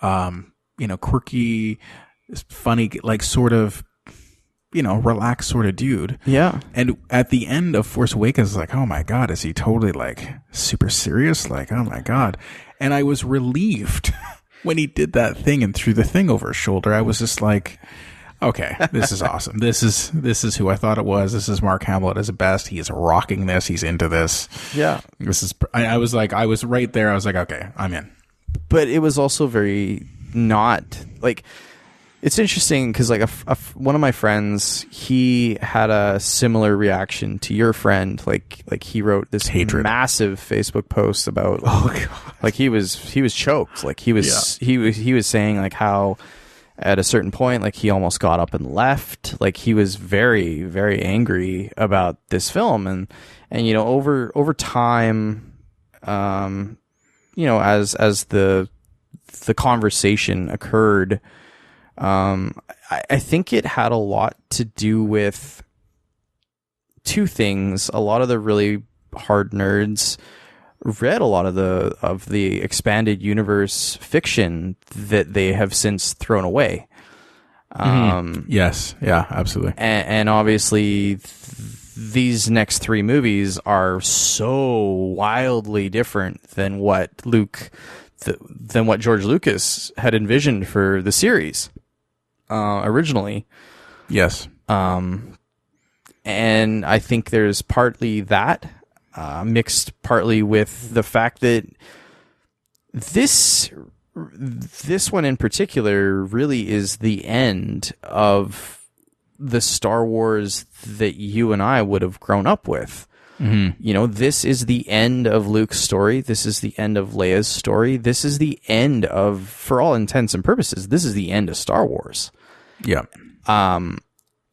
quirky, funny, like sort of, relaxed sort of dude. Yeah. And at the end of Force Awakens, it's like, oh my God, is he totally like super serious? Like, oh my God. And I was relieved when he did that thing and threw the thing over his shoulder. I was just like, okay, this is awesome. This is who I thought it was. This is Mark Hamill at his best. He is rocking this. He's into this. Yeah. I was right there. I was like, okay, I'm in. But it was also very not like, it's interesting because like one of my friends, he had a similar reaction to your friend. Like he wrote this massive Facebook post about, like he was choked. Like he was saying like how, at a certain point, like he almost got up and left. Like he was very, very angry about this film, and over time, as the conversation occurred, I think it had a lot to do with two things. A lot of the really hard nerds read a lot of the expanded universe fiction that they have since thrown away. Yes. Yeah, absolutely. And obviously these next three movies are so wildly different than what George Lucas had envisioned for the series originally. Yes. And I think there's partly that, mixed partly with the fact that this one in particular really is the end of the Star Wars that you and I would have grown up with. Mm-hmm. This is the end of Luke's story. This is the end of Leia's story. This is the end of, for all intents and purposes, this is the end of Star Wars. Yeah.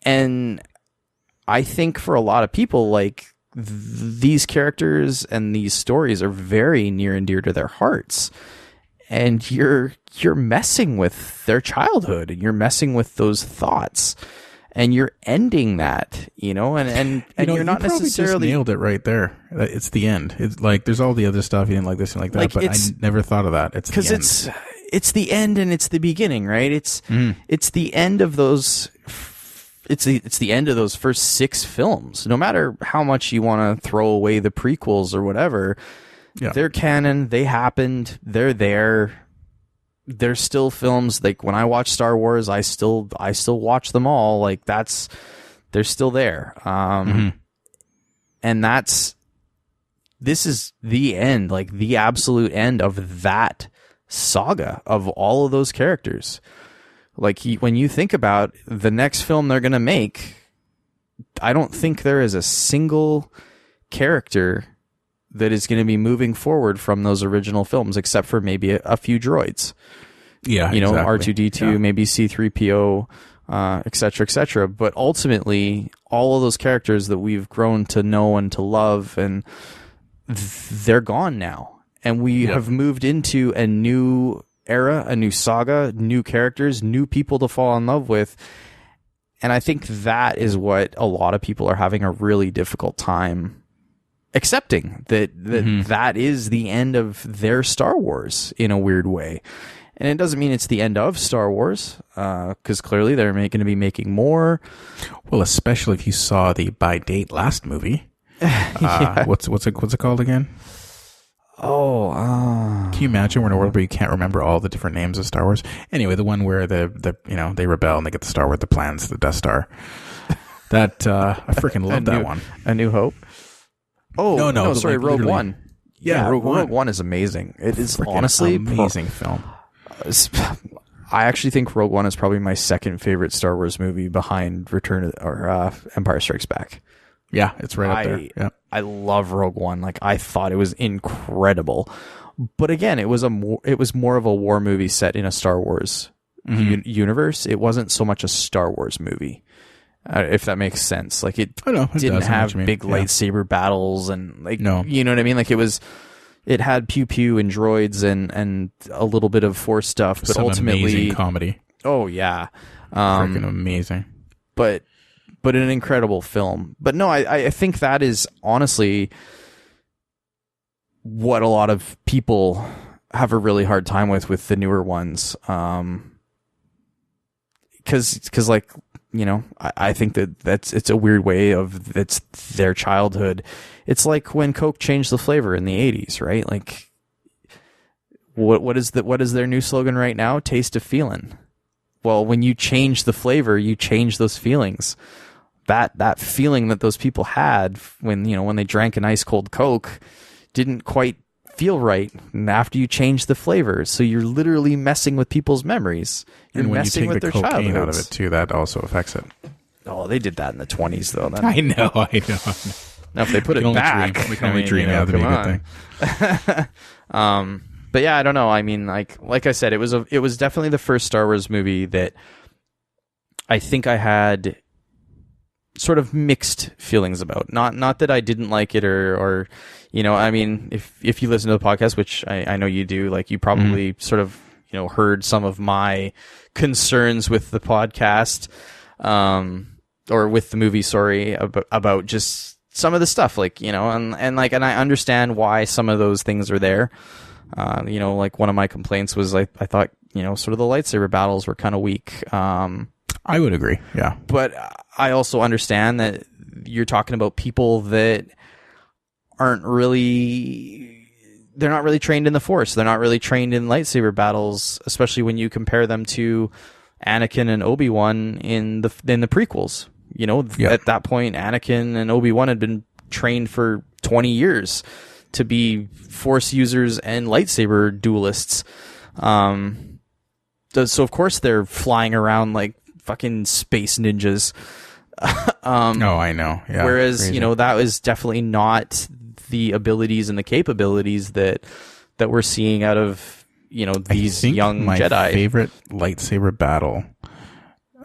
And I think for a lot of people, like, these characters and these stories are very near and dear to their hearts, and you're messing with their childhood, and you're messing with those thoughts, and you're ending that, and you're not necessarily just nailed it right there. It's the end. It's like there's all the other stuff you didn't like this and like that, but I never thought of that. It's because it's the end and it's the beginning, right? It's the end of those. It's the end of those first 6 films. No matter how much you want to throw away the prequels or whatever, they're canon. They happened. They're there. They're still films. Like when I watch Star Wars, I still watch them all. Like they're still there. And this is the end, like the absolute end of that saga of all of those characters. Like when you think about the next film they're going to make, I don't think there is a single character that is going to be moving forward from those original films, except for maybe a few droids. Yeah, exactly. R2-D2, maybe C-3PO, et cetera, But ultimately, all of those characters that we've grown to know and to love, and they're gone now. And we have moved into a new era, a new saga, new characters, new people to fall in love with. And I think that is what a lot of people are having a really difficult time accepting that is the end of their Star Wars in a weird way. And it doesn't mean it's the end of Star Wars, because clearly they're going to be making more. Well, especially if you saw the By Date last movie. Yeah. What's it called again? Can you imagine we're in a world where you can't remember all the different names of Star Wars? Anyway, the one where they rebel and they get the Star Wars, the plans, the Death Star. That I freaking love that one. A New Hope. Oh no! Sorry, like, Rogue One. Yeah, Rogue One is amazing. It is honestly amazing film. I actually think Rogue One is probably my second favorite Star Wars movie behind Empire Strikes Back. Yeah, it's right up there. Yeah. I love Rogue One. Like, I thought it was incredible. But again, it was more of a war movie set in a Star Wars universe. It wasn't so much a Star Wars movie, if that makes sense. Like, it didn't have big lightsaber battles and like, you know what I mean? Like, it had pew pew and droids and a little bit of Force stuff, but ultimately amazing comedy. Oh yeah, freaking amazing. But an incredible film. But no, I think that is honestly what a lot of people have a really hard time with the newer ones. Because like, you know, I think it's a weird way of it's their childhood. It's like when Coke changed the flavor in the 80s, right? Like, what is their new slogan right now? Taste of feeling. Well, when you change the flavor, you change those feelings. That feeling that those people had when they drank an ice cold Coke didn't quite feel right. And after you change the flavor, so you're literally messing with people's memories. You're and when messing you take with the their cocaine childhoods. out of it too, that also affects it. Oh, they did that in the 20s though. I know. Now if they put it back, we can only dream. That'd be a good thing. But yeah, I don't know. I mean, like I said, it was definitely the first Star Wars movie that I think I had sort of mixed feelings about. Not that I didn't like it or I mean, if you listen to the podcast, which I know you do, like you probably sort of heard some of my concerns with the podcast, or with the movie, sorry, about just some of the stuff, like, and I understand why some of those things are there. Like one of my complaints was I thought, sort of the lightsaber battles were kind of weak. I would agree. Yeah. But I also understand that you're talking about people that they're not really trained in the Force. They're not really trained in lightsaber battles, especially when you compare them to Anakin and Obi-Wan in the prequels. At that point, Anakin and Obi-Wan had been trained for 20 years to be Force users and lightsaber duelists. So of course they're flying around like fucking space ninjas. I know. Yeah, whereas, crazy. That was definitely not the abilities and the capabilities that we're seeing out of, these young Jedi. My favorite lightsaber battle,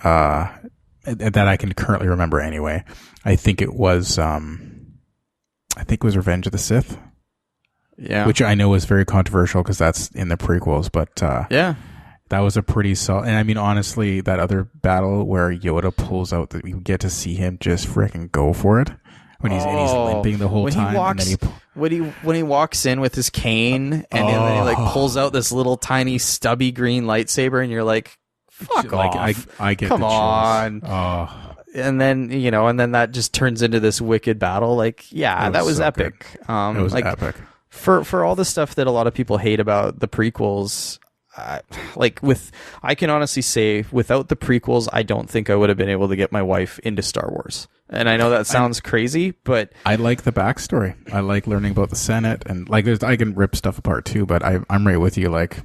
that I can currently remember anyway, I think it was Revenge of the Sith. Yeah. Which I know is very controversial because that's in the prequels, but yeah. That was a pretty solid, and I mean, honestly, that other battle where Yoda pulls out, that you get to see him just freaking go for it when he's limping the whole time. When he walks in with his cane and then he like pulls out this little tiny stubby green lightsaber, and you're like, fuck off! I get come the on. Oh. And then and then that just turns into this wicked battle. Like, yeah, that was so epic. It was epic. For all the stuff that a lot of people hate about the prequels. I can honestly say, without the prequels, I don't think I would have been able to get my wife into Star Wars. And I know that sounds crazy, but I like the backstory. I like learning about the Senate, and like I can rip stuff apart too. But I'm right with you. Like,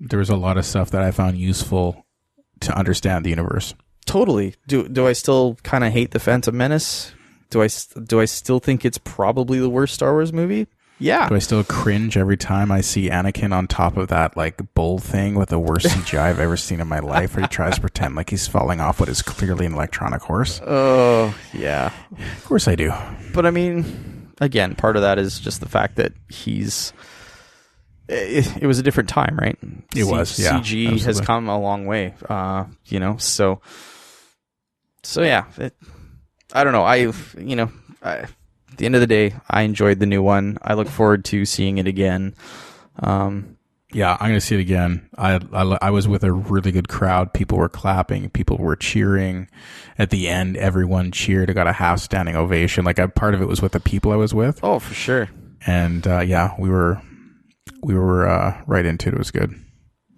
there was a lot of stuff that I found useful to understand the universe. Totally. Do I still kind of hate the Phantom Menace? Do I still think it's probably the worst Star Wars movie? Yeah. Do I still cringe every time I see Anakin on top of that like bull thing with the worst CGI I've ever seen in my life, where he tries to pretend like he's falling off what is clearly an electronic horse? Oh, yeah. Of course I do. But I mean, again, part of that is just the fact that it was a different time, right? It was, yeah. CG absolutely. has come a long way, so yeah. I don't know. at the end of the day, I enjoyed the new one. I look forward to seeing it again. Yeah, I'm going to see it again. I was with a really good crowd. People were clapping. People were cheering. At the end, everyone cheered. I got a half standing ovation. Like, part of it was with the people I was with. Oh, for sure. And yeah, we were right into it. It was good.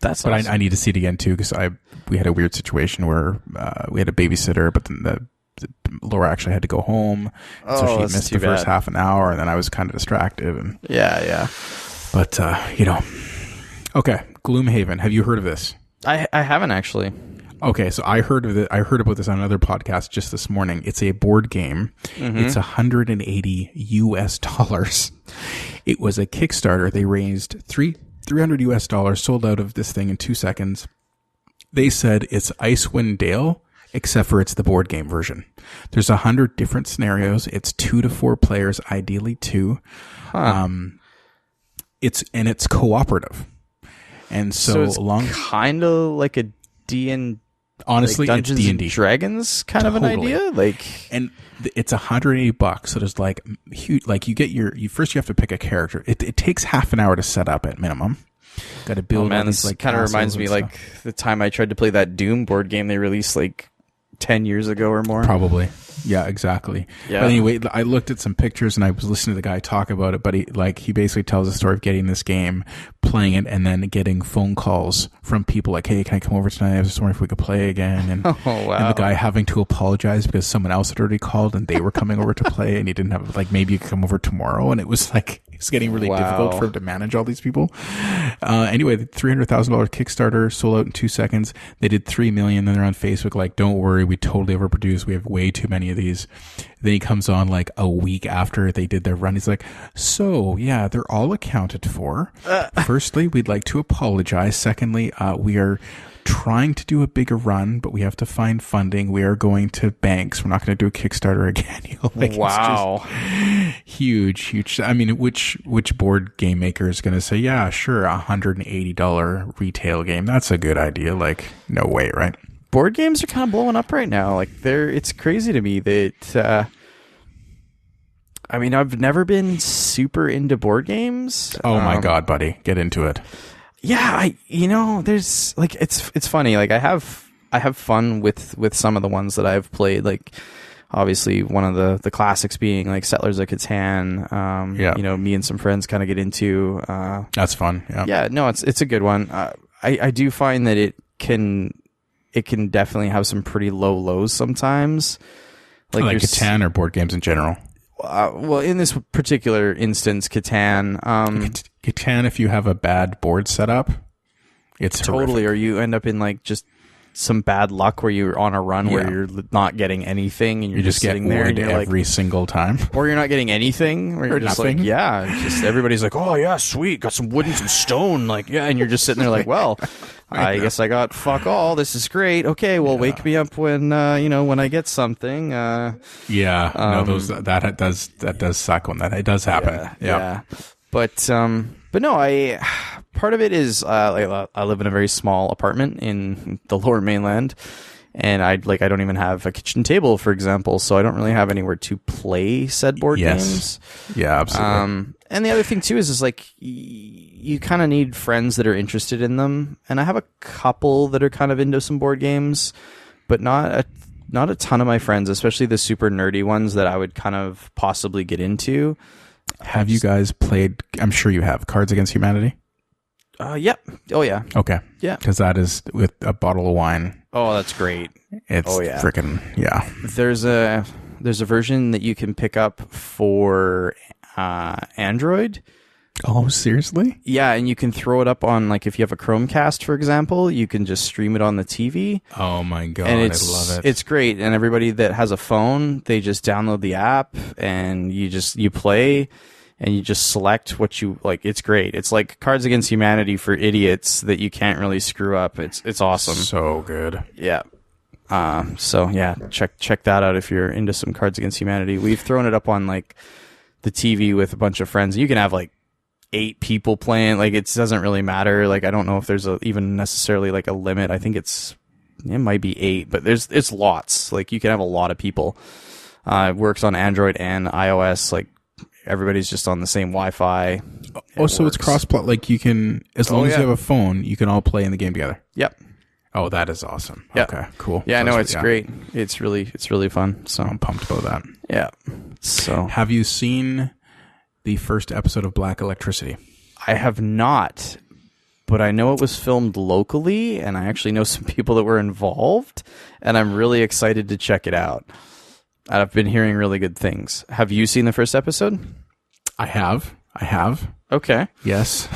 That's but awesome. I need to see it again too, because we had a weird situation where we had a babysitter, but then Laura actually had to go home, so she missed the first half an hour, and then I was kind of distracted. And yeah. But okay, Gloomhaven. Have you heard of this? I haven't actually. Okay, so I heard of it. I heard about this on another podcast just this morning. It's a board game. Mm-hmm. It's $180. It was a Kickstarter. They raised $300, sold out of this thing in 2 seconds. They said it's Icewind Dale, except for it's the board game version. There's 100 different scenarios. It's 2 to 4 players, ideally 2. Huh. It's cooperative. And so it's kind of like a D&D. Honestly, like Dungeons it's D&D. and Dragons kind of an idea, and it's $180. So there's like huge, like you get first you have to pick a character. It takes half an hour to set up at minimum. Got to build. Oh man, these, this kind of reminds me like the time I tried to play that Doom board game they released like 10 years ago or more. Probably. Yeah, exactly. Yeah. But anyway, I looked at some pictures and I was listening to the guy talk about it, but he basically tells the story of getting this game, playing it, and then getting phone calls from people like, hey, can I come over tonight? I was just wondering if we could play again. And, oh, wow. And the guy having to apologize because someone else had already called and they were coming over to play and he didn't have, like, maybe you could come over tomorrow. And it was like, it's getting really difficult for him to manage all these people. Anyway, the $300,000 Kickstarter sold out in 2 seconds. They did 3 million. Then they're on Facebook like, don't worry, we totally overproduced. We have way too many of these. Then he comes on like a week after they did their run. He's like, so yeah, they're all accounted for. Firstly, we'd like to apologize. Secondly, we are trying to do a bigger run, but we have to find funding. We are going to banks. We're not going to do a Kickstarter again. Wow. It's just huge. I mean, which board game maker is going to say, yeah, sure, $180 retail game. That's a good idea. Like, no way, right? Board games are kind of blowing up right now. Like, it's crazy to me that, I mean, I've never been super into board games. Oh my God, buddy. Get into it. Yeah, there's like, it's funny. Like, I have fun with some of the ones that I've played. Like, obviously one of the classics being like Settlers of Catan. Me and some friends kind of get into, that's fun. Yeah, no, it's a good one. I do find that it can definitely have some pretty low lows sometimes. Like Catan or board games in general. Well, in this particular instance, Catan. Catan, if you have a bad board setup, it's totally. horrific. Or you end up in like just some bad luck where you're on a run where you're not getting anything and you're just sitting there and you're every single time, or you're not getting anything, or you're just nothing. Like, just everybody's like, oh yeah, sweet, got some wood and some stone, like and you're just sitting there like, well. I guess I got fuck all. This is great. Okay, well, wake me up when when I get something. That does suck when it does happen. Yeah. But no, part of it is I live in a very small apartment in the Lower Mainland, and I don't even have a kitchen table, for example, so I don't really have anywhere to play said board games. Yeah, absolutely. And the other thing too is like you kind of need friends that are interested in them, and I have a couple that are kind of into some board games, but not a ton of my friends, especially the super nerdy ones that I would kind of possibly get into. Have you guys played? I'm sure you have Cards Against Humanity. Yep. Oh yeah. Okay. Yeah. Because that is with a bottle of wine. Oh, that's great. It's freaking There's a version that you can pick up for Android. Oh, seriously? Yeah, and you can throw it up on, like, if you have a Chromecast, for example, you can just stream it on the TV. Oh my God, and I love it. It's great, and everybody that has a phone, they just download the app, and you play, and you just select what you like. It's great. It's like Cards Against Humanity for idiots that you can't really screw up. It's awesome. So good. Yeah. So yeah, check that out if you're into some Cards Against Humanity. We've thrown it up on like the TV with a bunch of friends. You can have like 8 people playing. Like, it doesn't really matter. Like, I don't know if there's even necessarily like a limit. I think it might be 8, but it's lots. Like, you can have a lot of people. It works on Android and iOS. Like everybody's just on the same Wi-Fi. Oh, so it's cross-play. Like you can, as long as you have a phone, you can all play in the game together. Yep. Oh, that is awesome. Yep. Okay, cool. Yeah, I know, it's great. It's really fun. So I'm pumped about that. Yeah. So have you seen the first episode of Black Electricity? I have not, but I know it was filmed locally, and I actually know some people that were involved, and I'm really excited to check it out. I've been hearing really good things. Have you seen the first episode? I have. Okay. Yes.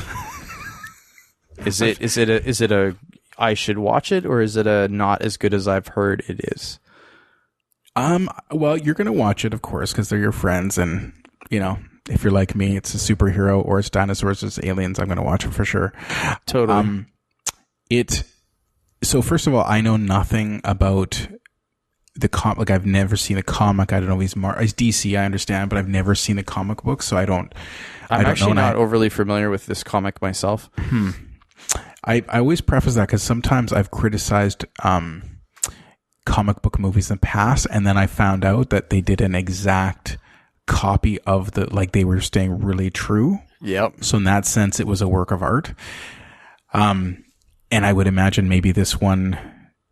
Is it a I should watch it, or is it a not as good as I've heard it is? Well, you're going to watch it, of course, because they're your friends, and, you know, if you're like me, it's a superhero, or it's dinosaurs, it's aliens, I'm going to watch it for sure. Totally. So first of all, I know nothing about the comic. Like, I've never seen a comic. I don't know if he's DC, I understand, but I've never seen a comic book, so I'm actually not overly familiar with this comic myself. I always preface that because sometimes I've criticized comic book movies in the past, and then I found out that they did an exact copy of like they were staying really true. Yep. So in that sense, it was a work of art. And I would imagine maybe this one,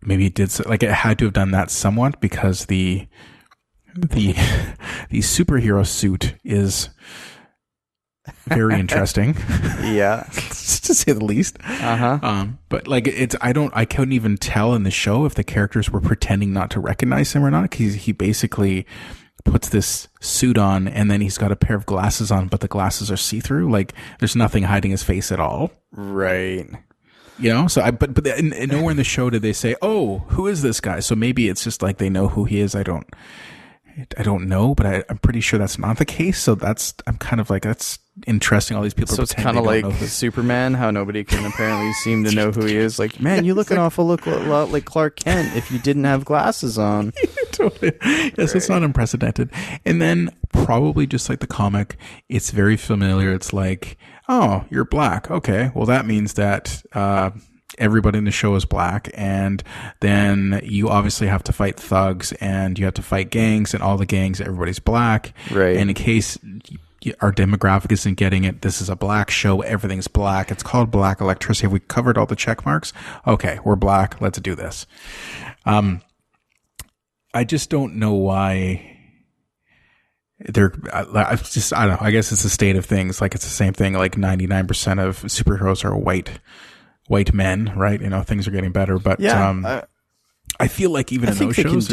maybe it did, like it had to have done that somewhat, because the superhero suit is very interesting. Yeah. To say the least. But like I couldn't even tell in the show if the characters were pretending not to recognize him or not, because he basically puts this suit on and then he's got a pair of glasses on, but the glasses are see-through. Like there's nothing hiding his face at all. Right. You know, so but nowhere in the show did they say, "Oh, who is this guy?" So maybe it's just like they know who he is. I don't know, but I'm pretty sure that's not the case. So I'm kind of like, that's interesting. All these people. So it's kind of like Superman, how nobody can apparently seem to know who he is. Like, man, you look an awful lot like Clark Kent if you didn't have glasses on. Totally. Yes, right. It's not unprecedented. And then probably just like the comic, it's very familiar. It's like, oh, you're black. Okay, well that means that everybody in the show is black, and then you obviously have to fight thugs, and you have to fight gangs, and all the gangs, everybody's black. Right. And in case our demographic isn't getting it, this is a black show. Everything's black. It's called Black Electricity. Have we covered all the check marks? Okay, we're black. Let's do this. I just don't know why I don't know. I guess it's a state of things. Like it's the same thing. Like 99% of superheroes are white men, right? You know, things are getting better, but yeah, I feel like even in those shows,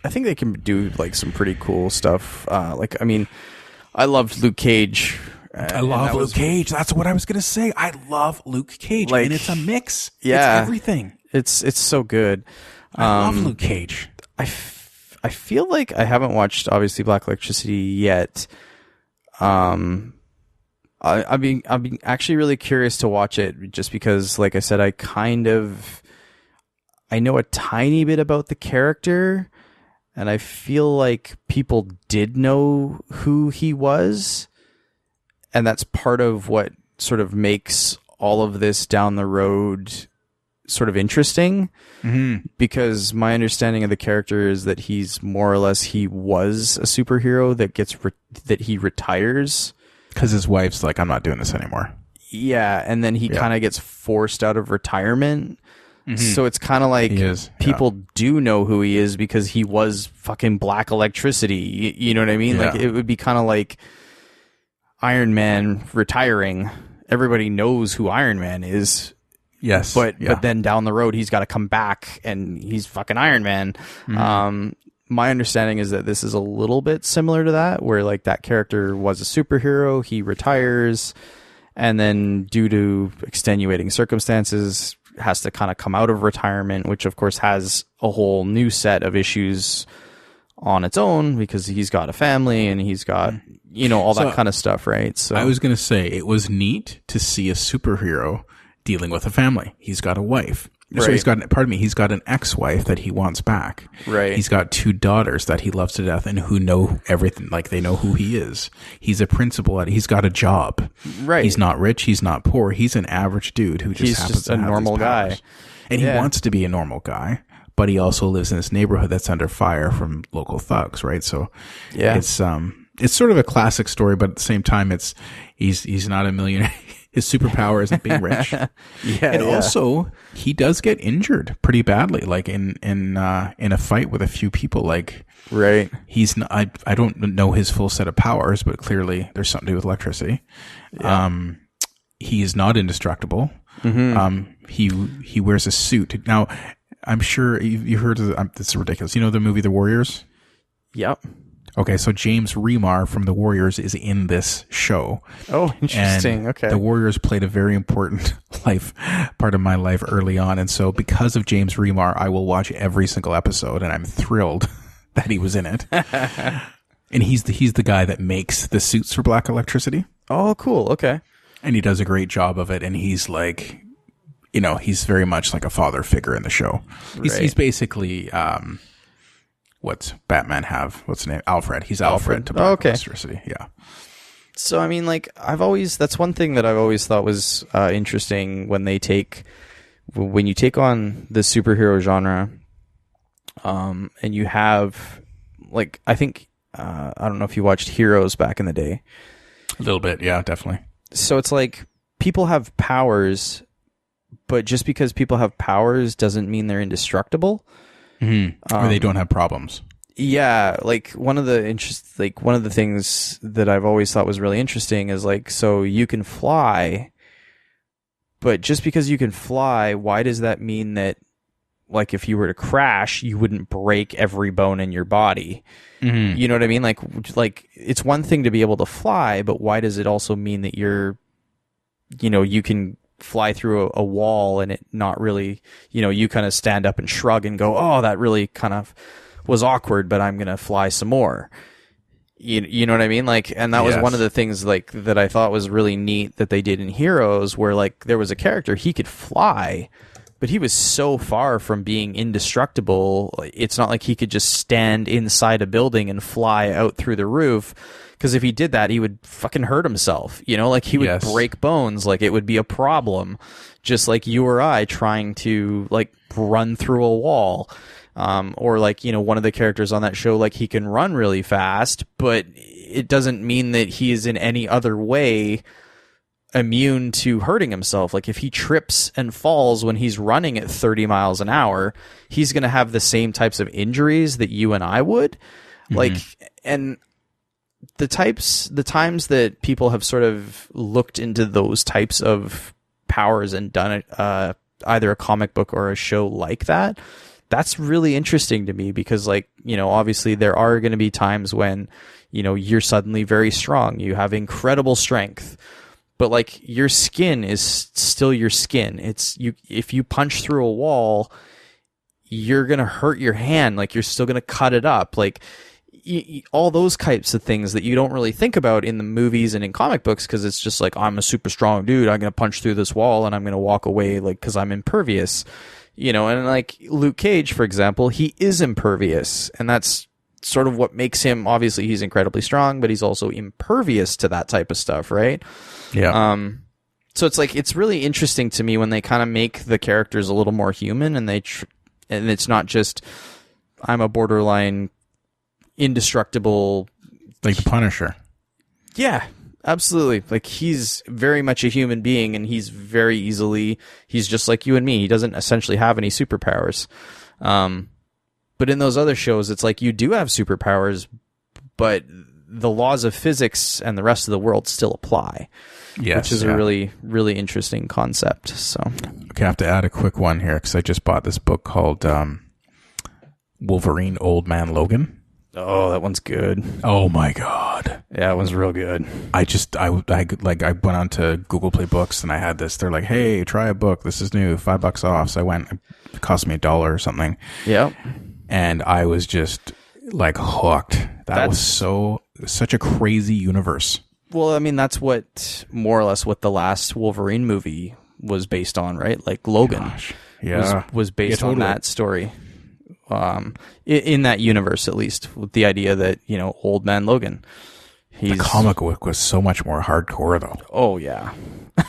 I think they can do like some pretty cool stuff. Like, I mean, I loved Luke Cage. I love Luke Cage. That's what I was gonna say. I love Luke Cage, like, and it's a mix. Yeah, it's everything. It's so good. I love Luke Cage. I feel like I haven't watched obviously Black Electricity yet. I've been actually really curious to watch it, just because, like I said, I know a tiny bit about the character, and I feel like people did know who he was, and that's part of what sort of makes all of this down the road sort of interesting. Mm-hmm. Because my understanding of the character is that he's more or less, he was a superhero that he retires. Because his wife's like, I'm not doing this anymore. Yeah, and then he kind of gets forced out of retirement. Mm-hmm. So it's kind of like people do know who he is because he was fucking Black Electricity. You know what I mean? Yeah. Like it would be kind of like Iron Man retiring. Everybody knows who Iron Man is. Yes. But then down the road, he's got to come back and he's fucking Iron Man. Mm-hmm. My understanding is that this is a little bit similar to that, where like that character was a superhero, he retires, and then due to extenuating circumstances has to kind of come out of retirement, which of course has a whole new set of issues on its own because he's got a family and he's got, you know, all that kind of stuff, right? So I was going to say it was neat to see a superhero dealing with a family. He's got a wife. Right. So he's got an ex-wife that he wants back. Right. He's got 2 daughters that he loves to death and who know everything. Like they know who he is. He's a principal he's got a job. Right. He's not rich. He's not poor. He's an average dude who just happens to have a normal guy. And he wants to be a normal guy, but he also lives in this neighborhood that's under fire from local thugs, right? So it's sort of a classic story, but at the same time, he's not a millionaire. His superpower isn't being rich. Also, he does get injured pretty badly, like in a fight with a few people. Like, right. He's not, I don't know his full set of powers, but clearly there's something to do with electricity. Yeah. He is not indestructible. Mm-hmm. He wears a suit. Now, I'm sure you heard of this is ridiculous. You know the movie The Warriors? Yep. Okay, so James Remar from The Warriors is in this show. Oh, interesting. And okay. The Warriors played a very important part of my life early on. And so because of James Remar, I will watch every single episode, and I'm thrilled that he was in it. And he's the guy that makes the suits for Black Electricity. Oh, cool. Okay. And he does a great job of it. And he's like, he's very much like a father figure in the show. Right. He's basically... what's Batman have? What's the name? Alfred. He's Alfred to Black Electricity. Yeah. So, I mean, like, that's one thing that I've always thought was interesting when you take on the superhero genre, and you have, like, I think, I don't know if you watched Heroes back in the day. A little bit. Yeah, definitely. So it's like people have powers, but just because people have powers doesn't mean they're indestructible. Mm-hmm. Or they don't have problems. Yeah, like one of the things that I've always thought was really interesting is like, so you can fly, but just because you can fly, why does that mean that, like, if you were to crash, you wouldn't break every bone in your body? Mm-hmm. You know what I mean? Like it's one thing to be able to fly, but why does it also mean that you can fly through a wall and it not really, you kind of stand up and shrug and go, oh, that really kind of was awkward, but I'm going to fly some more. You know what I mean? Like, and that was one of the things like that I thought was really neat that they did in Heroes, where like there was a character, he could fly, but he was so far from being indestructible. It's not like he could just stand inside a building and fly out through the roof. Because if he did that, he would fucking hurt himself. Like he would break bones. Like it would be a problem. Just like you or I trying to like run through a wall. Or like, one of the characters on that show, like he can run really fast, but it doesn't mean that he is in any other way immune to hurting himself. Like if he trips and falls when he's running at 30 miles an hour, he's going to have the same types of injuries that you and I would. Mm-hmm. Like, and the times that people have sort of looked into those types of powers and done either a comic book or a show like that, that's really interesting to me because, like, obviously there are going to be times when, you're suddenly very strong. You have incredible strength, but like your skin is still your skin. If you punch through a wall, you're going to hurt your hand. Like you're still going to cut it up. Like, all those types of things that you don't really think about in the movies and in comic books because it's just like, I'm a super strong dude, I'm going to punch through this wall and I'm going to walk away like because I'm impervious, and like Luke Cage, for example, he is impervious, and that's sort of what makes him, obviously he's incredibly strong, but he's also impervious to that type of stuff, right? Yeah. So it's like, it's really interesting to me when they kind of make the characters a little more human, and and it's not just, I'm a borderline indestructible, like the Punisher. Yeah, absolutely. Like he's very much a human being, and he's just like you and me. He doesn't essentially have any superpowers. But in those other shows, it's like you do have superpowers, but the laws of physics and the rest of the world still apply. Yes, which is a really, really interesting concept. So, okay, I have to add a quick one here because I just bought this book called Wolverine Old Man Logan. Oh, that one's good. Oh my god. Yeah, that one's real good. I went on to Google Play Books and I had this. They're like, hey, try a book. This is new, $5 off. So I went, it cost me $1 or something. Yeah. And I was just like hooked. That's such a crazy universe. Well, I mean, that's more or less what the last Wolverine movie was based on, right? Like Logan was based on that story. In that universe, at least, with the idea that, Old Man Logan. The comic book was so much more hardcore, though. Oh, yeah.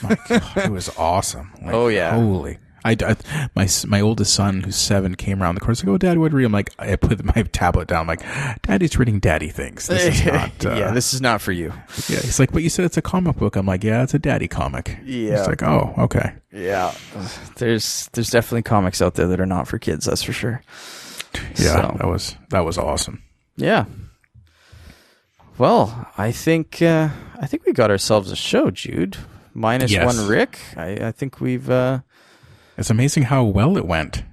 My God, it was awesome. Like, oh, yeah. Holy. My oldest son, who's 7, came around the corner. He's like, "Oh, Dad, what are you?" I'm like, I put my tablet down. I'm like, "Daddy's reading daddy things. This is not. This is not for you." Yeah, he's like, "But you said it's a comic book." I'm like, "Yeah, it's a daddy comic." Yeah. He's like, "Oh, okay." Yeah, there's definitely comics out there that are not for kids. That's for sure. Yeah, so. that was awesome. Yeah. Well, I think we got ourselves a show, Jude. Minus one Rick. I think we've... It's amazing how well it went.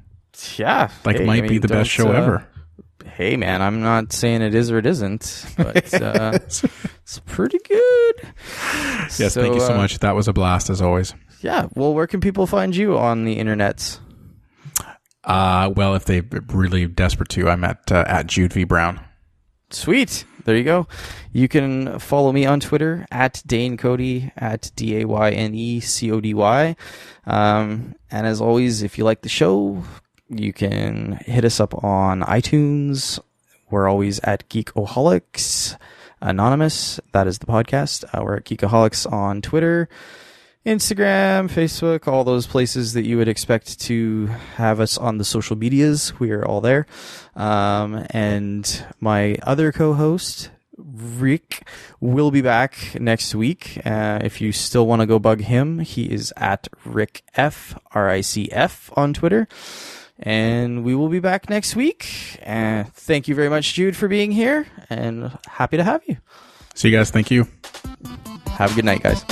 Yeah. Like, might be the best show ever. Hey, man, I'm not saying it is or it isn't, but it's pretty good. Yes, thank you so much. That was a blast, as always. Yeah. Well, where can people find you on the internet? Well, if they're really desperate to, I'm at Jude V. Brown. Sweet. There you go. You can follow me on Twitter at Dane Cody, at DAYNECODY. And as always, if you like the show, you can hit us up on iTunes. We're always at Geekoholics Anonymous. That is the podcast. We're at Geekoholics on Twitter, Instagram, Facebook, all those places that you would expect to have us on the social medias. We are all there. And my other co-host, Rick, will be back next week. If you still want to go bug him, he is at RickF, RICF on Twitter. And we will be back next week. Thank you very much, Jude, for being here, and happy to have you. See you guys. Thank you. Have a good night, guys.